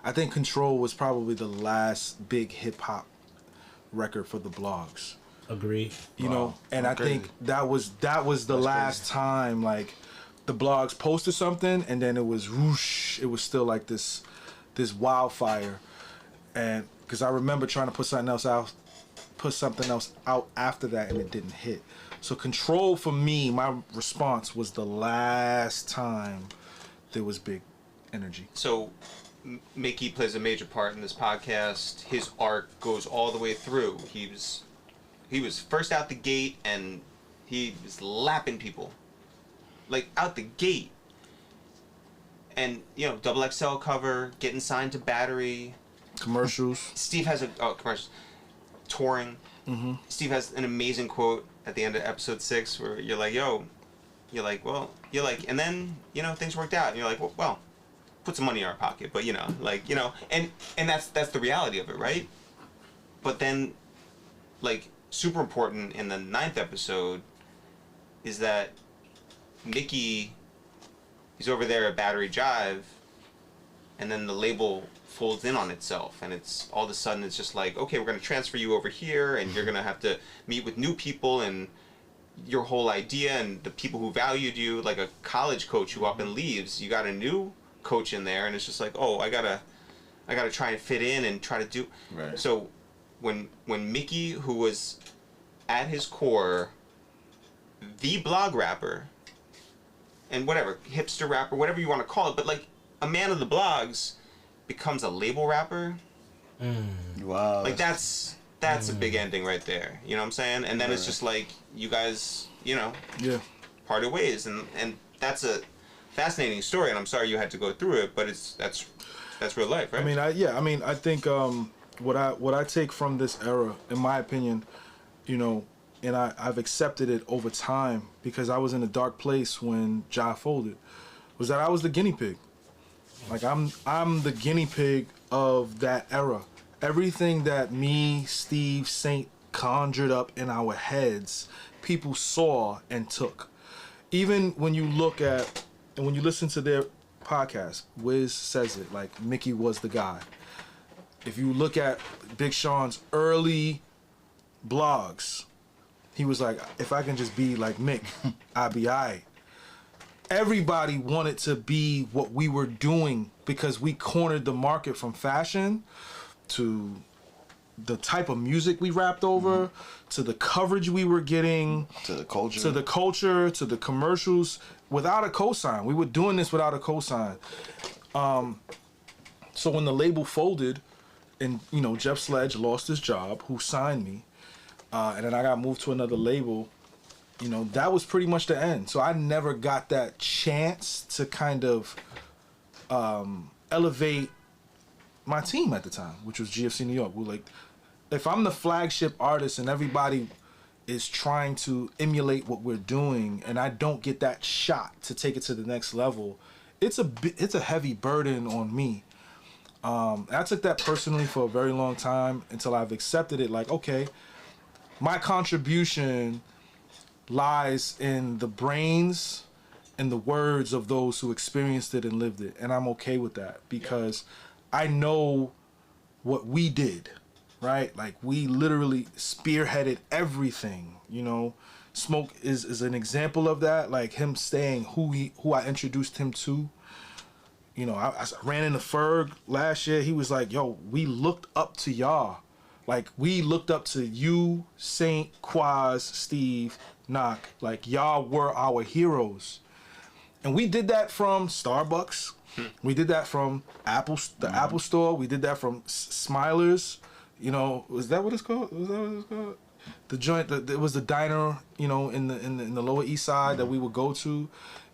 I think Control was probably the last big hip hop record for the blogs. Agreed. You know, and I think that was the last time like the blogs posted something, and then it was whoosh. It was still like this wildfire, and because I remember trying to put something else out after that, and it didn't hit. So Control for me, my response was the last time there was big energy. So Mickey plays a major part in this podcast. His arc goes all the way through. He was first out the gate, and he was lapping people, like out the gate. And you know, XXL cover, getting signed to Battery, Commercials. Steve has commercials, touring. Mm-hmm. Steve has an amazing quote at the end of episode 6 where you're like, and then you know things worked out, and you're like, well, put some money in our pocket, but you know, like you know, and that's the reality of it, right? But then, like, super important in the 9th episode is that Mickey, he's over there at Battery Jive, and then the label folds in on itself, and it's all of a sudden it's just like, okay, we're going to transfer you over here, and you're going to have to meet with new people, and your whole idea and the people who valued you, like a college coach who up and leaves, you got a new coach in there, and it's just like, oh, I gotta try and fit in and try to do right. So when Mickey, who was at his core the blog rapper and whatever, hipster rapper, whatever you want to call it, but like a man of the blogs becomes a label rapper. Wow. Like that's a big ending right there. You know what I'm saying? And then it's just like you guys, you know, parted ways, and that's a fascinating story. And I'm sorry you had to go through it, but that's real life, right? I think what I take from this era, in my opinion, you know, and I've accepted it over time because I was in a dark place when Ja folded, was that I was the guinea pig. Like I'm the guinea pig of that era. Everything that me, Steve, Saint conjured up in our heads, people saw and took. Even when you look at and when you listen to their podcast, Wiz says it, like Mickey was the guy. If you look at Big Sean's early blogs, he was like, if I can just be like Mick, I'll be aight. Everybody wanted to be what we were doing because we cornered the market from fashion to the type of music we rapped over, to the coverage we were getting, to the culture, to the commercials, without a cosign. We were doing this without a cosign. So when the label folded, and you know Jeff Sledge lost his job, who signed me, and then I got moved to another label. You know, that was pretty much the end. So I never got that chance to kind of elevate my team at the time, which was GFC New York. We're like, if I'm the flagship artist and everybody is trying to emulate what we're doing, and I don't get that shot to take it to the next level, it's a heavy burden on me. I took that personally for a very long time until I've accepted it. Like, okay, my contribution lies in the brains and the words of those who experienced it and lived it, and I'm okay with that because I know what we did, right? Like we literally spearheaded everything, you know. Smoke is an example of that, like him saying who I introduced him to. You know, I ran into Ferg last year. He was like, yo, we looked up to y'all. Like we looked up to you, Saint, Quaz, Steve, Knock. Like y'all were our heroes. And we did that from Starbucks. We did that from Apple Store. We did that from Smilers. You know, was that what it's called? The joint. It was the diner. You know, in the Lower East Side that we would go to,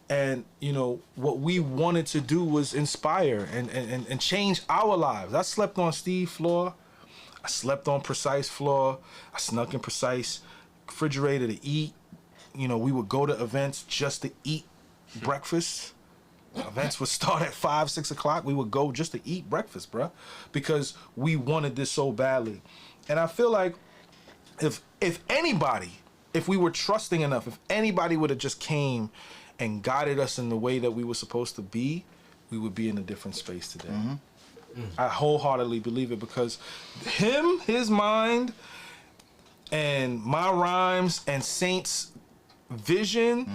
and you know what we wanted to do was inspire and change our lives. I slept on Steve's floor. I slept on Precise floor. I snuck in Precise refrigerator to eat. You know, we would go to events just to eat breakfast. Events would start at 5, 6 o'clock. We would go just to eat breakfast, bruh, because we wanted this so badly. And I feel like if anybody, if we were trusting enough, if anybody would have just came and guided us in the way that we were supposed to be, we would be in a different space today. I wholeheartedly believe it, because his mind, and my rhymes and Saint's vision,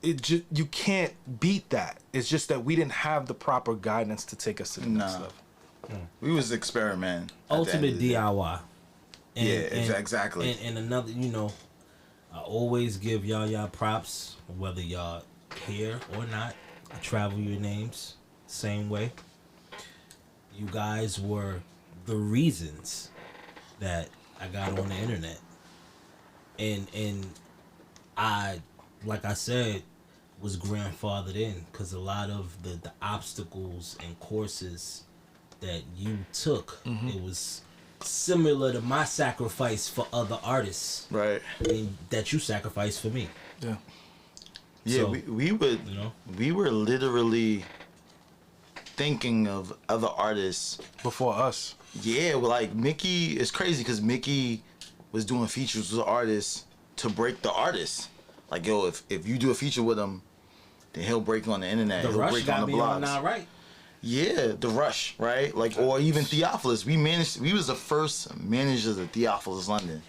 it just, you can't beat that. It's just that we didn't have the proper guidance to take us to the next level. We was experimenting. Ultimate DIY. Exactly. And another, you know, I always give y'all props, whether y'all here or not. I travel your names same way. You guys were the reasons that I got on the internet. And I, like I said, was grandfathered in, because a lot of the obstacles and courses that you took, it was similar to my sacrifice for other artists, Right. and that you sacrificed for me. Yeah. Yeah, So, we would, you know, we were literally thinking of other artists. Before us. Yeah, well, like Mickey, it's crazy because Mickey was doing features with artists to break the artist. Like, yo, if you do a feature with him, then he'll break on the internet. the he'll rush break got on the me on blogs. now, right? Yeah, the Rush, right? Like, or even Theophilus. We was the first managers of Theophilus London.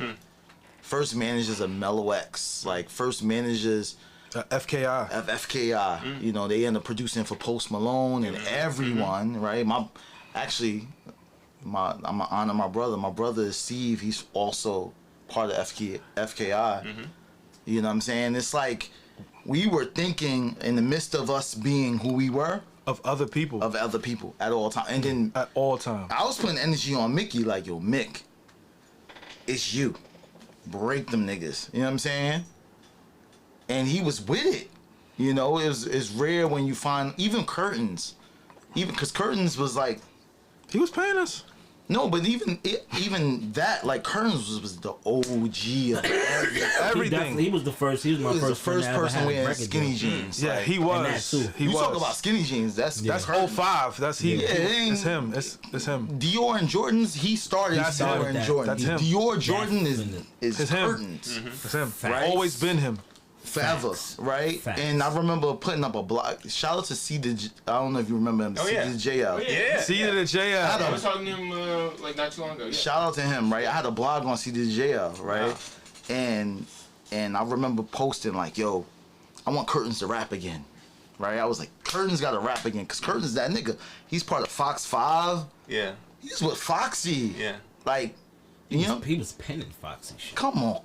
First managers of Mellow X. Like, first managers FKI. of FKI. You know, they ended up producing for Post Malone and everyone, right? I'm gonna honor my brother. My brother is Steve. He's also part of FKI. You know what I'm saying? It's like we were thinking in the midst of us being who we were, Of other people. of other people at all times. And then At all times. I was putting energy on Mickey, like, yo, Mick, it's you. Break them niggas. You know what I'm saying? And he was with it. You know, it's rare when you find even Curtains. Even because Curtains was like, He was paying us. no, but even that, like, Curtains was the OG of Everything. He was the first. He was my He was the first first friend to ever person have a wearing record skinny deal. jeans. Yeah, like, he was. that too. He you was. talk about skinny jeans. That's That's Curtains. 05. That's he. Yeah, It's him. It's him. Dior and Jordans. He started That's Dior him. and That- Jordan. that's him. Dior Jordan is It's him. Curtains. It's him. Facts. Always been him. Forever, Facts. right? Facts. And I remember putting up a blog. Shout out to I don't know if you remember him. Oh, yeah. CDJL. Yeah. See you to the JL. I was talking to him like not too long ago. Yeah. Shout out to him, right? I had a blog on CDJL, right? And I remember posting like, yo, I want Curtains to rap again, right? I was like, Curtains got to rap again, because Curtains, that nigga, he's part of Fox 5. Yeah. He's with Foxy. Yeah. Like, you know, He was penning Foxy shit. come on.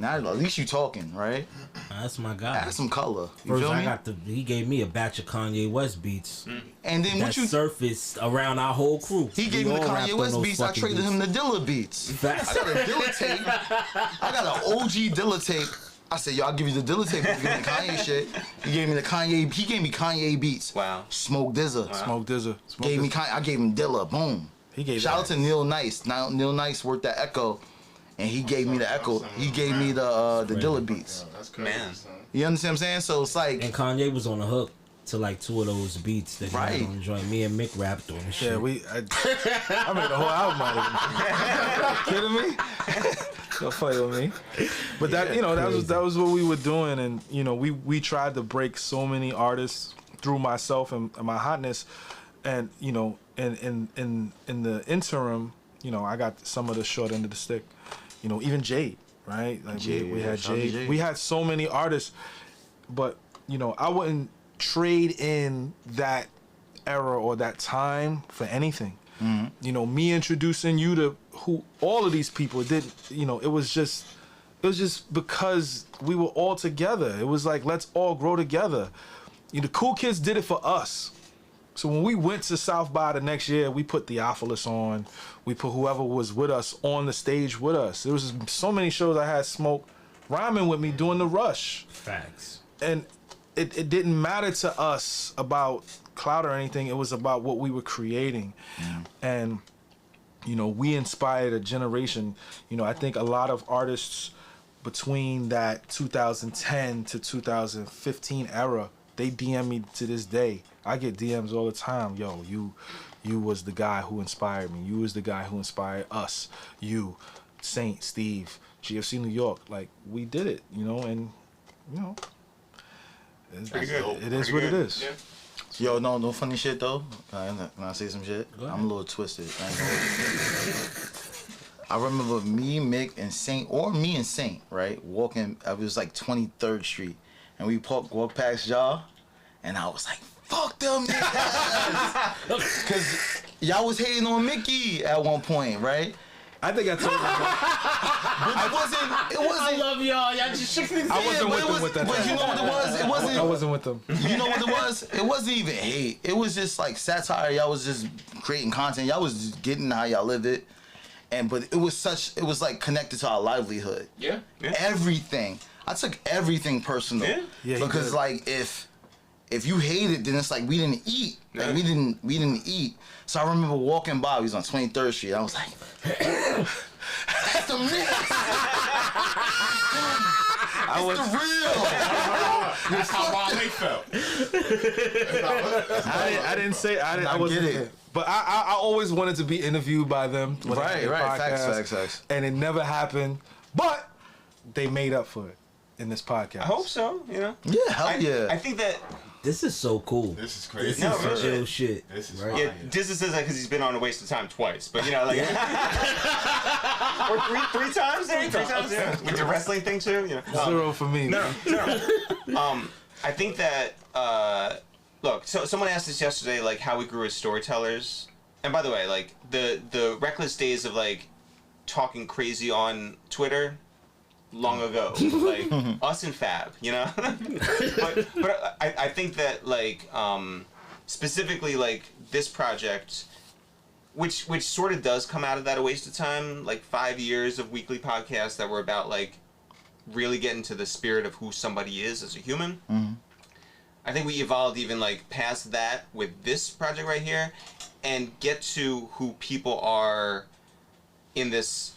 Now at least you talking, right? That's my guy. Add some color. You First, feel I me? got he gave me a batch of Kanye West beats And then that what you... surfaced around our whole crew. He gave me the Kanye West beats. I traded him the Dilla beats. Facts. I got a Dilla tape. I got an OG Dilla tape. I said, yo, I'll give you the Dilla tape if you give me Kanye shit. He gave me Kanye beats. Wow. Smoke DZA. Smoke Dizza. Gave me Kanye. I gave him Dilla. Boom. He gave Shout out that. to Neil Nice. Now Neil Nice worked at Echo, and he gave me the Echo. He gave me the Dilla beats. That's crazy. Man. Son. You understand what I'm saying? So it's like, And Kanye was on the hook to like 2 of those beats that he Right. had on the joint. Me and Mick rapped on the shit. Yeah, I made a whole album out of him. Kidding me? Don't play with me. But that, you know, that was what we were doing, and you know, we tried to break so many artists through myself and my hotness, and you know, in the interim, you know, I got some of the short end of the stick. You know, even Jade, right? Like Jade, we yeah, had shout out to Jade. Jade. We had so many artists, but you know, I wouldn't trade in that era or that time for anything. You know, me introducing you to all of these people did, you know, it was just because we were all together. It was like, let's all grow together. You know, the cool kids did it for us. So when we went to South by the next year, we put Theophilus on. We put whoever was with us on the stage with us. There was so many shows I had Smoke rhyming with me doing the Rush. Facts. And it didn't matter to us about clout or anything. It was about what we were creating. And, you know, we inspired a generation. You know, I think a lot of artists between that 2010 to 2015 era, they DM me to this day. I get DMs all the time. Yo, you was the guy who inspired me. You was the guy who inspired us. You, Saint, Steve, GFC New York. Like, we did it, you know, and, you know, it is what it is. Yeah. Yo, no funny shit though. Can I say some shit? I'm a little twisted. I remember me, Mick, and Saint, right? Walking, it was like 23rd Street, and we walked past y'all, and I was like, fuck them niggas. Because y'all was hating on Mickey at one point, right? I think I told you. But it wasn't. I love y'all. Y'all just shook me. I wasn't with them with that. But you know what it was? It wasn't. I wasn't with them. You know what it was? It wasn't even hate. It was just like satire. Y'all was just creating content. Y'all was just getting how y'all lived it. But it was like connected to our livelihood. Yeah. Everything. I took everything personal. Yeah, because like if you hated, then it's like we didn't eat. Like we didn't eat. So I remember walking by. We was on 23rd Street. I was like, that's the niggas. It's the real. That's how Wale felt. I didn't say I wasn't get it. there. But I always wanted to be interviewed by them. when I did a Right. podcast, Facts. And it never happened. But they made up for it in this podcast. I hope so. You know. Yeah, hell yeah. I think that. This is so cool. This is crazy. This No, is really. real shit. This is right? fire. Yeah, Dizza says that because he's been on A Waste of Time twice, but you know, like, or three times, maybe 3 times, yeah. With the wrestling thing too, you know. 0 for me. No. I think that look, so someone asked us yesterday, like, how we grew as storytellers, and by the way, like, the reckless days of like talking crazy on Twitter. Long ago, like us and Fab, you know. but I think that like specifically like this project, which sort of does come out of that A Waste of Time, like 5 years of weekly podcasts that were about like really getting to the spirit of who somebody is as a human. I think we evolved even like past that with this project right here, and get to who people are in this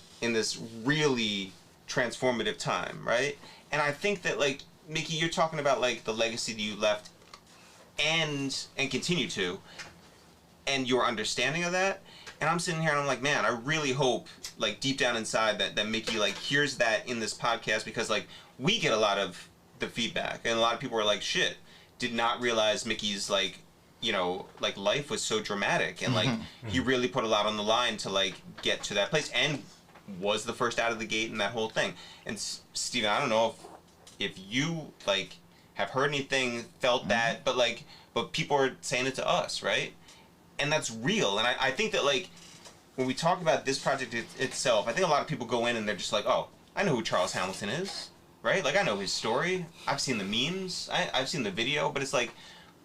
really transformative time, right? And I think that like Mickey, you're talking about like the legacy that you left and continue to, and your understanding of that. And I'm sitting here and I'm like, man, I really hope like deep down inside that Mickey like hears that in this podcast, because like we get a lot of the feedback, and a lot of people are like, shit, did not realize Mickey's like, you know, like life was so dramatic, and like he really put a lot on the line to like get to that place, and was the first out of the gate in that whole thing. And Steven, I don't know if you like have heard anything, felt that, but people are saying it to us, right? And that's real. And I think that like when we talk about this project itself, I think a lot of people go in and they're just like, oh, I know who Charles Hamilton is, right? Like I know his story. I've seen the memes. I've seen the video. But it's like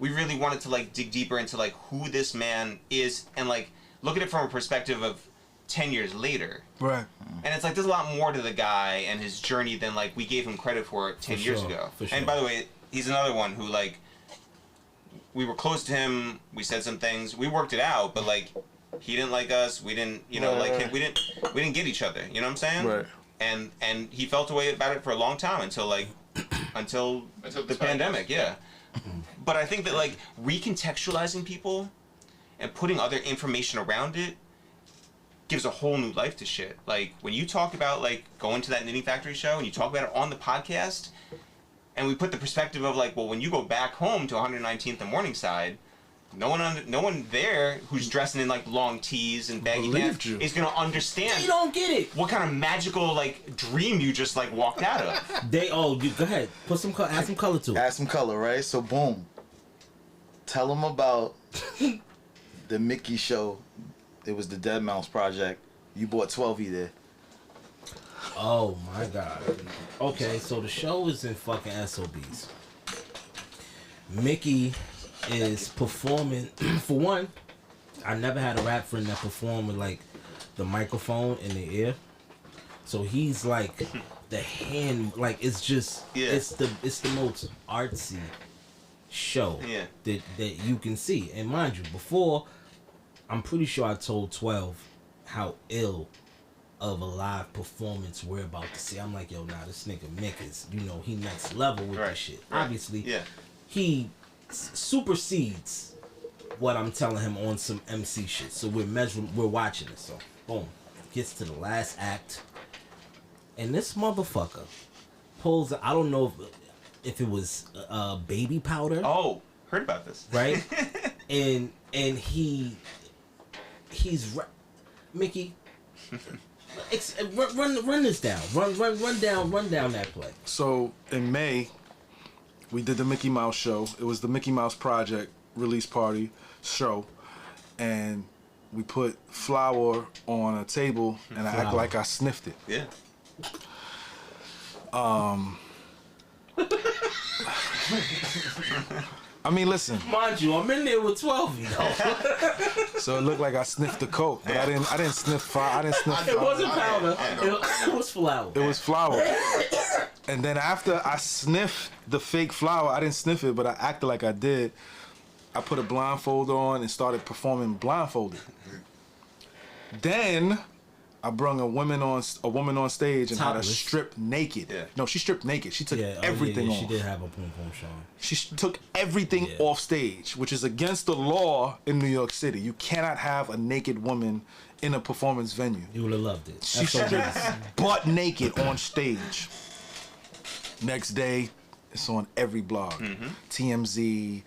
we really wanted to like dig deeper into like who this man is, and like look at it from a perspective of 10 years later. Right. And it's like there's a lot more to the guy and his journey than like we gave him credit for 10 years ago. For sure. And by the way, he's another one who like we were close to him, we said some things, we worked it out, but like he didn't like us, we didn't, you know, like him, we didn't get each other, you know what I'm saying? Right. And he felt a way about it for a long time until the pandemic, yeah. But I think that like recontextualizing people and putting other information around it gives a whole new life to shit. Like when you talk about like going to that Knitting Factory show and you talk about it on the podcast, and we put the perspective of like, well, when you go back home to 119th and Morningside, no one there who's dressing in like long tees and baggy pants is gonna understand. You don't get it. What kind of magical like dream you just like walked out of? You go ahead. Add some color to it. Add some color, right? So boom. Tell them about the Mickey show. It was the Dead Mouse project. You bought 12E there. Oh my god. Okay, so the show is in fucking SOBs. Mickey is performing. For one, I never had a rap friend that performed with like the microphone in the ear. So he's like the hand, like it's just it's the most artsy show that you can see. And mind you, before, I'm pretty sure I told 12 how ill of a live performance we're about to see. I'm like, yo, nah, this nigga Mick is, he next level with this shit. Obviously, he supersedes what I'm telling him on some MC shit. So we're watching it. So boom, gets to the last act, and this motherfucker pulls. I don't know if it was baby powder. Oh, heard about this. Right, and he's Mickey. Run this down. Run down that play. So in May, we did the Mickey Mouse show. It was the Mickey Mouse Project release party show, and we put flour on a table, and I act like I sniffed it. Yeah. I mean, listen. Mind you, I'm in there with 12, So it looked like I sniffed the coke, but I didn't sniff fire. I didn't sniff. It wasn't powder. It was flour. It was flour. And then after I sniffed the fake flour, I didn't sniff it, but I acted like I did. I put a blindfold on and started performing blindfolded. Then I brung a woman on stage and had her strip naked. Yeah. No, she stripped naked. She took everything off. She did have a pom pom show. She took everything off stage, which is against the law in New York City. You cannot have a naked woman in a performance venue. You would have loved it. She stripped butt naked on stage. Next day, it's on every blog. TMZ.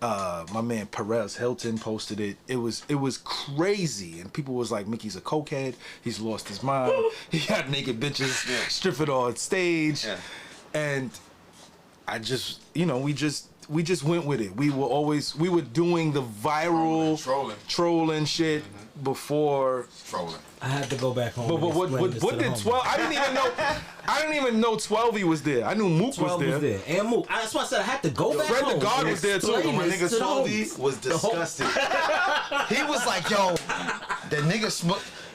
My man Perez Hilton posted it. It was crazy, and people was like, "Mickey's a cokehead. He's lost his mind. He got naked bitches stripping on stage," and I just, we just went with it. We were doing the viral trolling shit before. Trolling. I had to go back home. But what did 12? I didn't even know 12 was there. I knew Mook was there. And Mook. That's why I said I had to go back Fred home. the God was there too. My nigga 12 was disgusted. He was like, yo, that nigga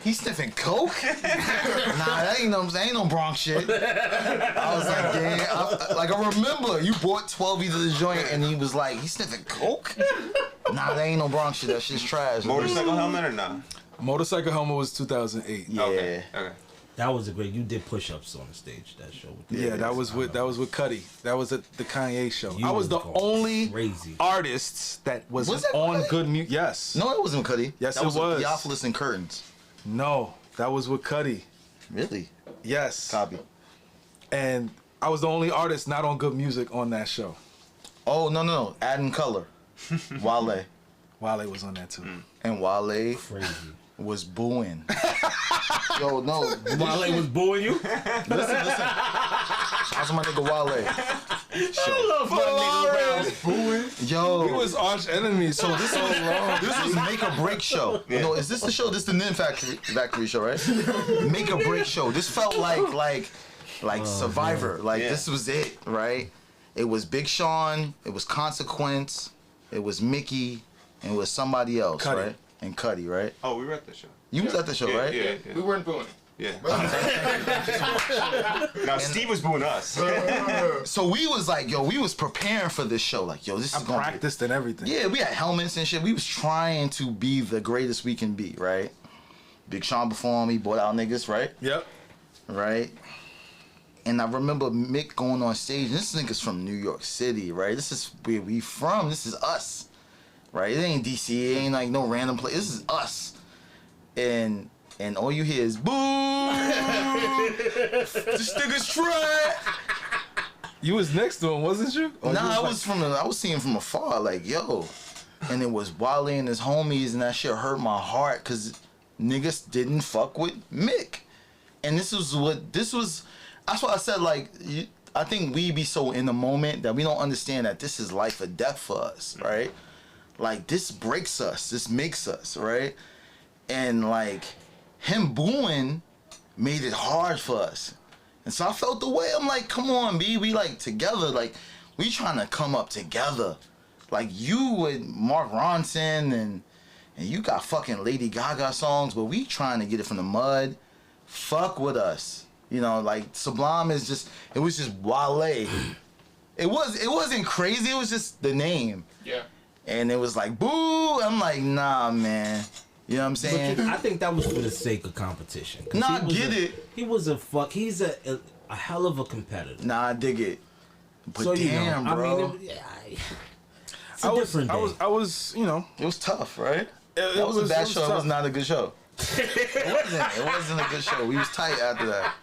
he's sniffing coke? Nah, that ain't no Bronx shit. I was like, damn. I remember you brought 12 to the joint and he was like, he's sniffing coke? Nah, that ain't no Bronx shit. That shit's trash. Motorcycle helmet or not? Motorcycle helmet was 2008. Yeah. Okay. That was a great. You did push-ups on the stage that show. Yeah, that was with Cudi. That was at the Kanye show. You I was the only crazy artist that was that on Cudi? good music. Yes. No, it wasn't Cudi. Yes, that it was. Theophilus and Curtains. No, that was with Cudi. Really? Yes. Copy. And I was the only artist not on good music on that show. Oh, no. Adding color. Wale. Wale was on that too. And Wale crazy. was booing. Yo, no. Wale was booing you. Listen. How's my nigga Wale? I love my nigga booing. Yo. We was arch enemies, so this was long. This was Make or Break show. You know, is this the show? This the Nin Factory show, right? Make or Break show. This felt like Survivor. Man. This was it, right? It was Big Sean. It was Consequence. It was Mickey. And it was somebody else, Cudi. right? And Cudi, right? Oh, we were at the show. You was at the show, right? Yeah. We weren't booing. Yeah. Now Steve was booing us. So we was like, yo, we was preparing for this show. Like, yo, this is I gonna practiced and everything. Yeah, we had helmets and shit. We was trying to be the greatest we can be, right? Big Sean performed. He bought out niggas, right? Yep. Right? And I remember Mick going on stage. And this nigga's from New York City, right? This is where we from. This is us, right? It ain't DC. It ain't like no random place. This is us. And all you hear is boo. This nigga's trash. You was next to him, wasn't you? Or Nah, you I was seeing from afar, like, yo. And it was Wale and his homies, and that shit hurt my heart because niggas didn't fuck with Mick. And that's why I said, like, I think we be so in the moment that we don't understand that this is life or death for us, right? Like, this breaks us, this makes us, right? And, like, him booing made it hard for us. And so I felt the way. I'm like, come on, B, we like together. Like, we trying to come up together. like you with Mark Ronson and you got fucking Lady Gaga songs, but we trying to get it from the mud. Fuck with us. You know, like Sublime is just, it was just Wale. It wasn't crazy, it was just the name. Yeah. And it was like, boo! I'm like, nah, man. You know what I'm saying? I think that was for the sake of competition. Nah, get it. He's a hell of a competitor. Nah, I dig it. But So, damn, bro. I mean, it's a different day. I was, you know, it was tough, right? it That was a bad it show. It tough. was not a good show. It wasn't a good show. We was tight after that.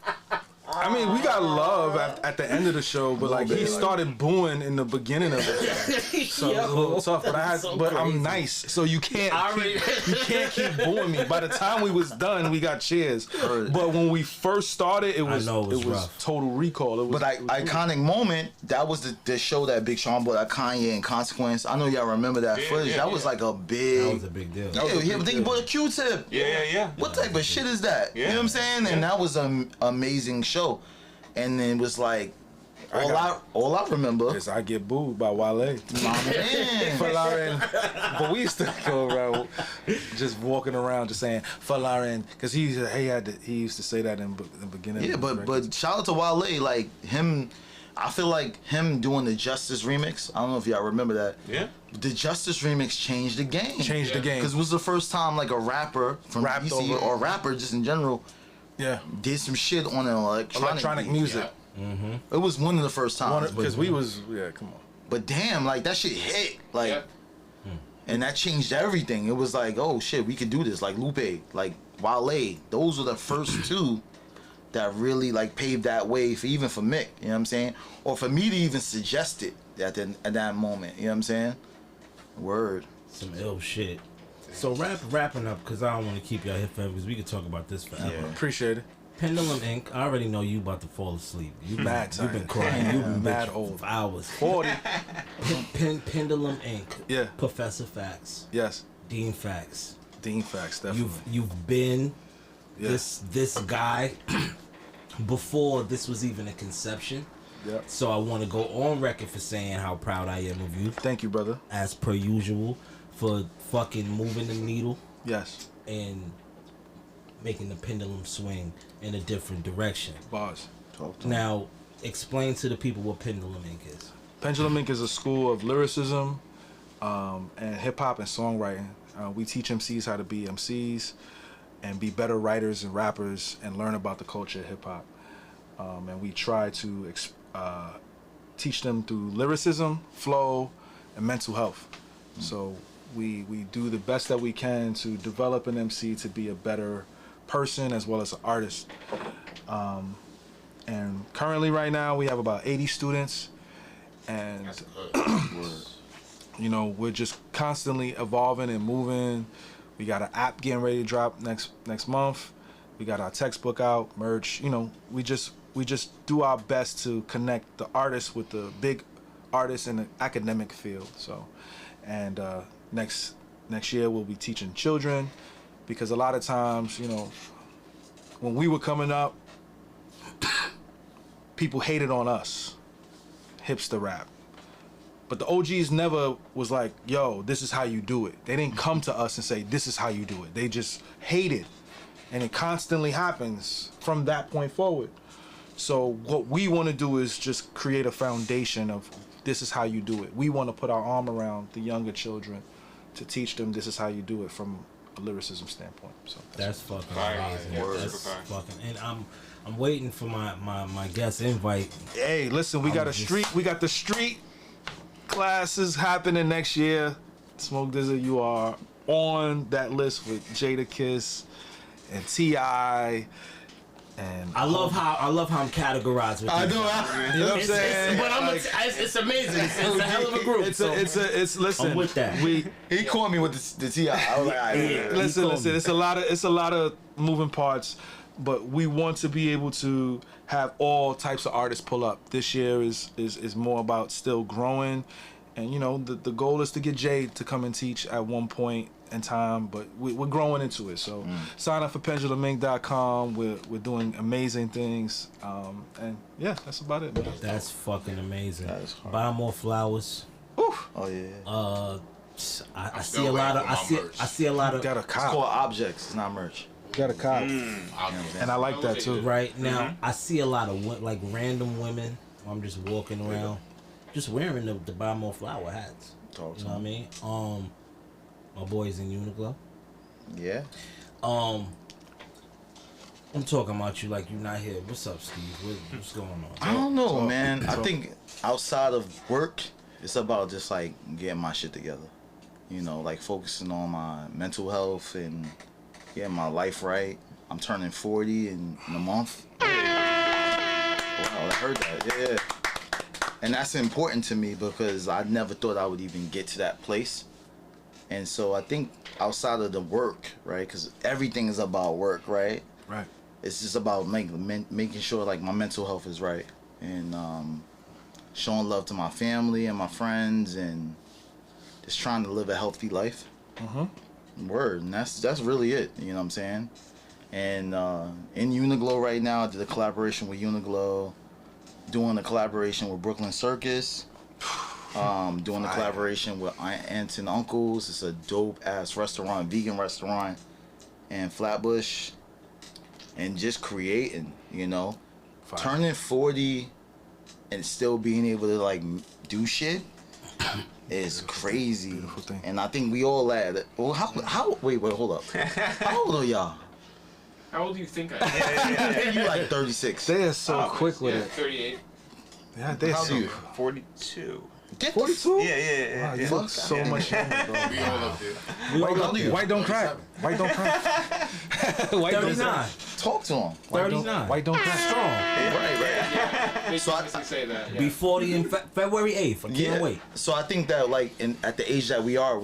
I mean, we got love at the end of the show, but like he started booing in the beginning of it, so it was a little tough. But I'm nice, so you can't keep booing me. By the time we was done, we got cheers. But when we first started, it was rough. total recall. It was, But it was iconic moment. That was the show that Big Sean bought at Kanye and Consequence. I know y'all remember that footage. That was like a big. That was a big deal. Yeah, but then he bought a Q-tip. Yeah. What type of shit is that? You Yeah. know what I'm saying? And that was an amazing show. And then it was like, all I remember. is I get booed by Wale. My man. For Lauren, but we used to go around just walking around just saying for Lauren because he used to say that in the beginning. Yeah, of the but record. shout out to Wale, like him. I feel like him doing the Justice remix. I don't know if y'all remember that. Yeah. The Justice remix changed the game. Changed the game. Because it was the first time like a rapper from Rapped DC over. or rapper just in general yeah, did some shit on an electronic beat. music. It was one of the first times. Because we was come on. But damn, like that shit hit. Like Yeah. and that changed everything. It was like, oh shit, we could do this. Like Lupe, like Wale. Those were the first two that really like paved that way for even for Mick, you know what I'm saying? Or for me to even suggest it at that moment, you know what I'm saying? Word. Some ill shit. So wrapping up, because I don't want to keep y'all here forever, because we could talk about this forever. Yeah. Appreciate it. Pendulum Inc. I already know you about to fall asleep. You've been Tired. crying. You've been Mad bitching old. for hours. 40. Pendulum Inc. Yeah. Professor Factz. Yes. Dean Factz. Dean Factz, definitely. You've been Yeah. this guy before this was even a conception. Yep. So I want to go on record for saying how proud I am of you, Thank you, brother. as per usual, for fucking moving the needle Yes. and making the pendulum swing in a different direction. Bars. Now, explain to the people what Pendulum Inc. is. Pendulum Inc. is a school of lyricism and hip hop and songwriting. We teach MCs how to be MCs and be better writers and rappers and learn about the culture of hip hop. And we try to teach them through lyricism, flow, and mental health. So we do the best that we can to develop an MC to be a better person as well as an artist. And currently right now we have about 80 students, and That's good. you know, we're just constantly evolving and moving. We got an app getting ready to drop next month. We got our textbook out, merch. You know, we just do our best to connect the artists with the big artists in the academic field. So, and next year we'll be teaching children, because a lot of times, you know, when we were coming up, people hated on us, hipster rap. But the OGs never was like, yo, this is how you do it. They didn't come to us and say, this is how you do it. They just hated. And it constantly happens from that point forward. So what we want to do is just create a foundation of this is how you do it. We want to put our arm around the younger children to teach them this is how you do it from a lyricism standpoint. So That's fucking Fire. amazing. Yeah, That's super fire. fucking. And I'm waiting for my guest invite. hey, listen, we got the street classes happening next year. Smoke DZA, you are on that list with Jada Kiss and T.I. and I love how I'm categorized with I these know. guys. you know what I'm saying? But it's amazing. It's a hell of a group. It's listen. I'm with that. He caught me with the T.I. I was like, all right. Listen. called me. It's a lot of moving parts, but we want to be able to have all types of artists pull up. This year is more about still growing, and you know the goal is to get Jay to come and teach at one point in time, but we're growing into it. So sign up for penduluminc.com. We're doing amazing things, and yeah, that's about it, man. That's fucking amazing. That is hard. Buy more flowers. Oh yeah. I'm I see still a lot of waiting for my merch. I see a lot of Got a It's cop. called objects. It's not merch. Got a cop. I'll And I like that too. right now. I see a lot of like random women. I'm just walking around, just wearing the buy more flower hats. Talk You to know what I him. mean? My boys in Uniqlo. Yeah. I'm talking about you like you're not here. What's up, Steve? What's going on? I don't know, man. I think outside of work, it's about just like getting my shit together. You know, like focusing on my mental health and getting my life right. I'm turning 40 in a month. Wow, I heard that. Yeah. And that's important to me because I never thought I would even get to that place. And so I think outside of the work, right? Because everything is about work, right? Right. It's just about making sure like my mental health is right and showing love to my family and my friends and just trying to live a healthy life. Word, and that's really it. You know what I'm saying? And in Uniqlo right now, I did a collaboration with Uniqlo, doing a collaboration with Brooklyn Circus, doing a collaboration with Aunts and Uncles. It's a dope ass restaurant, vegan restaurant, in Flatbush. And just creating, you know, turning 40 and still being able to like do shit is crazy. Thing. And I think we all at it. Well, wait, hold up. How old are y'all? How old do you think I am? You like 36. They are so quick with Yeah, it. 38. Yeah, they're How so. do you? 42. Get 42? Yeah. Wow, you look so much younger, bro. be all up there. White don't crack. White don't crack. White don't 39. crack. Talk to him. White don't- 39. White don't crack. Strong. Right. Yeah, they So I- typically say that. Yeah. Be 40 in February 8th. I can't wait. So I think that like at the age that we are,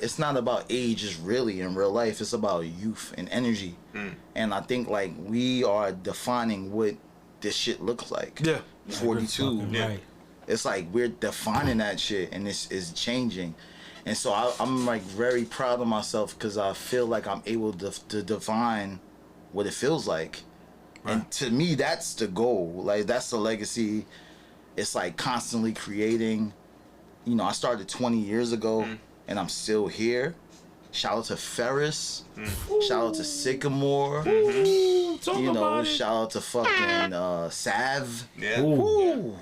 it's not about age, it's really in real life. It's about youth and energy. And I think like we are defining what this shit looks like. Yeah. 42. Right. It's like we're defining that shit and this is changing. And so I'm like very proud of myself because I feel like I'm able to define what it feels like. And to me, that's the goal. Like that's the legacy. It's like constantly creating. You know, I started 20 years ago and I'm still here. Shout out to Ferris. Shout out to Sycamore. You know, shout out to fucking Sav. Yeah. Ooh.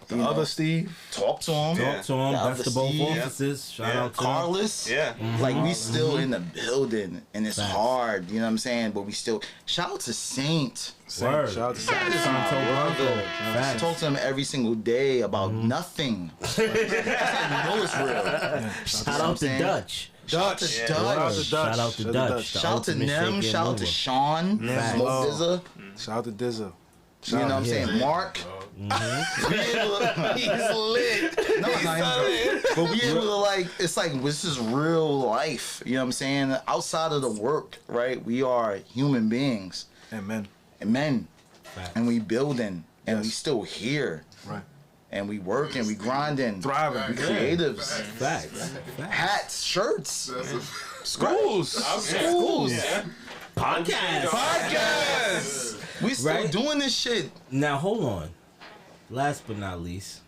The other Steve. Talk to him. Talk to him. The Best other of both Steve. offices. Shout out to him. Carlos. Yeah. Like we still in the building and it's Facts. hard, you know what I'm saying? But we still shout out to Saint. Word. Shout out to That is Santo my Blanco. brother. I Facts. talk to him every single day about nothing. I know it's real. Shout out to saying? Dutch. Dutch. Dutch. Shout out to Dutch. the Shout out to ultimate Nem. shaker Shout out to mover. Sean. Facts. Smoke Oh. Dizza. Shout out to Dizza. You know what I'm Yeah. saying? Mark. He's lit. No, not him. But we able to like, it's like this is real life. You know what I'm saying? Outside of the work, right? We are human beings Amen. and men, Facts. and we building, and we Yes. still here, Right. and we working, we grinding, Thriving. we creatives, Facts. Facts. hats, shirts, That's a Schools. schools. Podcast. Podcast. We still Right? doing this shit. Now hold on. Last but not least,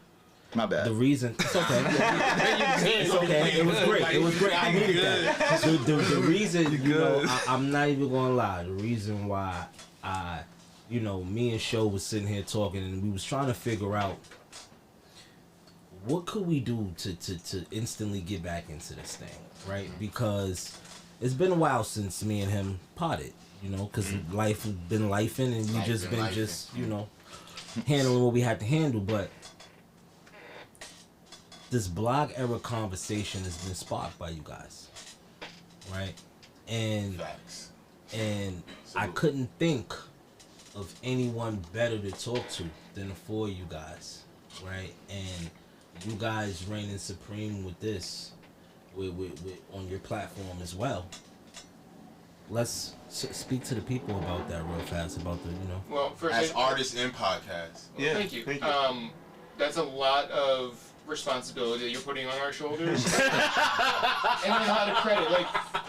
My the bad. reason it's okay. It's okay. It was great. It was great. I needed that. The reason, you know, I'm not even gonna lie. The reason why me and Show was sitting here talking and we was trying to figure out what could we do to instantly get back into this thing, right? Because it's been a while since me and him potted, you know, because life has been lifing and we just been handling what we had to handle. But this blog era conversation has been sparked by you guys, right? And Facts. I couldn't think of anyone better to talk to than the four of you guys, right? And you guys reigning supreme with this, with on your platform as well. Let's speak to the people about that real fast, about the, you know. Well, first, As artists in podcasts. Yeah. thank you. Thank you. That's a lot of responsibility that you're putting on our shoulders. And a lot of credit. Like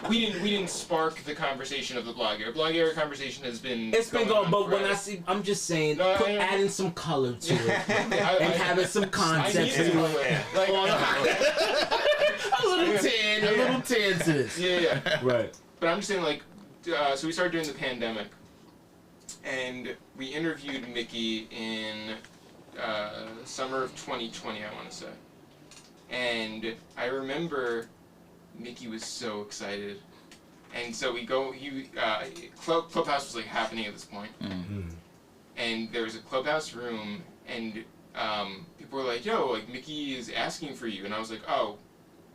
we didn't spark the conversation of the blog era. Blog era conversation has been. It's been going, but when forever. I see, I'm just saying, No, adding some color to it and I having some concept to it. Like, A little tan to this. yeah. Right. But I'm just saying, like, so we started during the pandemic, and we interviewed Mickey in summer of 2020, I want to say. And I remember Mickey was so excited. And so we go, Clubhouse was like happening at this point. Mm-hmm. And there was a Clubhouse room, and people were like, yo, like, Mickey is asking for you. And I was like, oh,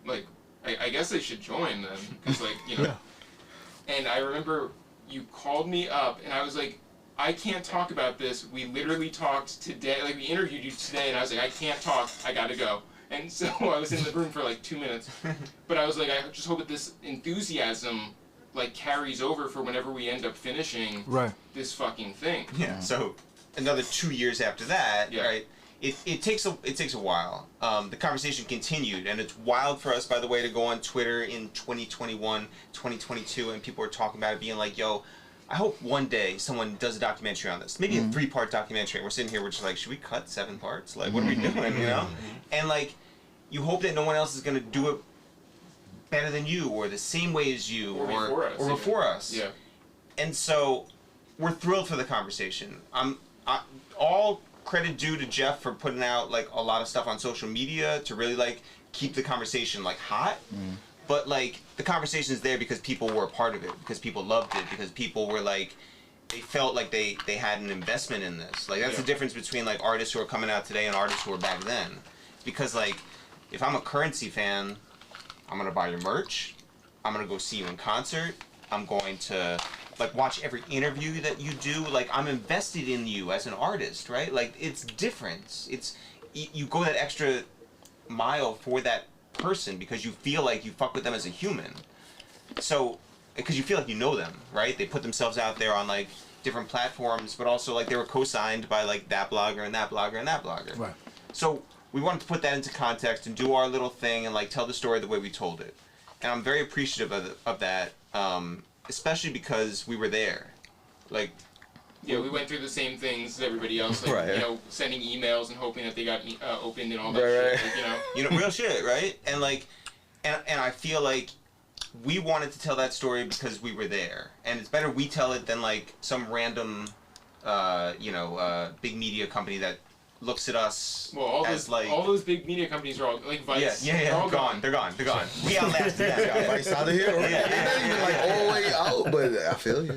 like, I guess I should join then. Because, like, you know. Yeah. And I remember you called me up, and I was like, I can't talk about this. We literally talked today, like, we interviewed you today, and I was like, I can't talk. I gotta go. And so I was in the room for like 2 minutes. But I was like, I just hope that this enthusiasm like carries over for whenever we end up finishing this fucking thing. Yeah. So another 2 years after that, Yeah. right? It takes a while. The conversation continued, and it's wild for us, by the way, to go on Twitter in 2021, 2022, and people are talking about it, being like, "Yo, I hope one day someone does a documentary on this. Maybe a 3-part documentary." And we're sitting here, we're just like, "Should we cut 7 parts? Like, what are we doing?" You know? And like, you hope that no one else is gonna do it better than you, or the same way as you, or before us. Yeah. And so, we're thrilled for the conversation. All credit due to Jeff for putting out like a lot of stuff on social media to really like keep the conversation like hot. But like the conversation is there because people were a part of it, because people loved it, because people were like, they felt like they had an investment in this. Like that's the difference between like artists who are coming out today and artists who were back then. Because like if I'm a Currency fan, I'm gonna buy your merch, I'm gonna go see you in concert, I'm going to like watch every interview that you do. Like I'm invested in you as an artist, right? Like it's different. It's you go that extra mile for that person because you feel like you fuck with them as a human. So because you feel like you know them, right? They put themselves out there on like different platforms, but also like they were co-signed by like that blogger and that blogger and that blogger. Right. So we wanted to put that into context and do our little thing and like tell the story the way we told it. And I'm very appreciative of that. Especially because we were there. Like, yeah, we went through the same things as everybody else, like, you know, sending emails and hoping that they got opened and all that shit, like, you know, real shit, right? And like, and I feel like we wanted to tell that story because we were there, and it's better we tell it than like some random, big media company that looks at us as all those big media companies are all like Vice. They're all gone. They're gone. We outlasted them. Vice out of here. They're not even like all the way out, but I feel you.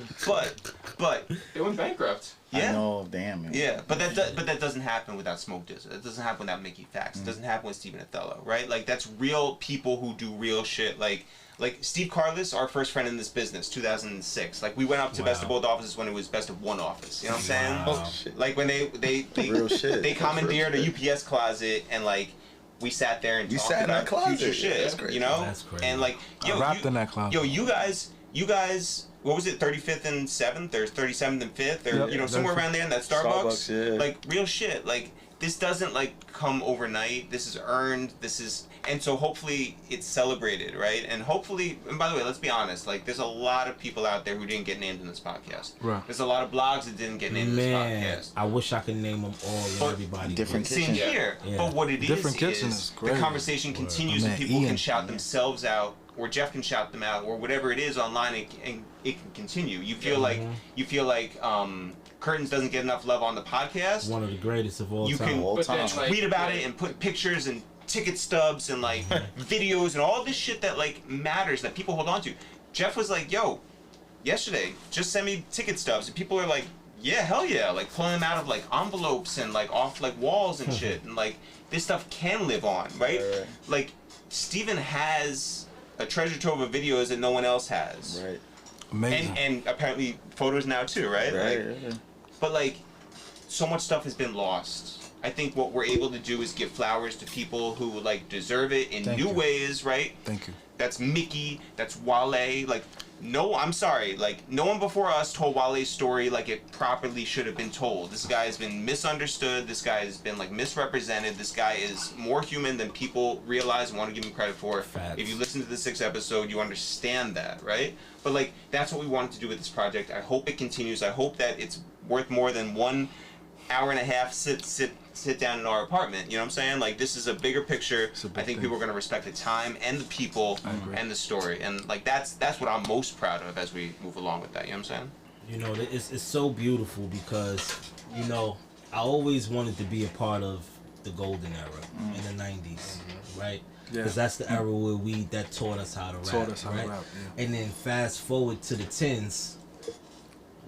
But they went bankrupt. Yeah. I know, damn. Man. Yeah, but that doesn't happen without Smoke DZA. It doesn't happen without Mickey Factz. It doesn't happen with Stephen Othello, right? Like that's real people who do real shit. Like Steve Carless, our first friend in this business, 2006. Like we went up to Best of Both Offices when it was Best of One Office. You know what I'm saying? Oh, shit. Like when they real shit. they commandeered a UPS closet and like we sat there and talked sat in about that closet. future shit. That's crazy. You know? That's crazy. And like I rapped in that closet. Yo, you guys. What was it, 35th and 7th, or 37th and 5th, or Yep, somewhere around there in that Starbucks? Yeah. Like real shit. Like this doesn't like come overnight. This is earned. And so hopefully it's celebrated, right? And hopefully, and by the way, let's be honest. Like there's a lot of people out there who didn't get named in this podcast. Right. There's a lot of blogs that didn't get named in this podcast. I wish I could name them all and everybody. different but- Same kitchen. here. Yeah. But what it Different is kitchen is the great. conversation continues My and man people Ian. can shout themselves out, or Jeff can shout them out, or whatever it is online, and it can continue. You feel like Curtains doesn't get enough love on the podcast. One of the greatest of all You time. can But then, like, tweet about it and put pictures and ticket stubs and like videos and all this shit that like matters that people hold on to. Jeff was like, yo, yesterday, just send me ticket stubs, and people are like, yeah, hell yeah, like pulling them out of like envelopes and like off like walls and shit, and like this stuff can live on, right? Like Steven has a treasure trove of videos that no one else has. Right. Amazing. And apparently photos now too, right? Right. Like, but like, so much stuff has been lost, I think what we're able to do is give flowers to people who like deserve it in new ways, right? Thank you. That's Mickey, that's Wale, like I'm sorry, like no one before us told Wale's story like it properly should have been told. This guy has been misunderstood, this guy has been like misrepresented, this guy is more human than people realize and want to give him credit for. Facts. If you listen to the 6th episode, you understand that, right? But like that's what we wanted to do with this project. I hope it continues. I hope that it's worth more than 1 hour and a half sit down in our apartment. You know what I'm saying? Like this is a bigger picture. I think people are gonna respect the time and the people and the story, and like that's what I'm most proud of as we move along with that. You know what I'm saying? You know, it's so beautiful because, you know, I always wanted to be a part of the golden era in the 90s, right? Because that's the era where that taught us how to rap, right? And then fast forward to the 10s,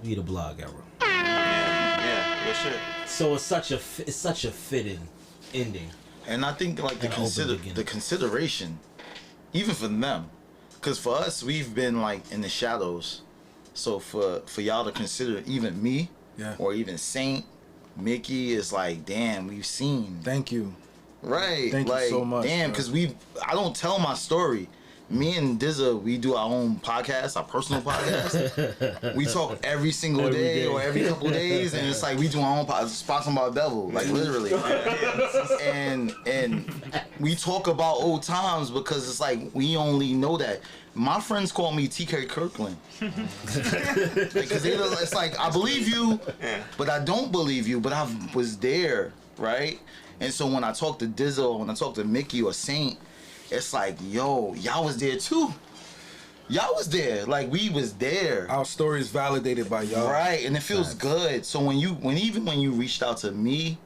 we the blog era. Yeah, good shit. So it's such a fitting ending. And I think like the consideration, even for them, because for us we've been like in the shadows. So for y'all to consider even me, or even Saint, Mickey is like, damn, we've seen. Thank you. Right. Thank you so much. Damn, because I don't tell my story. Me and DZA, we do our own podcast, our personal podcast. We talk every single day or every couple days, and it's like we do our own podcast, sponsored by Bevel, like literally. and we talk about old times because it's like we only know that. My friends call me TK Kirkland. Because it's like, I believe you, but I don't believe you, but I was there, right? And so when I talk to DZA, or when I talk to Mickey or Saint, it's like, yo, y'all was there too. Y'all was there. Like, we was there. Our story is validated by y'all. Right, and it feels good. So when you reached out to me,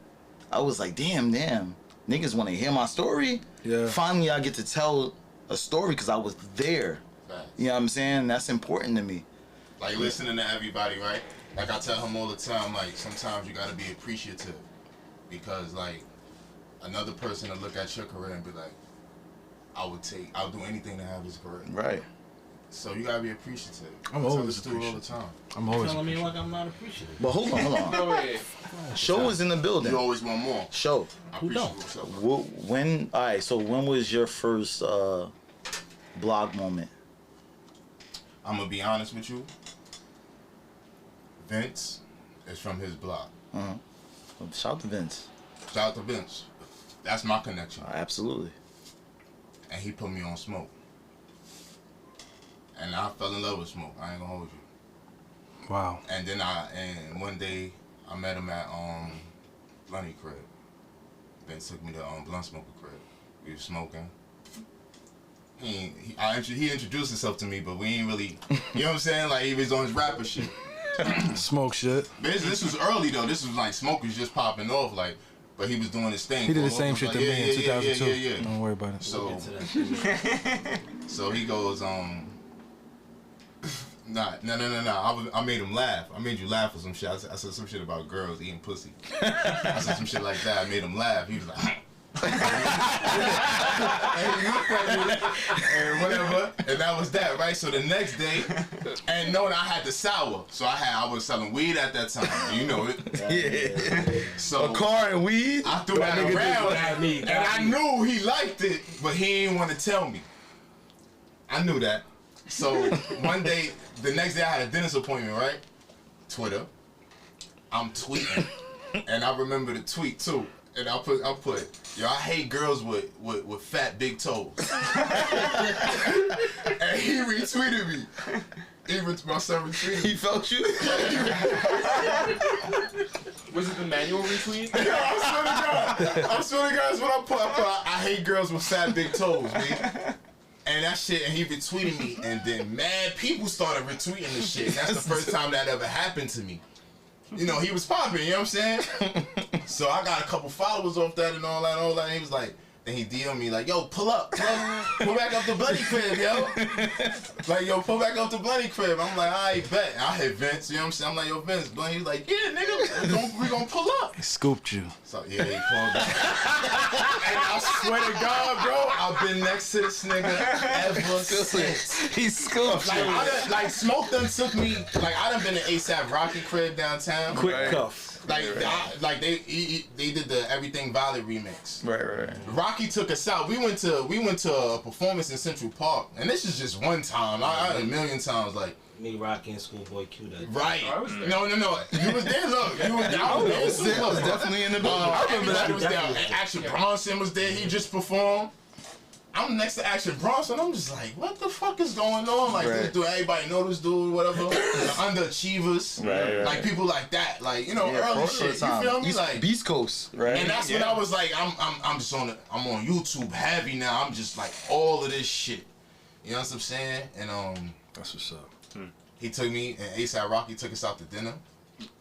I was like, damn, niggas want to hear my story? Yeah. Finally, I get to tell a story because I was there. Facts. You know what I'm saying? That's important to me. Like listening to everybody, right? Like I tell him all the time, like sometimes you gotta be appreciative. Because like another person will look at your career and be like, I'll do anything to have his career. Right. So you gotta be appreciative. I'm always do it all the time. I'm always Telling me like I'm not appreciative. But hold on. No way. Show is in the building. You always want more. Show. I Who appreciate don't? yourself. Alright, so when was your first blog moment? I'm gonna be honest with you. Vince is from his blog. Shout out to Vince. Shout out to Vince. That's my connection. Absolutely. And he put me on Smoke. And I fell in love with Smoke. I ain't gonna hold you. Wow. And then one day I met him at Blunty crib. Vince took me to Blunt Smoker crib. We was smoking. He introduced himself to me, but we ain't really, you know what I'm saying? Like he was on his rapper shit. Smoke shit. This was early though. This was like Smoke was just popping off, like, but he was doing his thing. He did the same shit like, to me in 2002. Yeah. Don't worry about it. So he goes, nah. I made him laugh. I made you laugh for some shit. I said some shit about girls eating pussy. I said some shit like that. I made him laugh. He was like, and he looked at me and whatever, and that was that, right? So the next day, and knowing I had the sour, so I was selling weed at that time, you know it. Yeah. So a car and weed. I threw that around, and I knew he liked it, but he didn't want to tell me. I knew that. So one day, the next day, I had a dentist appointment, right? Twitter. I'm tweeting, and I remember the tweet too. And I put, yo, I hate girls with fat big toes. And he retweeted me. My son retweeted me. He felt you? Was it the manual retweet? I swear to God, that's what I put. I hate girls with fat big toes, man. And that shit, and he retweeted me, and then mad people started retweeting this shit. That's the first time that ever happened to me. You know, he was popping, you know what I'm saying? So I got a couple followers off that and all that. And he was like, then he DM'd me like, yo, pull back up the bloody crib, yo. Like, yo, pull back up the bloody crib. I'm like, I bet. I hit Vince, you know what I'm saying? I'm like, yo, Vince, bloody. He's like, yeah, nigga, we gonna pull up. He scooped you. So, yeah, he pulled up. And I swear to God, bro, I been next to this nigga ever since. He's scooped. Like Smoke done took me. Like I done been to ASAP Rocky crib downtown. Quick Right. cuff. Like they did the Everything Violet remix. Right. Rocky took us out. We went to a performance in Central Park, and this is just one time. I a million times like. Me, Rocky, and Schoolboy Q. That Right. I was there. No. You was there. Look, you was there. I was there. I was definitely in the building. I remember that. Was there. Definitely. Action Bronson was there. He just performed. I'm next to Action Bronson. I'm just like, what the fuck is going on? Like, this dude, everybody know this dude, whatever. The underachievers. Right. Like, people like that. Like, you know, Yeah, early most of the shit. You time. feel me? East- Like, Beast Coast, right? and that's when I was like, I'm just on I'm on YouTube heavy now. I'm just like all of this shit. You know what I'm saying? And That's what's up. he took me and ASAP Rocky took us out to dinner.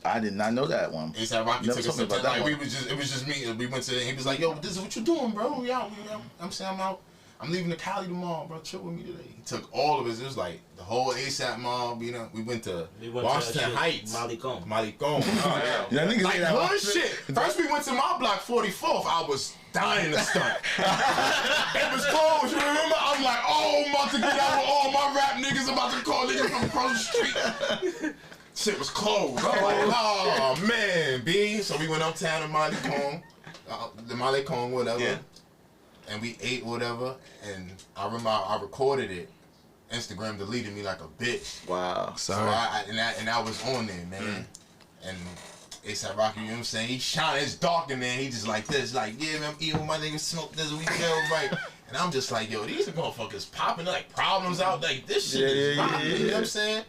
I did not know that one. ASAP Rocky Never took us told me to about dinner. that Like, one. it was just me. We went to. He was like, yo, this is what you doing, bro. We out. I'm saying I'm out. I'm leaving to Cali tomorrow, bro. Chill with me today. He took all of us. It was like the whole ASAP mob. You know, we went to Washington Heights. Malicombe. Oh, yeah. Yeah, niggas Like say that one one. shit. First we went to my block 44th. I was dying to stunt. It was closed. You remember? I'm like, oh, I'm about to get out with all my rap niggas. I'm about to call niggas from across the street. Shit was closed. I'm like, oh man, B. So we went uptown to Malecon, whatever. Yeah. And we ate whatever. And I remember I recorded it. Instagram deleted me like a bitch. Wow. So Sorry. I was on there, man. And ASAP Rocky, you know what I'm saying? He shine, it's dark in there. He just like this, like, yeah, man, I'm eating with my niggas, smoke this, we feel right. And I'm just like, yo, these motherfuckers popping like problems out, like this shit is popping. You know what I'm saying?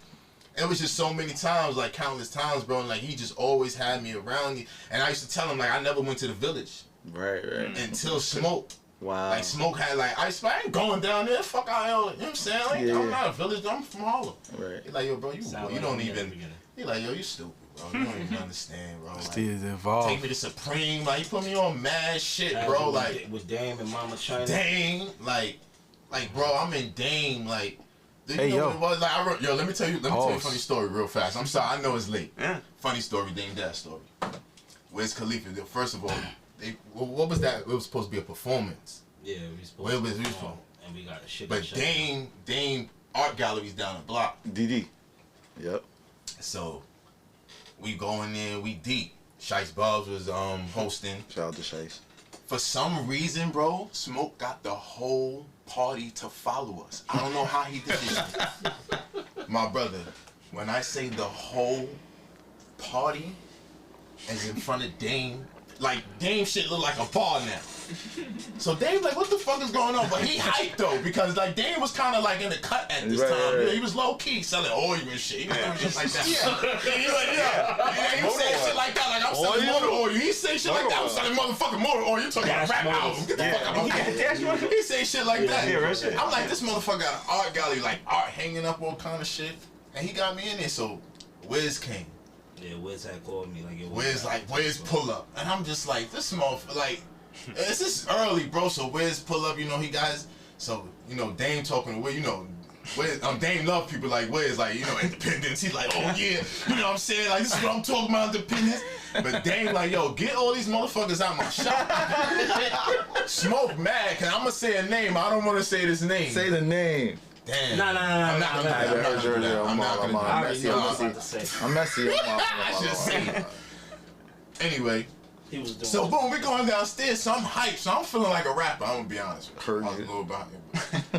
It was just so many times, like countless times, bro. And like he just always had me around. And I used to tell him like I never went to the village Right. until Smoke. Wow. Like Smoke had like I ain't going down there. Fuck out, you know what I'm saying? Like Yeah. I'm not a village. I'm from Harlem. Right. He like, yo, bro, you don't even. Beginning. He like, yo, you stupid, bro. You don't even understand, bro. Like, Steve's involved. take me to Supreme. Like, you put me on mad shit, Had bro. with- Like, with Dame and Mama China. Dame. Like, bro, I'm in Dame. Like, do you Hey, know yo. what it was? Like, let me tell you a Pause. funny story real fast. I'm sorry, I know it's late. Yeah. Funny story, Dame Dad story. Where's Khalifa? First of all, what was that? It was supposed to be a performance. Yeah, we supposed Where to was we perform, from? and we got a shit. But Dame art galleries down the block. DD. Yep. So we go in there, we deep. Shice Bubs was hosting. Shout out to Shice. For some reason, bro, Smoke got the whole party to follow us. I don't know how he did this shit. My brother, when I say the whole party is in front of Dame, like Dame shit look like a bar now. So Dame like, what the fuck is going on? But he hyped though, because like Dame was kind of like in the cut at this Right, time. right. Yeah, he was low key selling oil and shit. He was doing shit like that. Yeah, he was saying shit like that. Like I'm selling motor oil. He say shit like that. I'm selling motherfucking motor oil. You talking about rap album? Get the fuck out of here. He say shit like that. Yeah, real shit. I'm like, this motherfucker got an art gallery, like art hanging up, all kind of shit, and he got me in there. So Wiz came. Yeah, Wiz had called me like, yo, Wiz pull up, and I'm just like, this motherfucker, like, it's just early, bro. So Wiz pull up, you know, he guys, so you know, Dame talking to Wiz, you know, Wiz, Dame love people like Wiz, like, you know, independence. He's like, oh yeah, you know what I'm saying, like, this is what I'm talking about, independence. But Dame like, yo, get all these motherfuckers out my shop. Smoke mad, cause I'm gonna say a name. I don't want to say this name. Say the name. Damn. No. I'm not gonna do that. I'm not gonna do I that. already know what I was about to say. I'm messy. I should say. Anyway, He was doing. so boom, we going downstairs. So I'm hyped. So I'm feeling like a rapper. I'm gonna be honest with you. I was a little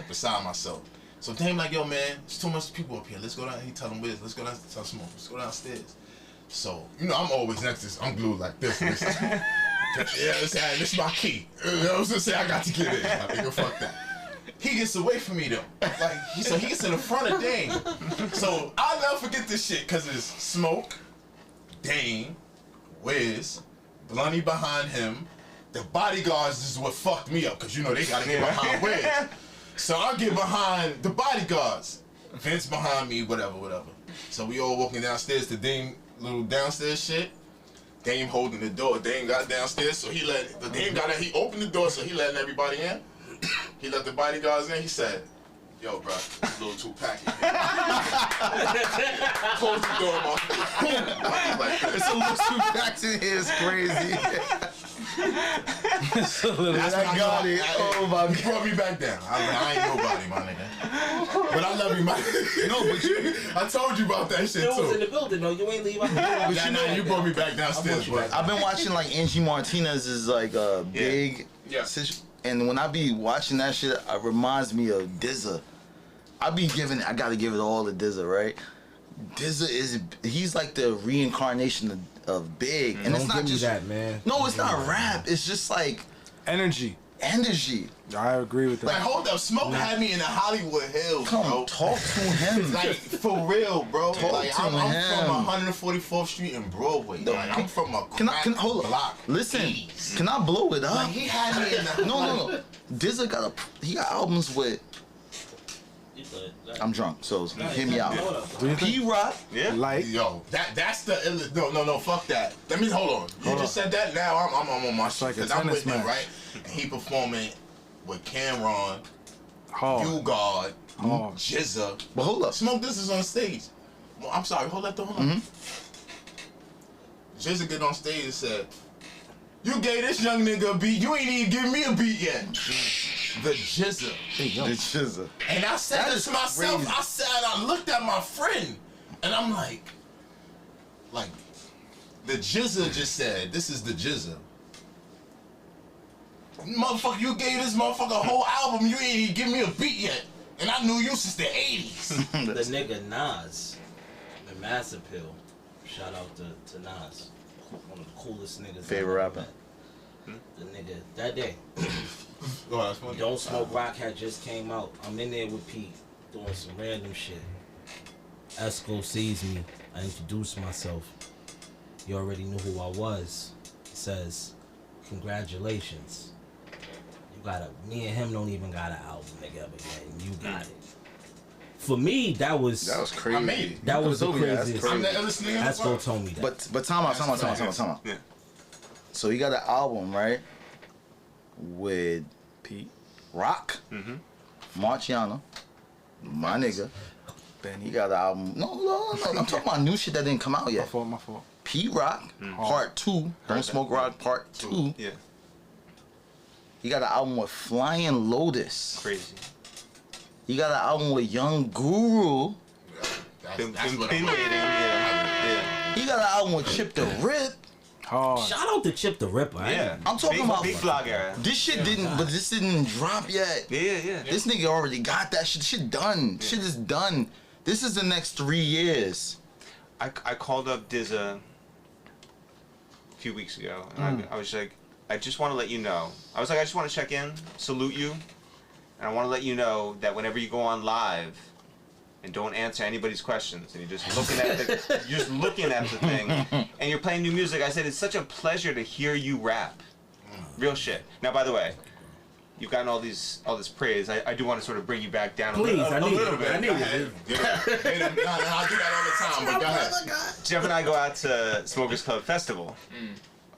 beside myself. So Dame like, yo man, there's too much people up here. Let's go down. He tell him Wiz, let's go down. Tell Smoke, let's go downstairs. So you know I'm always next to this. I'm glued like this. Yeah, this is my key. You know what I'm saying? I got to get in. I think fuck that. He gets away from me though. Like he gets in the front of Dame. So I'll never forget this shit because it's Smoke, Dame, Wiz, Blunny behind him. The bodyguards is what fucked me up because you know they gotta get behind Wiz. So I get behind the bodyguards. Vince behind me, whatever. So we all walking downstairs to Dame little downstairs shit. Dame holding the door. Dame got downstairs, so he opened the door, so he letting everybody in. He let the bodyguards in. He said, Yo, bro, it's a little too packed. Close the door, motherfucker. Like, It's a little too packed in here. It's crazy. It's a little. that's I got it. Oh my You god. brought me back down. I ain't nobody, my nigga. But I love you, my nigga. No, but you, I told you about that shit Still was in too. the building though. You ain't leave out the building. You brought me back downstairs, you bro. back. I've been watching like Angie Martinez's like big, Yeah. and when I be watching that shit, it reminds me of DZA. I gotta give it all to DZA, right? DZA he's like the reincarnation of Big, and it's Don't not give me just that, man. no, it's not rap. It's just like Energy. energy. I agree with Like, that. hold up, Smoke had me in the Hollywood Hills, Come bro. talk to him. Like, for real, bro. Talk Like, to I'm him. from 144th Street in Broadway. Like, I'm from a Can I crack hold up? block. Listen, 80s. can I blow it up? Like, he had me in the No. DZA got albums with. I'm drunk, so hear me out. Do you think? P-Rock. Yeah. Like, Yo, that's the no, fuck that. Let me hold on. You just said that. Now I'm on my shit. like a 'Cause I'm tennis with him, match. right? And he performing with Cameron, hard. U-God, Hard. Jizza. But hold up. Smoke, this is on stage. Well, I'm sorry, hold on. Jizza get on stage and said, "You gave this young nigga a beat. You ain't even give me a beat yet." The Jizza. The Chizza. And I said That this to is myself. crazy. I looked at my friend, and I'm like, the Jizza just said, "This is the Jizza." Motherfucker, you gave this motherfucker a whole album. You ain't even give me a beat yet, and I knew you since the '80s. The nigga Nas, the Mass Appeal. Shout out to Nas, one of the coolest niggas. Favorite I've ever rapper? met. The nigga that day. Oh, that's funny. Don't Smoke Rock had just came out. I'm in there with Pete doing some random shit. Esco sees me. I introduce myself. You already knew who I was. He says, "Congratulations. You got me and him don't even got an album together yet, and you got it." For me, that was crazy. I made it. that was the told me that. That's craziest. I'm the illest nigga in the Esco world. told me that. But time out. Yeah. So you got an album, right? With Pete. Rock, Marciano, my nigga. Benny. He got an album. No. I'm talking about new shit that didn't come out My yet. fault. Pete Rock, Part 2. Don't Smoke Rock, Part 2. Yeah. He got an album with Flying Lotus. Crazy. He got an album with Young Guru. That's what Been I'm waiting. Yeah. He got an album with Chip the Rip. Hard. Shout out to Chip the Ripper. Yeah. I'm talking about big vlog era. This shit this didn't drop yet. Yeah. This nigga already got that shit. Shit done. Shit is done. This is the next 3 years. I called up DZA a few weeks ago, and I was like, I just want to let you know. I was like, I just want to check in, salute you, and I want to let you know that whenever you go on live and don't answer anybody's questions, and you're just looking at the thing, and you're playing new music, I said it's such a pleasure to hear you rap. Real shit. Now, by the way, you've gotten all this praise. I do want to sort of bring you back down Please, a little bit. I need it. I do that all the time, but go ahead. Jeff and I go out to Smokers Club Festival.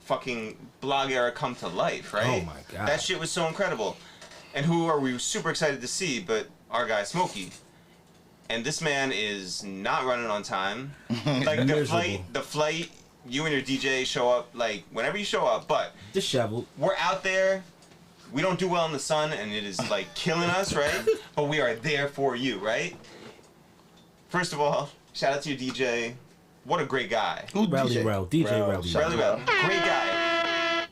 Fucking blog era come to life, right? Oh my God. That shit was so incredible. And who are we super excited to see but our guy Smokey. And this man is not running on time. Like the flight, you and your DJ show up like whenever you show up, but Disheveled. we're out there. We don't do well in the sun and it is like killing us, right? But we are there for you, right? First of all, shout out to your DJ. What a great guy. Who Rally DJ? Rel. DJ Rel. Rally Shout Really Rel. well. Great guy.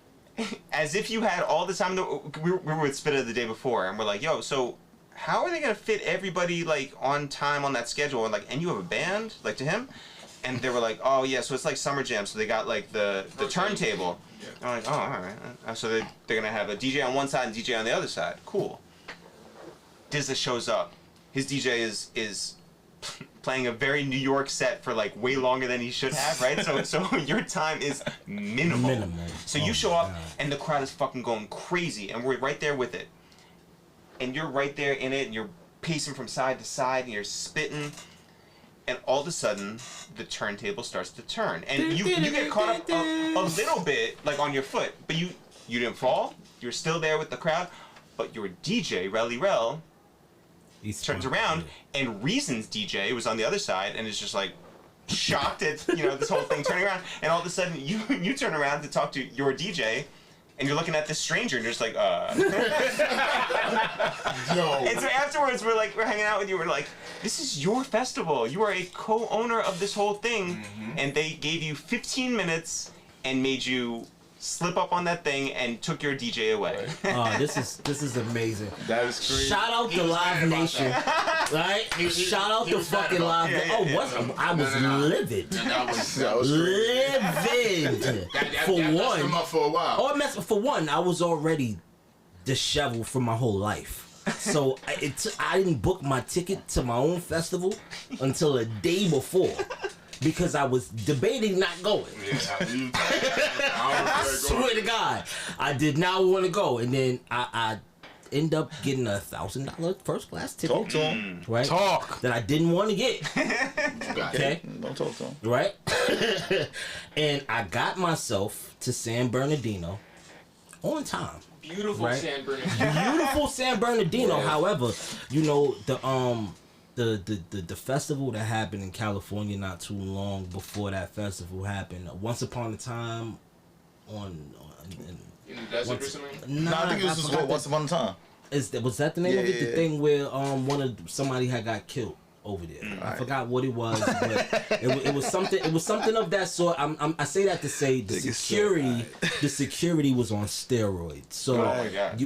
As if you had all the time. We were with Spitta the day before, and we're like, yo, so how are they going to fit everybody, like, on time on that schedule? And you have a band? Like, to him? And they were like, oh, yeah, so it's like Summer Jam, so they got, like, the turntable. I'm like, oh, all right. So they're going to have a DJ on one side and DJ on the other side. Cool. DZA shows up. His DJ is playing a very New York set for like way longer than he should have, right? So your time is minimal. So you show up and the crowd is fucking going crazy and we're right there with it. And you're right there in it and you're pacing from side to side and you're spitting and all of a sudden the turntable starts to turn and you get caught up a little bit like on your foot, but you didn't fall. You're still there with the crowd, but your DJ, Rally Rel, turns around, and Reason's DJ was on the other side, and is just like shocked at this whole thing turning around, and all of a sudden you turn around to talk to your DJ. And you're looking at this stranger, and you're just like, Yo. And so afterwards, we're hanging out with you. We're like, this is your festival. You are a co-owner of this whole thing, and they gave you 15 minutes and made you slip up on that thing and took your DJ away. Oh, this is amazing. That is crazy. Shout out to Live Nation, right? Shout out to fucking Live Nation. Oh, I was livid. That was Livid. For that one. him up for a while. For one, I was already disheveled from my whole life. So I didn't book my ticket to my own festival until a day before. Because I was debating not going. I swear to God, I did not want to go, and then I end up getting a $1,000 first class ticket. Talk to him. Right? Talk. That I didn't want to get. Okay. Don't talk to him. Right. And I got myself to San Bernardino on time. Beautiful Right? San Bernardino. Beautiful San Bernardino. However, the festival that happened in California not too long before that festival happened, Once Upon a Time In the desert or something? No, I think it was just Once Upon a Time. Was that the name of it? Yeah. The thing where somebody had got killed over there. I forgot what it was, but it was something. It was something of that sort. I say that to say the security was on steroids. So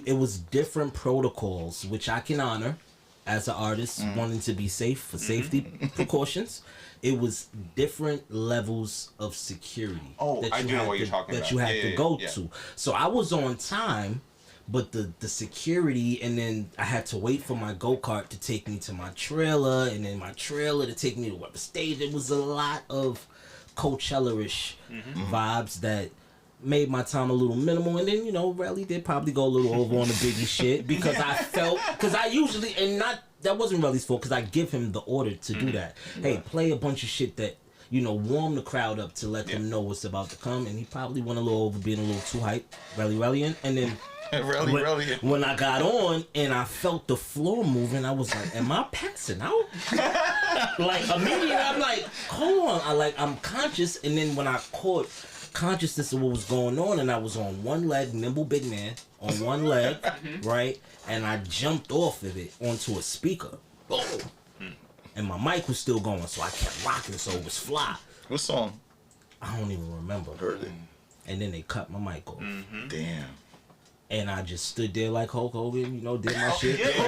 it was different protocols, which I can honor as an artist wanting to be safe for safety precautions. It was different levels of security. Oh, I do know what you're talking about. That you had to go yeah. to. So I was on time, but the security, and then I had to wait for my go-kart to take me to my trailer, and then my trailer to take me to the stage. It was a lot of Coachella-ish vibes that made my time a little minimal, and then Rally did probably go a little over on the Biggie shit because I usually, and not that wasn't Relly's fault because I give him the order to do that. Hey, play a bunch of shit that warm the crowd up to let them know what's about to come, and he probably went a little over, being a little too hype, Rally, and then when I got on and I felt the floor moving, I was like, am I passing out? Like immediately I'm like, hold on, I'm conscious, and then when I caught consciousness of what was going on, and I was on one leg, nimble big man on one leg, right, and I jumped off of it onto a speaker, boom, and my mic was still going, so I kept rocking, so it was fly. What song? I don't even remember. Heard it. And then they cut my mic off. Damn. And I just stood there like Hulk Hogan, did my shit. All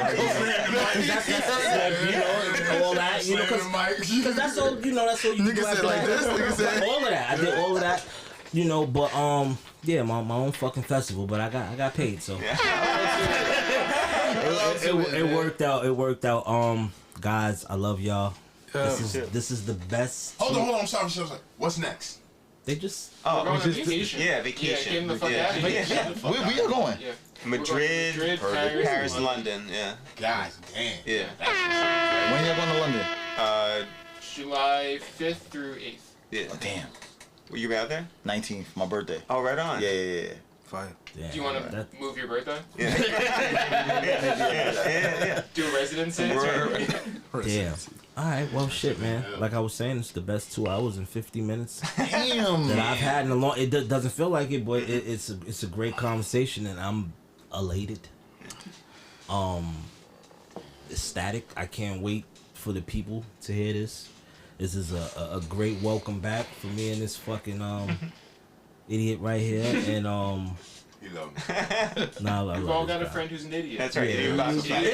that, because that's all, that's all you do after that. All of that, I did all of that, but yeah, my own fucking festival, but I got paid, so it worked out. It worked out. Guys, I love y'all. This is the best. Hold on. I'm sorry. What's next? They just We're going on vacation. Yeah, vacation. Yeah, getting the fuck out of here. We are going. Yeah. Madrid, Paris, London. Yeah. God damn. Yeah. When y'all going to London? July 5th through 8th. Yeah. Oh, damn. Were you out there? 19th, my birthday. Oh, right on. Yeah. Fire. yeah, Do you want to move your birthday? Yeah. yeah. Do a residency? Damn. All right, well, shit, man. Like I was saying, it's the best 2 hours and 50 minutes Damn. that I've had in a long. It doesn't feel like it, but it's a great conversation, and I'm elated. Ecstatic. I can't wait for the people to hear this. This is a great welcome back for me and this fucking idiot right here, and You love me. We've all got a friend who's an idiot. That's right. Idiot box. I'm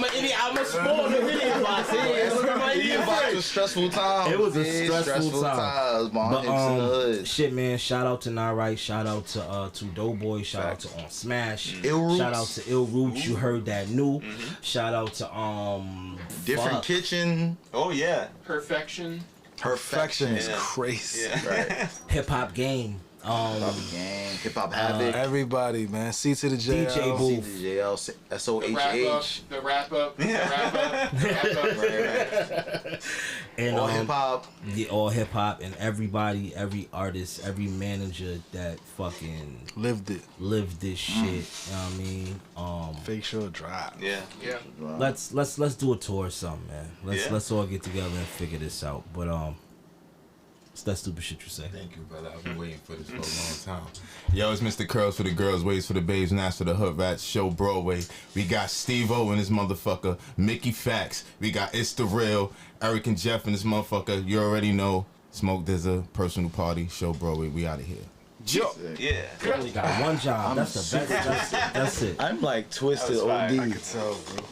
an idiot. I'm a spawn of idiot box. Idiot box was stressful time. It was a stressful time. But shit, man. Shout out to Not Right. Shout out to Doughboy. Shout out to On Smash. Ill Roots. Shout out to Ill Roots. You heard that new. Shout out to Different Kitchen. Oh yeah. Perfection. Perfection is Yeah. crazy. Yeah. Right. Hip Hop Game. Bobby Gang, Hip Hop Havoc, Everybody, man. C to the JL. DJ Booth. CDJL, SOHH, The wrap up. right. And All hip hop. Yeah, all hip hop and everybody, every artist, every manager that fucking Lived it. lived this shit. You know what I mean? Fake Show Drive. Yeah. Yeah. Let's do a tour or something, man. Let's all get together and figure this out. But it's that stupid shit you say. Thank you, brother. I've been waiting for this for a long time. Yo, it's Mr. Curls for the girls, waves for the babes, and that's for the hood rats. Show Broadway. We got Steve-O and this motherfucker, Mickey Factz. We got Itsthereal, Eric and Jeff and this motherfucker. You already know. Smoke DZA, personal party, Show Broadway. We out of here. Yo. Yeah. You only got one job. That's the best. That's it. I'm like twisted That was fire. OD. I could tell, bro.